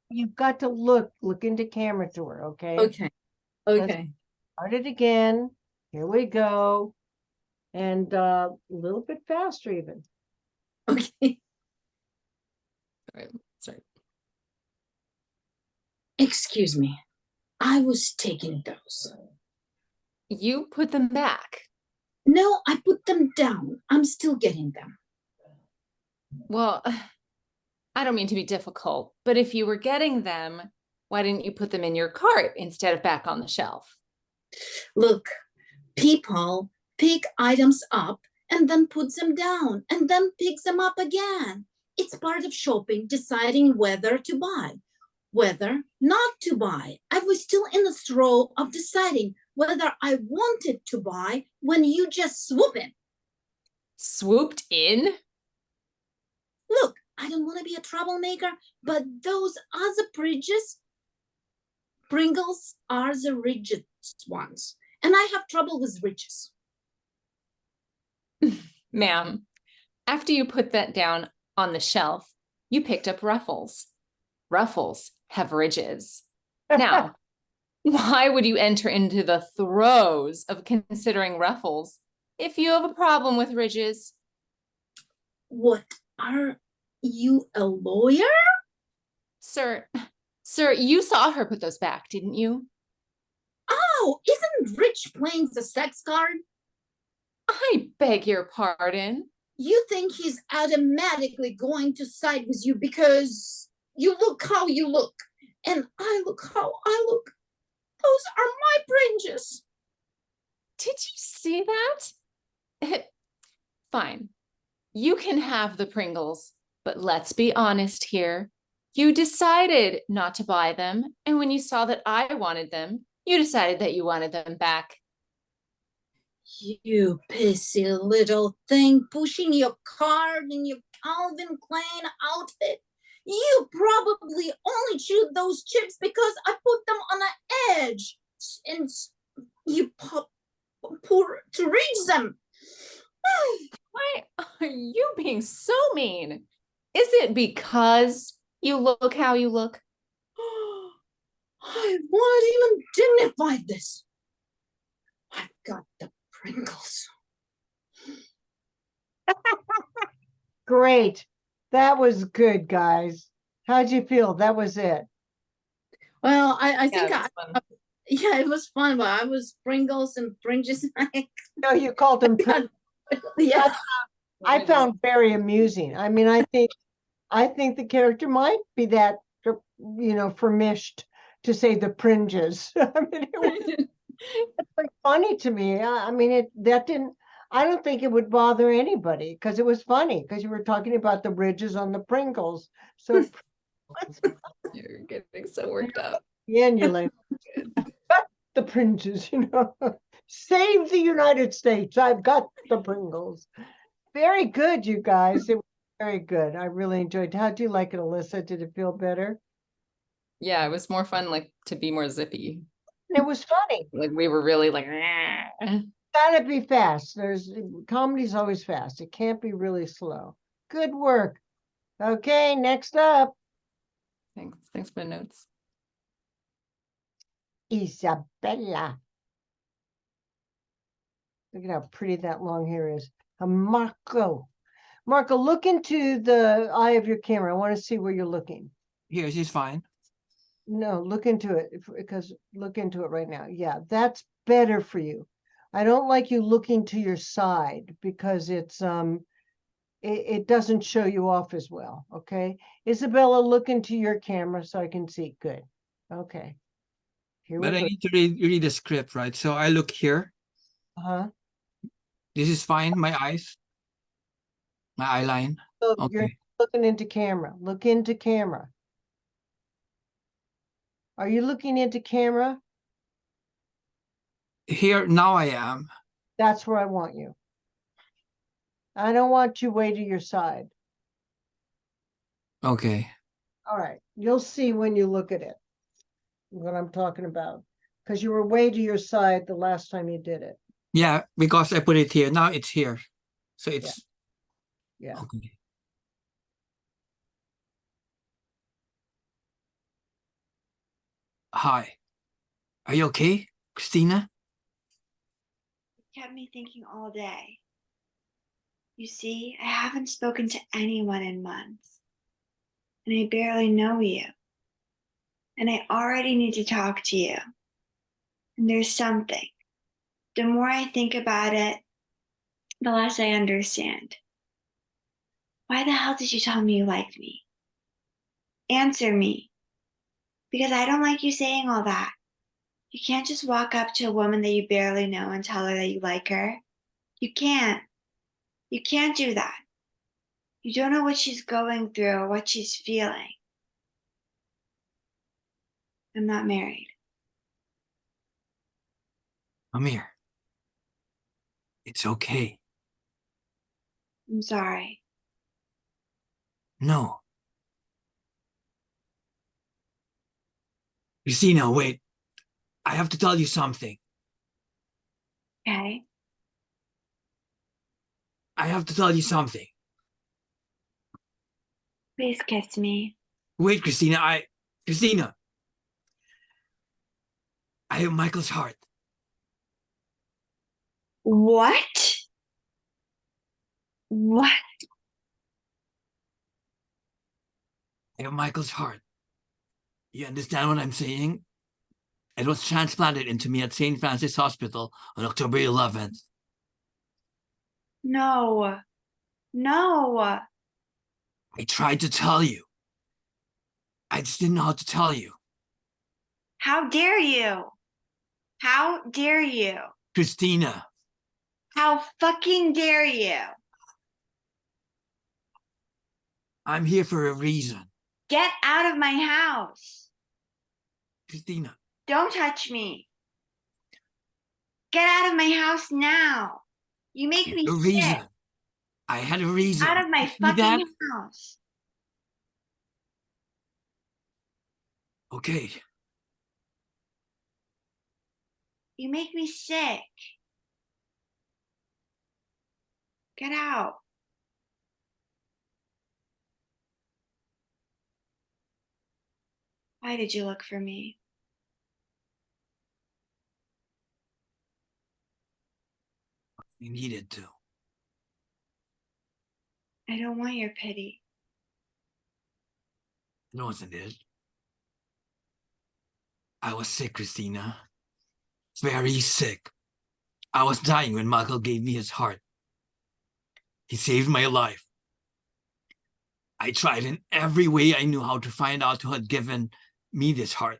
You've got to look into camera to her, okay? Okay. Okay. Start it again. Here we go. And a little bit faster even. Okay. All right, sorry. Excuse me. I was taking those. You put them back. No, I put them down. I'm still getting them. Well, I don't mean to be difficult, but if you were getting them, why didn't you put them in your cart instead of back on the shelf? Look, people pick items up and then put them down and then pick them up again. It's part of shopping, deciding whether to buy, whether not to buy. I was still in the throw of deciding whether I wanted to buy when you just swooped in. Swooped in? Look, I don't want to be a troublemaker, but those other Pringles are the rigid ones. And I have trouble with ridges. Ma'am, after you put that down on the shelf, you picked up Ruffles. Ruffles have ridges. Now, why would you enter into the throes of considering Ruffles if you have a problem with ridges? What, are you a lawyer? Sir, you saw her put those back, didn't you? Oh, isn't Rich playing the sex card? I beg your pardon. You think he's automatically going to side with you because you look how you look, and I look how I look. Those are my Pringles. Did you see that? Fine. You can have the Pringles, but let's be honest here. You decided not to buy them, and when you saw that I wanted them, you decided that you wanted them back. You pissy little thing, pushing your cart in your Calvin Klein outfit. You probably only chewed those chips because I put them on an edge and you pour to reach them. Why are you being so mean? Is it because you look how you look? I won't even dignify this. I've got the Pringles. Great. That was good, guys. How'd you feel? That was it. Well, I think Yeah, it was fun, but I was Pringles and Pringles. No, you called them. Yeah. I found very amusing. I mean, I think the character might be that, formished to say the pringes. I mean, it was like funny to me. I mean, I don't think it would bother anybody because it was funny because you were talking about the ridges on the Pringles. So You're getting so worked up. the end, you're like, got the pringes, save the United States. I've got the Pringles. Very good, you guys. It was very good. I really enjoyed. How do you like it, Alyssa? Did it feel better? Yeah, it was more fun, like to be more zippy. And it was funny. Like we were really like, Gotta be fast. Comedy's always fast. It can't be really slow. Good work. Okay, next up, thanks for the notes. Isabella. Look at how pretty that long hair is. Marco. Marco, look into the eye of your camera. I want to see where you're looking. Here, she's fine. No, look into it because look into it right now. Yeah, that's better for you. I don't like you looking to your side because it doesn't show you off as well. Okay, Isabella, look into your camera so I can see. Good. Okay. Here But we I go. need to read the script, right? So I look here. Uh-huh. This is fine. My eyes, my eye line. So you're Okay. looking into camera. Look into camera. Are you looking into camera? Here now I am. That's where I want you. I don't want you way to your side. Okay. All right. You'll see when you look at it what I'm talking about. Because you were way to your side the last time you did it. Yeah, because I put it here. Now it's here. So it's Yeah. okay. Hi. Are you okay, Christina? Kept me thinking all day. You see, I haven't spoken to anyone in months, and I barely know you. And I already need to talk to you. And there's something. The more I think about it, the less I understand. Why the hell did you tell me you liked me? Answer me. Because I don't like you saying all that. You can't just walk up to a woman that you barely know and tell her that you like her. You can't. You can't do that. You don't know what she's going through or what she's feeling. I'm not married. Amir. It's okay. I'm sorry. No. Christina, wait. I have to tell you something. Okay? I have to tell you something. Please kiss me. Wait, Christina, Christina. I have Michael's heart. What? What? I have Michael's heart. You understand what I'm saying? It was transplanted into me at St. Francis Hospital on October 11th. No. No. I tried to tell you. I just didn't know how to tell you. How dare you? How dare you? Christina, How fucking dare you? I'm here for a reason. Get out of my house. Christina. Don't touch me. Get out of my house now. You make me A sick. reason. I had a reason. Out of my See that? fucking house. Okay. You make me sick. Get out. Why did you look for me? You needed to. I don't want your pity. It wasn't it. I was sick, Christina. Very sick. I was dying when Michael gave me his heart. He saved my life. I tried in every way I knew how to find out who had given me this heart.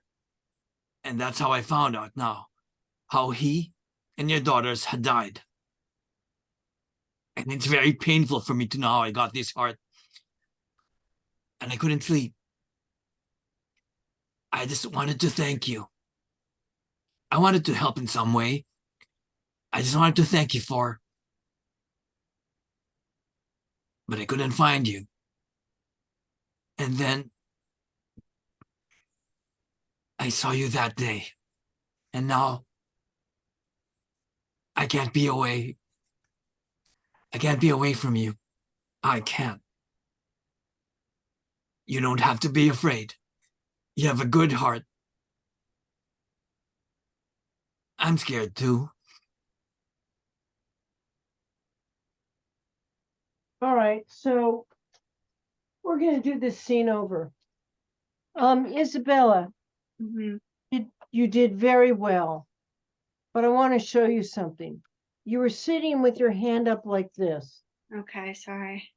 And that's how I found out now, how he and your daughters had died. And it's very painful for me to know how I got this heart. And I couldn't sleep. I just wanted to thank you. I wanted to help in some way. I just wanted to thank you but I couldn't find you. And then I saw you that day. And now I can't be away. I can't be away from you. I can't. You don't have to be afraid. You have a good heart. I'm scared too. All right, so we're gonna do this scene over. Isabella, Mm-hmm. you did very well, but I want to show you something. You were sitting with your hand up like this. Okay, sorry.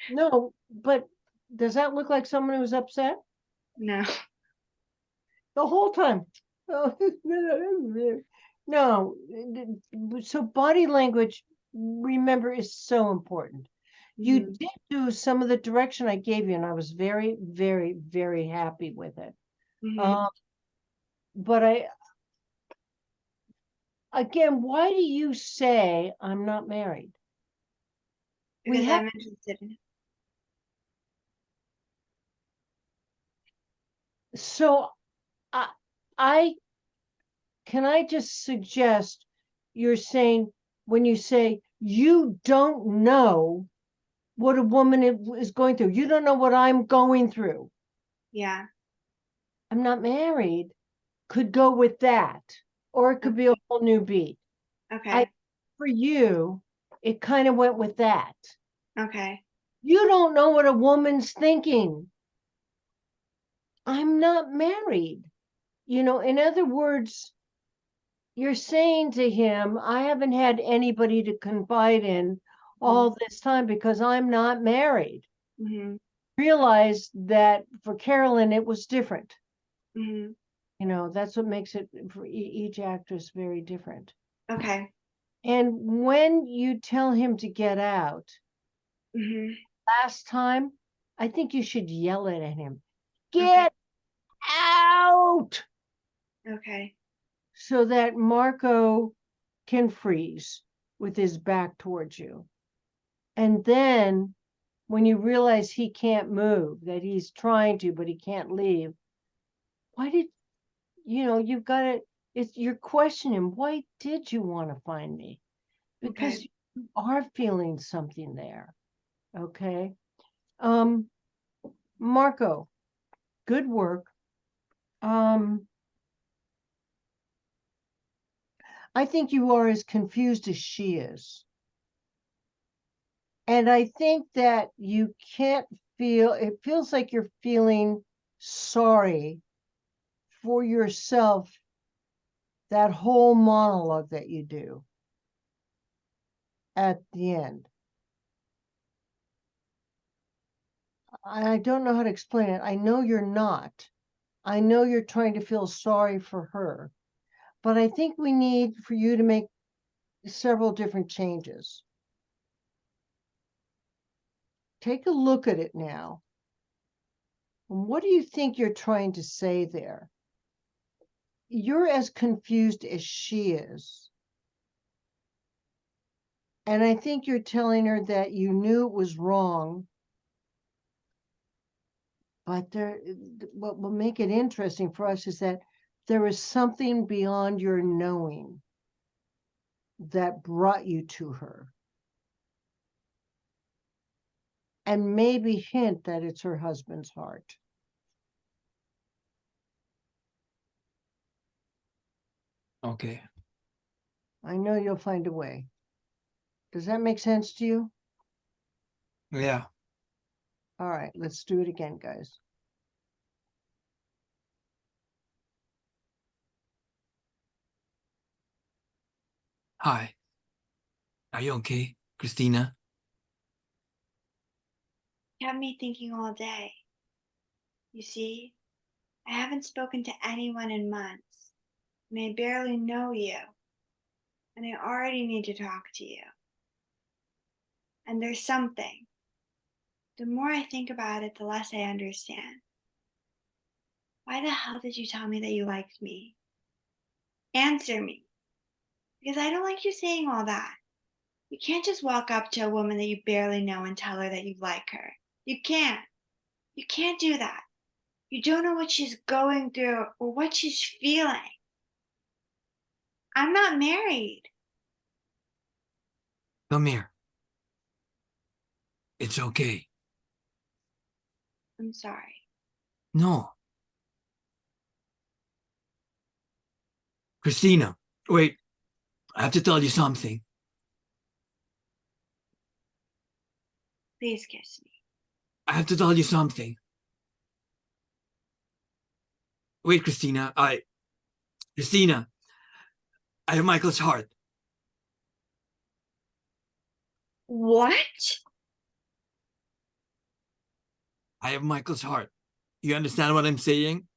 No, but does that look like someone who's upset? No. The whole time. No, so body language, remember, is so important. You Mhm. did do some of the direction I gave you, and I was very, very, very happy with it. Mhm. But again, why do you say I'm not married? We Because have, I'm interested in it. so I can I just suggest you're saying, when you say you don't know what a woman is going through, you don't know what I'm going through. Yeah. I'm not married, could go with that, or it could be a whole new beat. Okay. For you, it kind of went with that. Okay. You don't know what a woman's thinking. I'm not married. In other words, you're saying to him, I haven't had anybody to confide in all this time because I'm not married. Mm-hmm. Realize that for Carolyn, it was different. Mm-hmm. That's what makes it for each actress very different. Okay. And when you tell him to get out, Mm-hmm. last time, I think you should yell it at him. Get out! Okay. So that Marco can freeze with his back towards you. And then when you realize he can't move, that he's trying to, but he can't leave, why did, you've got to, you're questioning, why did you want to find me? Because Okay. you are feeling something there. Okay. Marco, good work. I think you are as confused as she is. And I think that you can't it feels like you're feeling sorry for yourself, that whole monologue that you do at the end. I don't know how to explain it. I know you're not. I know you're trying to feel sorry for her. But I think we need for you to make several different changes. Take a look at it now. What do you think you're trying to say there? You're as confused as she is. And I think you're telling her that you knew it was wrong, but what will make it interesting for us is that there is something beyond your knowing that brought you to her. And maybe hint that it's her husband's heart. Okay. I know you'll find a way. Does that make sense to you? Yeah. All right, let's do it again, guys. Hi. Are you okay, Christina? Kept me thinking all day. You see, I haven't spoken to anyone in months, and I barely know you. And I already need to talk to you. And there's something. The more I think about it, the less I understand. Why the hell did you tell me that you liked me? Answer me. Because I don't like you saying all that. You can't just walk up to a woman that you barely know and tell her that you like her. You can't. You can't do that. You don't know what she's going through or what she's feeling. I'm not married. Come here. It's okay. I'm sorry. No. Christina, wait. I have to tell you something. Please kiss me. I have to tell you something. Wait, Christina, I have Michael's heart. What? I have Michael's heart. You understand what I'm saying?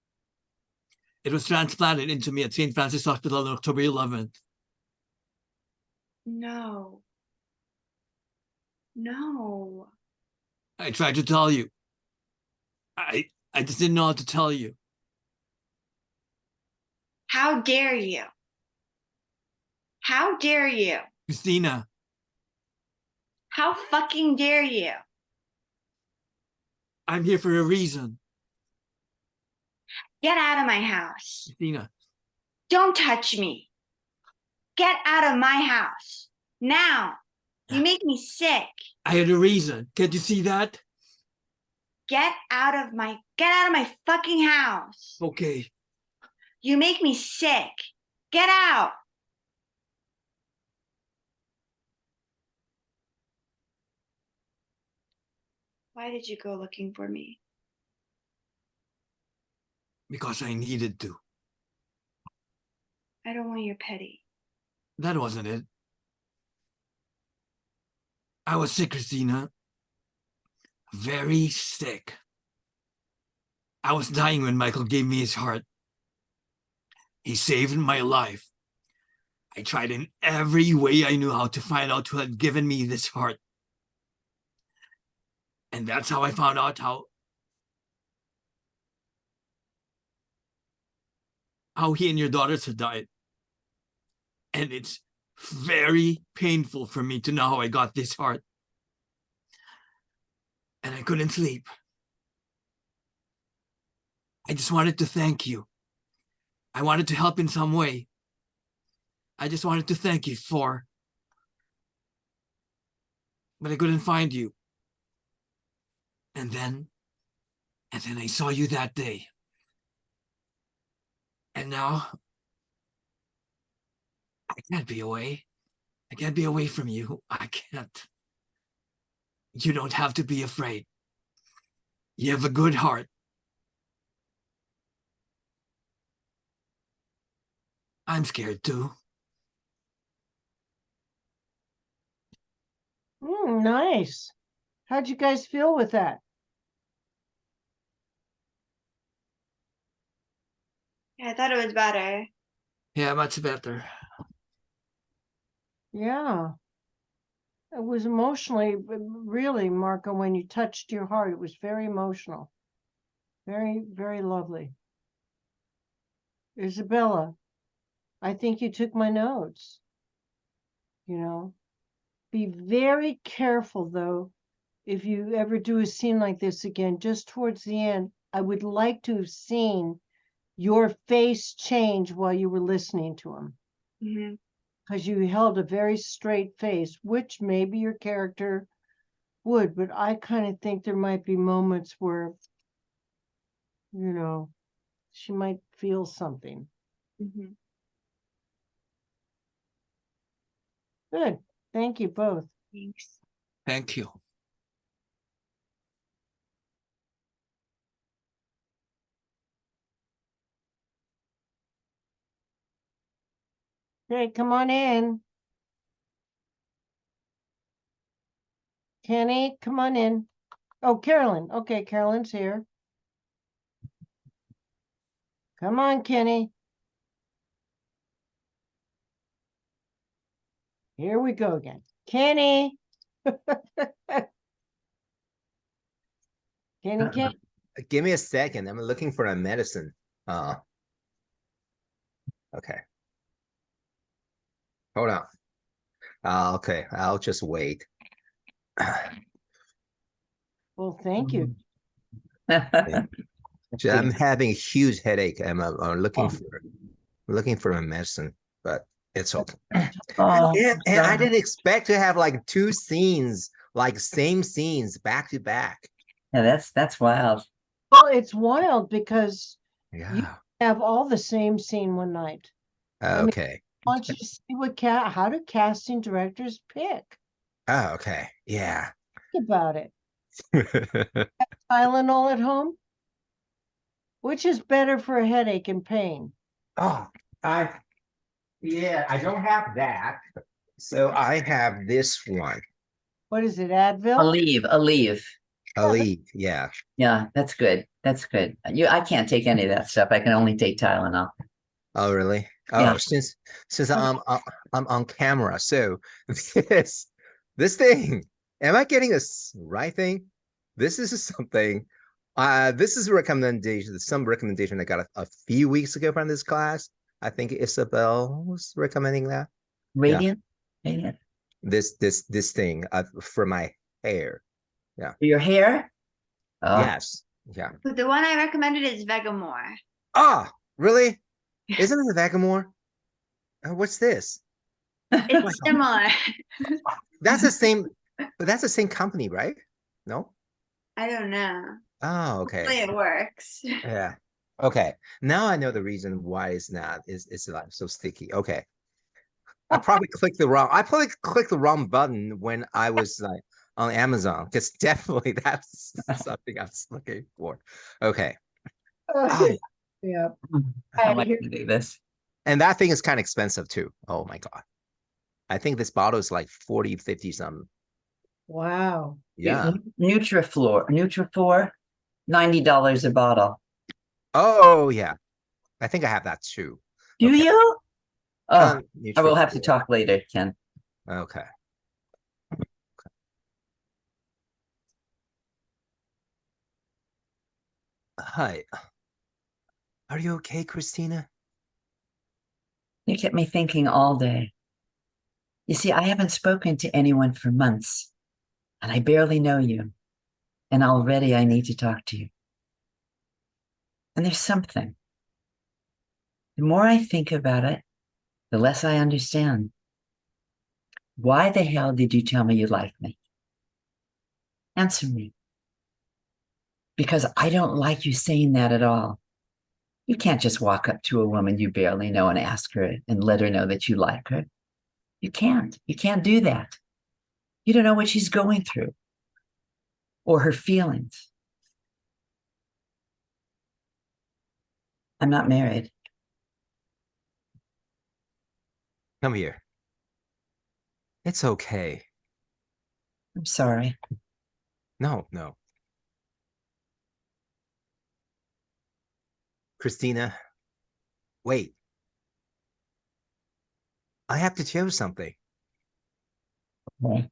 It was transplanted into me at St. Francis Hospital on October 11th. No. No. I tried to tell you. I just didn't know how to tell you. How dare you? How dare you? Christina, How fucking dare you? I'm here for a reason. Get out of my house. Christina, Don't touch me. Get out of my house. Now. You make me sick. I had a reason. Can't you see that? Get out of my fucking house. Okay. You make me sick. Get out. Why did you go looking for me? Because I needed to. I don't want your pity. That wasn't it. I was sick, Christina. Very sick. I was dying when Michael gave me his heart. He saved my life. I tried in every way I knew how to find out who had given me this heart. And that's how I found out how he and your daughters had died. And it's very painful for me to know how I got this heart. And I couldn't sleep. I just wanted to thank you. I wanted to help in some way. I just wanted to thank you but I couldn't find you. And then I saw you that day. And now I can't be away. I can't be away from you. I can't. You don't have to be afraid. You have a good heart. I'm scared too. Nice. How'd you guys feel with that? Yeah, I thought it was better. Yeah, much better. Yeah. It was emotionally, really, Marco, when you touched your heart, it was very emotional. Very, very lovely. Isabella, I think you took my notes. You know, be very careful though. If you ever do a scene like this again, just towards the end, I would like to have seen your face change while you were listening to him. Mm-hmm. Because you held a very straight face, which maybe your character would, but I kind of think there might be moments where, you know, she might feel something. Mm-hmm. Good. Thank you both. Thanks. Thank you. Okay, come on in. Kenny, come on in. Oh, Carolyn. Okay, Carolyn's here. Come on, Kenny. Here we go again. Kenny. Kenny. Give me a second. I'm looking for a medicine. Okay. Hold on. Okay, I'll just wait. Well, thank you. I'm having a huge headache. I'm looking Oh. for a medicine, but it's okay. Oh, And I sorry. didn't expect to have like two scenes, like same scenes back to back. Yeah, that's wild. Well, it's wild because you Yeah. have all the same scene one night. I mean, Okay. I want you to see how do casting directors pick? Oh, okay. Yeah. Think about it. Tylenol at home? Which is better for a headache and pain? Oh, yeah, I don't have that. So I have this one. What is it, Advil? Aleve. Aleve, yeah. Yeah, that's good. That's good. I can't take any of that stuff. I can only take Tylenol. Oh, really? Oh, Yeah. since I'm on camera, so this thing, am I getting right thing? This is something. This is a recommendation. Some recommendation I got a few weeks ago from this class. I think Isabel was recommending that. Radiant. Radiant. This thing for my hair. Yeah. For your hair? Oh, Yes. Yeah. But the one I recommended is Vegamore. Ah, really? Isn't it a Vagamore? What's this? It's similar. That's the same. But that's the same company, right? No. I don't know. Oh, Hopefully okay. it works. Yeah. Okay. Now I know the reason why it's not. It's like so sticky. Okay. I probably clicked the wrong button when I was like on Amazon, because definitely that's something I was looking for. Okay. Ah, Yeah. how am I going to do this? and that thing is kind of expensive too. Oh my God. I think this bottle is like 40, 50 something. Wow. Yeah. Nutrifor, $90 a bottle. Oh yeah. I think I have that too. Do Okay. you? Oh, I will have to Nutrifor. talk later, Ken. Okay. Hi. Are you okay, Christina? You kept me thinking all day. You see, I haven't spoken to anyone for months, and I barely know you. And already I need to talk to you. And there's something. The more I think about it, the less I understand. Why the hell did you tell me you liked me? Answer me. Because I don't like you saying that at all. You can't just walk up to a woman you barely know and ask her and let her know that you like her. You can't. You can't do that. You don't know what she's going through or her feelings. I'm not married. Come here. It's okay. I'm sorry. No. Christina, wait. I have to tell you something. Okay.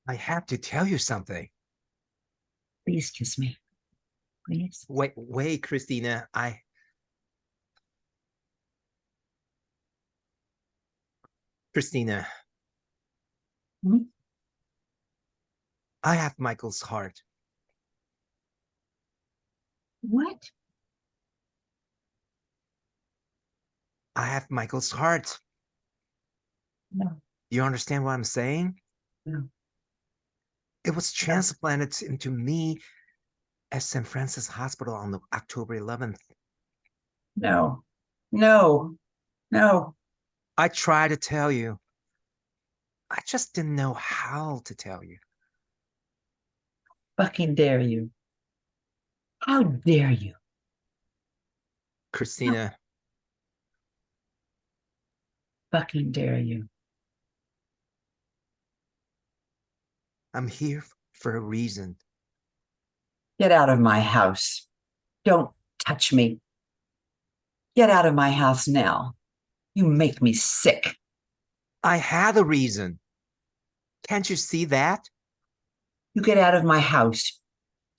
I have to tell you something. Please kiss me. Please. Wait, Christina. Christina. Hmm? I have Michael's heart. What? I have Michael's heart. No. You understand what I'm saying? No. It was transplanted into me at St. Francis Hospital on October 11th. No. No. No. I tried to tell you. I just didn't know how to tell you. Fucking dare you. How dare you? Christina, Fucking dare you. I'm here for a reason. Get out of my house. Don't touch me. Get out of my house now. You make me sick. I had a reason. Can't you see that? You get out of my house.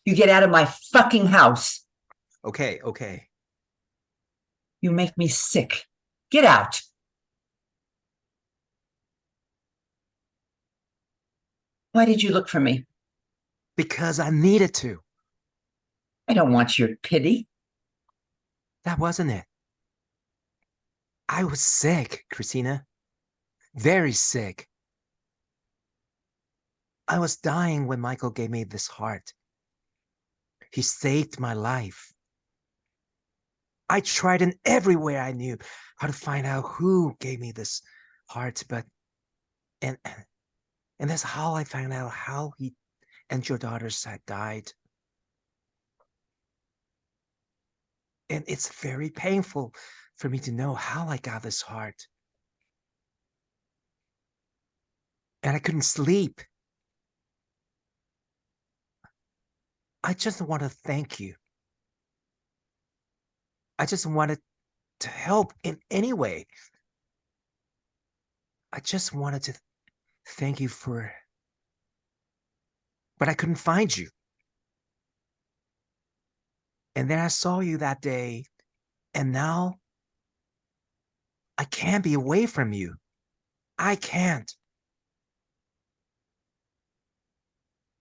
You get out of my fucking house. Okay, okay. You make me sick. Get out. Why did you look for me? Because I needed to. I don't want your pity. That wasn't it. I was sick, Christina. Very sick. I was dying when Michael gave me this heart. He saved my life. I tried in every way I knew how to find out who gave me this heart, but and that's how I found out how he and your daughters had died. And it's very painful for me to know how I got this heart. And I couldn't sleep. I just want to thank you. I just wanted to help in any way. I just wanted to thank you for, but I couldn't find you. And then I saw you that day, and now I can't be away from you. I can't.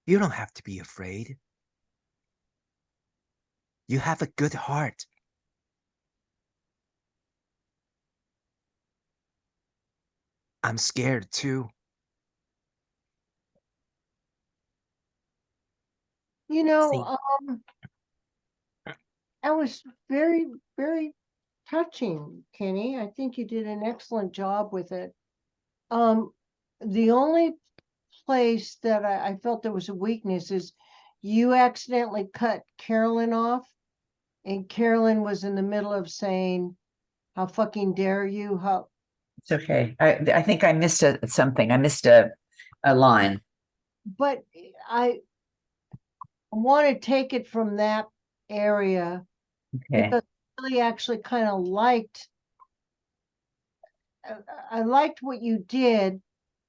You don't have to be afraid. You have a good heart. I'm scared too. You know, that was very, very touching, Kenny. I think you did an excellent job with it. The only place that I felt there was a weakness is you accidentally cut Carolyn off, and Carolyn was in the middle of saying, "How fucking dare you?" How It's okay. I think I missed something. I missed a line. but I want to take it from that area Okay. because I really actually kind of liked I liked what you did,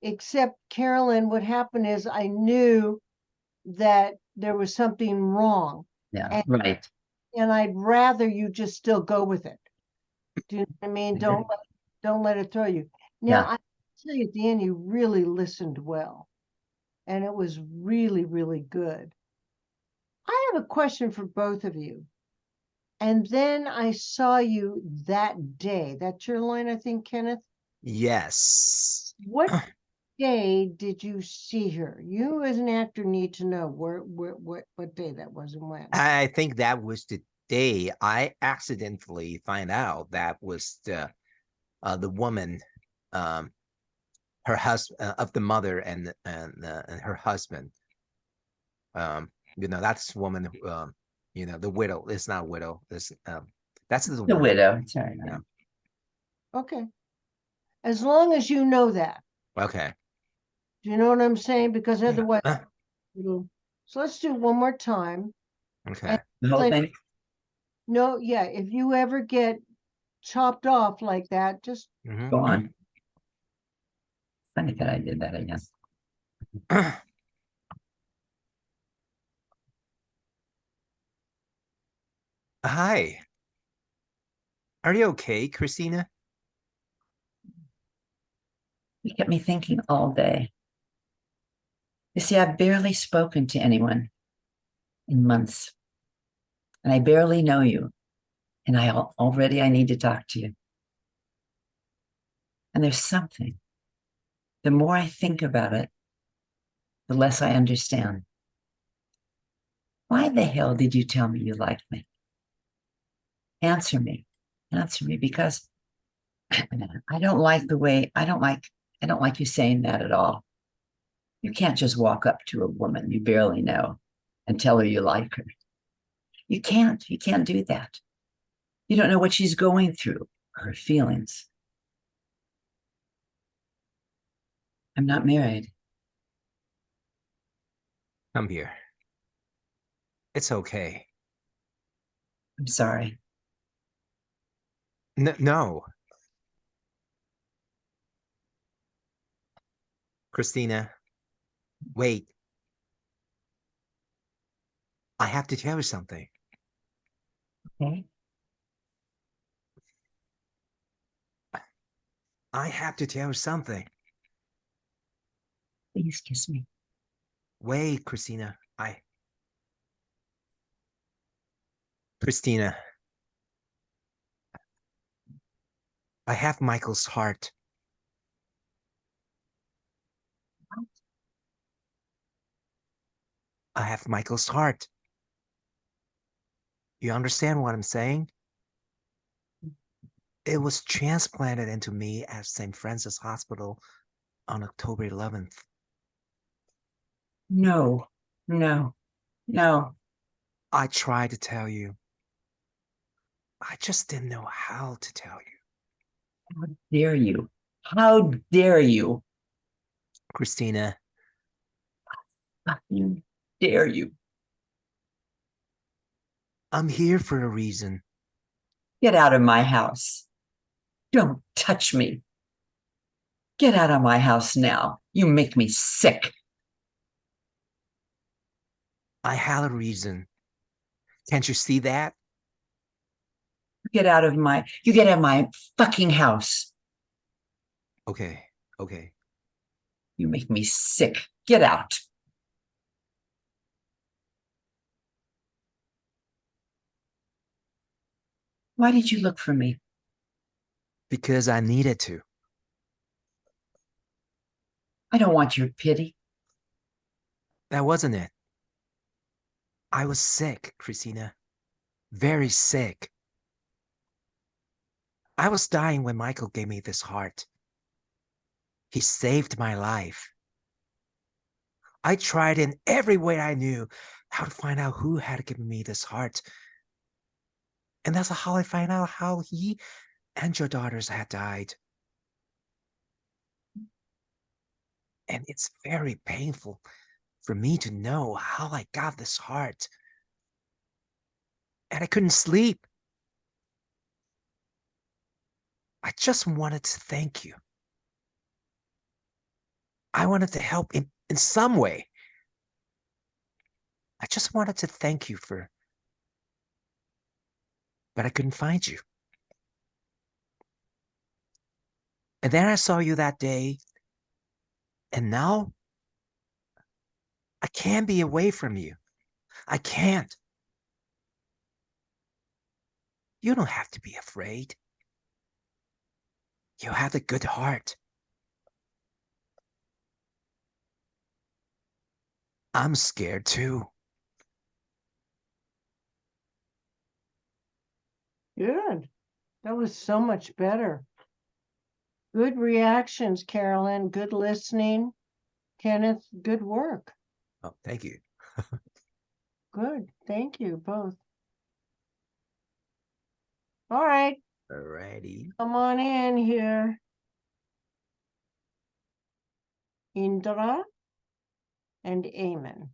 except Carolyn, what happened is I knew that there was something wrong. Yeah, right. And I'd rather you just still go with it. Do you know what I mean? Don't let it throw you. Now Yeah. I tell you at the end, you really listened well. And it was really, really good. I have a question for both of you. And then I saw you that day. That's your line, I think, Kenneth. Yes. What day did you see her? You as an actor need to know what day that was and when. I think that was the day I accidentally find out that was the woman, her husband, of the mother and her husband. That's woman. The widow. It's not widow. It's that's the The woman. widow. Sorry. Yeah. Okay. As long as you know that. Okay. Do you know what I'm saying? Because Yeah. otherwise, so let's do it one more time. Okay. The whole thing. No, yeah. If you ever get chopped off like that, just Mhm. Go on. Funny that I did that again. Hi. Are you okay, Christina? You kept me thinking all day. You see, I've barely spoken to anyone in months, and I barely know you. And already I need to talk to you. And there's something. The more I think about it, the less I understand. Why the hell did you tell me you liked me? Answer me. Answer me, because I don't like you saying that at all. You can't just walk up to a woman you barely know and tell her you like her. You can't do that. You don't know what she's going through, her feelings. I'm not married. Come here. It's okay. I'm sorry. No. Christina, wait. I have to tell you something. Okay. I have to tell you something. Please kiss me. Wait, Christina. Christina. I have Michael's heart. I have Michael's heart. You understand what I'm saying? It was transplanted into me at St. Francis Hospital on October 11th. No, no, no. I tried to tell you. I just didn't know how to tell you. How dare you? How dare you? Christina, Fucking dare you? I'm here for a reason. Get out of my house. Don't touch me. Get out of my house now. You make me sick. I had a reason. Can't you see that? You get out of my fucking house. Okay, okay. You make me sick. Get out. Why did you look for me? Because I needed to. I don't want your pity. That wasn't it. I was sick, Christina. Very sick. I was dying when Michael gave me this heart. He saved my life. I tried in every way I knew how to find out who had given me this heart. And that's how I find out how he and your daughters had died. And it's very painful for me to know how I got this heart. And I couldn't sleep. I just wanted to thank you. I wanted to help in some way. I just wanted to thank you for, but I couldn't find you. And then I saw you that day, and now I can't be away from you. I can't. You don't have to be afraid. You have a good heart. I'm scared too. Good. That was so much better. Good reactions, Carolyn. Good listening. Kenneth, good work. Oh, thank you. Good. Thank you both. All right. Alrighty. Come on in here. Indra and Eamon.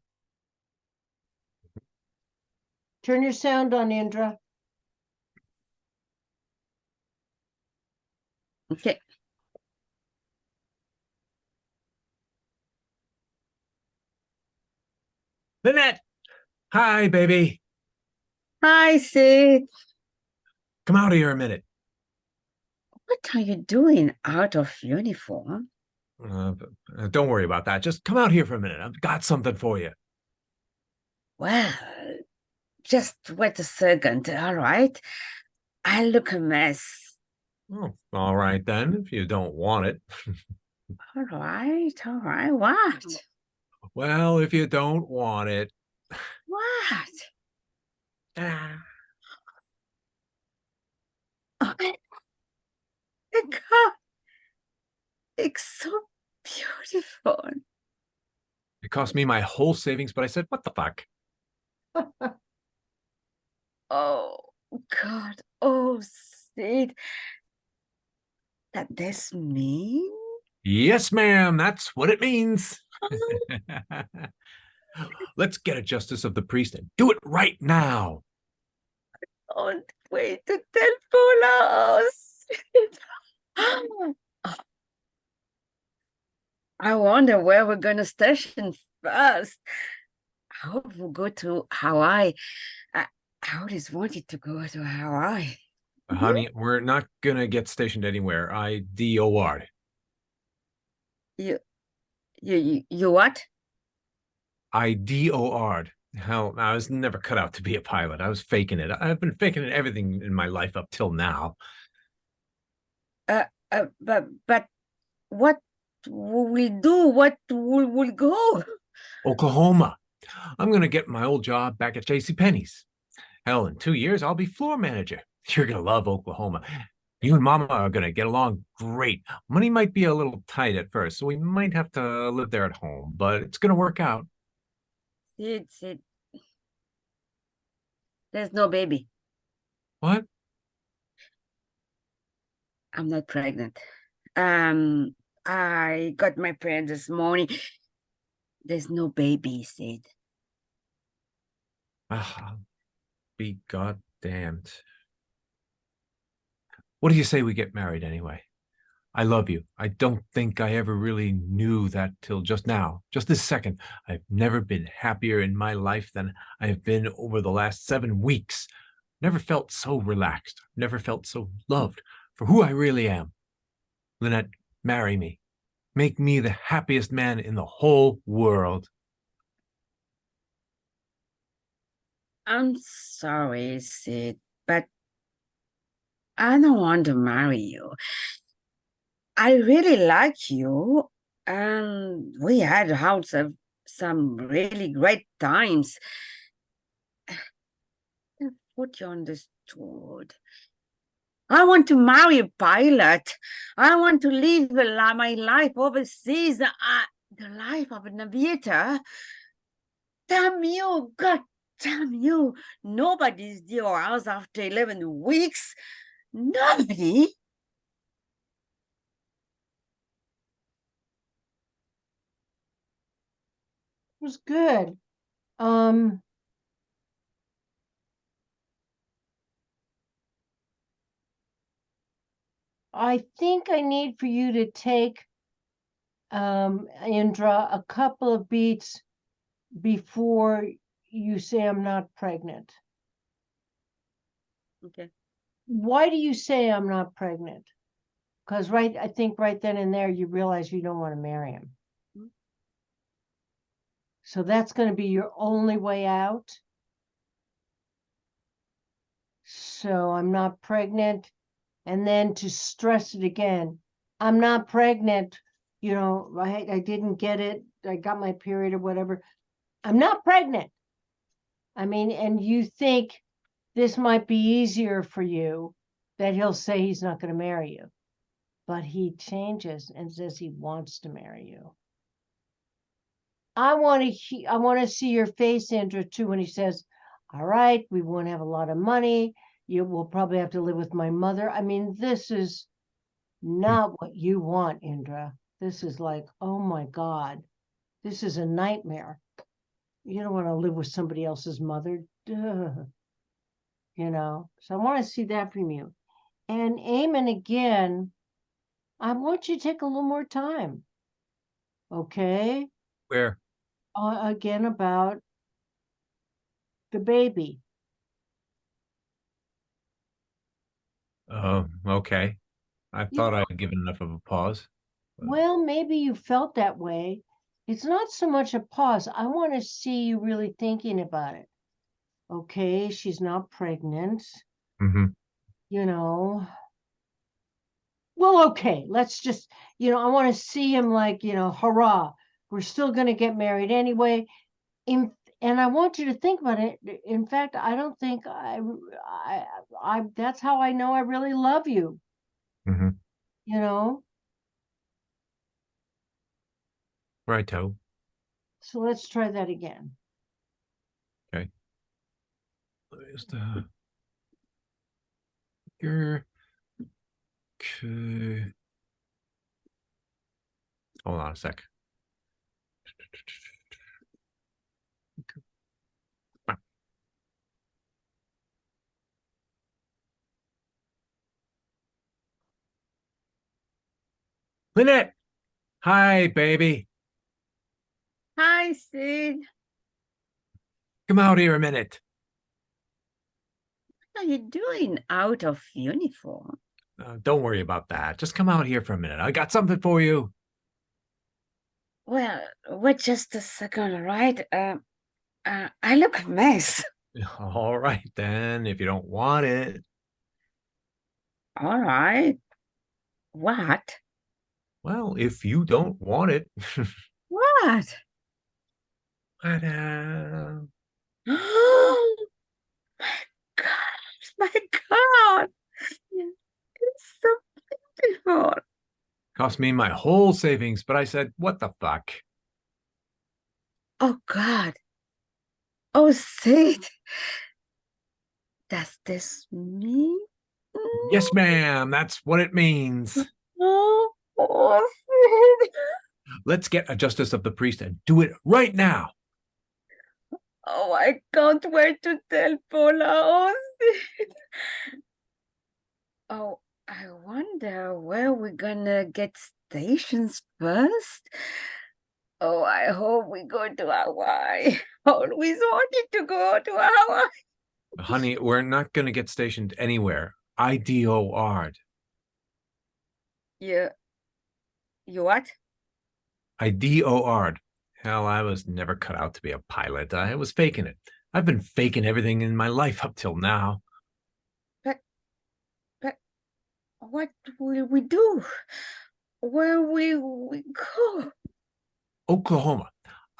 Turn your sound on, Indra. Okay. Lynette! Hi, baby. Hi, Sid. Come out here a minute. What are you doing out of uniform? Don't worry about that. Just come out here for a minute. I've got something for you. Well, just wait a second, all right? I look a mess. Oh, all right then, if you don't want it. All right. What? Well, if you don't want it. What? Ah. Oh, my God. It's so beautiful. It cost me my whole savings, but I said, what the fuck? Oh, God. Oh, Sid. That this mean? Yes, ma'am. That's what it means. Let's get a justice of the priest and do it right now. Don't wait to tell Paula's. I wonder where we're gonna station first. I hope we'll go to Hawaii. I always wanted to go to Hawaii. Honey, we're not gonna get stationed anywhere. I DOR. You what? I DOR'd. Hell, I was never cut out to be a pilot. I was faking it. I've been faking it everything in my life up till now. But what will we do? What will we go? Oklahoma. I'm gonna get my old job back at JCPenney's. Hell, in 2 years, I'll be floor manager. You're gonna love Oklahoma. You and Mama are gonna get along great. Money might be a little tight at first, so we might have to live there at home, but it's gonna work out. Sid. There's no baby. What? I'm not pregnant. I got my parents this morning. There's no baby, Sid. Ah, be goddamned. What do you say we get married anyway? I love you. I don't think I ever really knew that till just now, just this second. I've never been happier in my life than I have been over the last 7 weeks. Never felt so relaxed. Never felt so loved for who I really am. Lynette, marry me. Make me the happiest man in the whole world. I'm sorry, Sid, but I don't want to marry you. I really like you, and we had some really great times. What you understood. I want to marry a pilot. I want to live my life overseas, the life of an aviator. Damn you, God damn you. Nobody's dear house after 11 weeks. Nobody. It was good. I think I need for you to take Indra a couple of beats before you say I'm not pregnant. Okay. Why do you say I'm not pregnant? Because I think right then and there you realize you don't want to marry him. So that's going to be your only way out. So I'm not pregnant. And then to stress it again, I'm not pregnant. You know, I didn't get it. I got my period or whatever. I'm not pregnant. I mean, and you think this might be easier for you, that he'll say he's not going to marry you. But he changes and says he wants to marry you. I want to see your face, Andrew, too, when he says, all right, we won't have a lot of money. You will probably have to live with my mother. I mean, this is not what you want, Indra. This is like, oh my God, this is a nightmare. You don't want to live with somebody else's mother. Duh. You know, so I want to see that from you. And Eamon, again, I want you to take a little more time. Okay? Where? Again, about the baby. Okay. I You thought know, I'd given enough of a pause. well, maybe you felt that way. It's not so much a pause. I want to see you really thinking about it. Okay, she's not pregnant. Mm-hmm. You know. Well, okay, let's just, I want to see him like, hurrah, we're still going to get married anyway. And I want you to think about it. In fact, I don't think that's how I know I really love you, Mm-hmm. you know? Righto. So let's try that again. Okay. Where's the here? Okay. Hold on a sec. Lynette! Hi, baby. Hi, Sid. Come out here a minute. What are you doing out of uniform? Don't worry about that. Just come out here for a minute. I got something for you. Well, wait just a second, all right? I look a mess. All right, then, if you don't want it. All right. What? Well, if you don't want it. What? Ta-da. Oh my God. It's so beautiful. Cost me my whole savings, but I said, what the fuck? Oh God. Oh, Sid. Does this mean? Yes, ma'am. That's what it means. Oh, Sid. Let's get a justice of the priest and do it right now. Oh, I can't wait to tell Paula. Oh, Sid. Oh, I wonder where we're gonna get stations first. Oh, I hope we go to Hawaii. Always wanted to go to Hawaii. Honey, we're not going to get stationed anywhere. I DOR'd. You what? I DOR'd. Hell, I was never cut out to be a pilot. I was faking it. I've been faking everything in my life up till now. But what will we do? Where will we go? Oklahoma.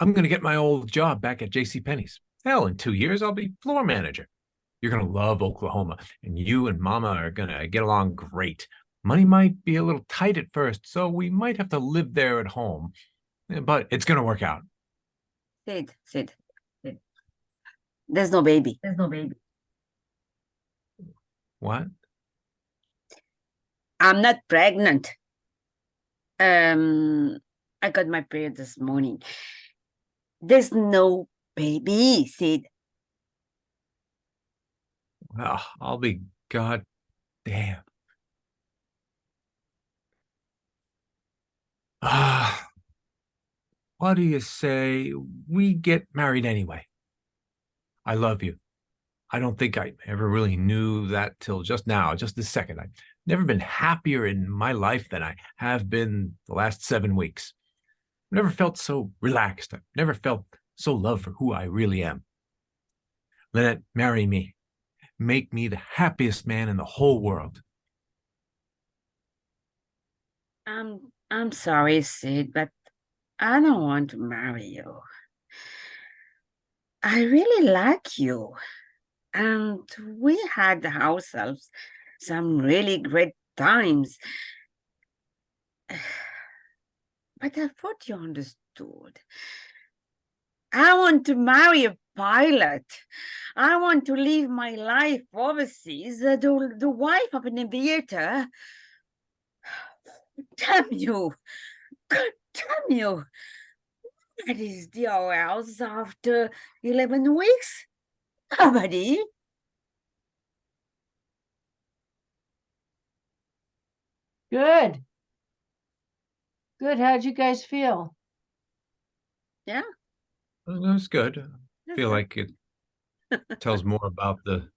I'm going to get my old job back at JCPenney's. Hell, in 2 years, I'll be floor manager. You're going to love Oklahoma, and you and Mama are going to get along great. Money might be a little tight at first, so we might have to live there at home, but it's going to work out. Sid. There's no baby. There's no baby. What? I'm not pregnant. I got my period this morning. There's no baby, Sid. Well, I'll be goddamn. What do you say we get married anyway? I love you. I don't think I ever really knew that till just now, just this second. I've never been happier in my life than I have been the last 7 weeks. I've never felt so relaxed. I've never felt so loved for who I really am. Lynette, marry me. Make me the happiest man in the whole world. I'm sorry, Sid, but I don't want to marry you. I really like you. And we had ourselves some really great times. But I thought you understood. I want to marry a pilot. I want to live my life overseas, the wife of an aviator. Damn you. God damn you. That is the hours after 11 weeks. Nobody. Good. Good. How'd you guys feel? Yeah. That's good. I feel like it tells more about the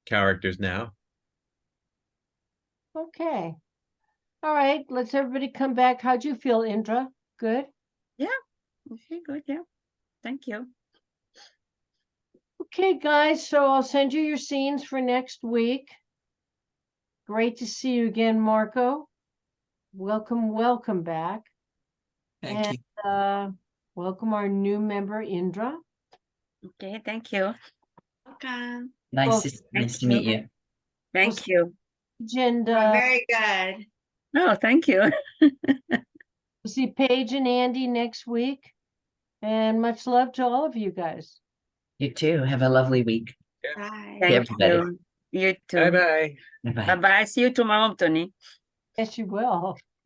characters now. Okay. All right. Let's everybody come back. How'd you feel, Indra? Good? Yeah. Okay, good. Yeah. Thank you. Okay, guys. So I'll send you your scenes for next week. Great to see you again, Marco. Welcome back. Thank you. Welcome our new member, Indra. Okay, thank you. Welcome. Nice to meet you. Thank you. And We're very good. Oh, thank you. we'll see Paige and Andy next week. And much love to all of you guys. You too. Have a lovely week. Bye. Thank everybody. you. You too. Bye-bye. Bye-bye. Bye-bye. See you tomorrow, Toni. Yes, you will.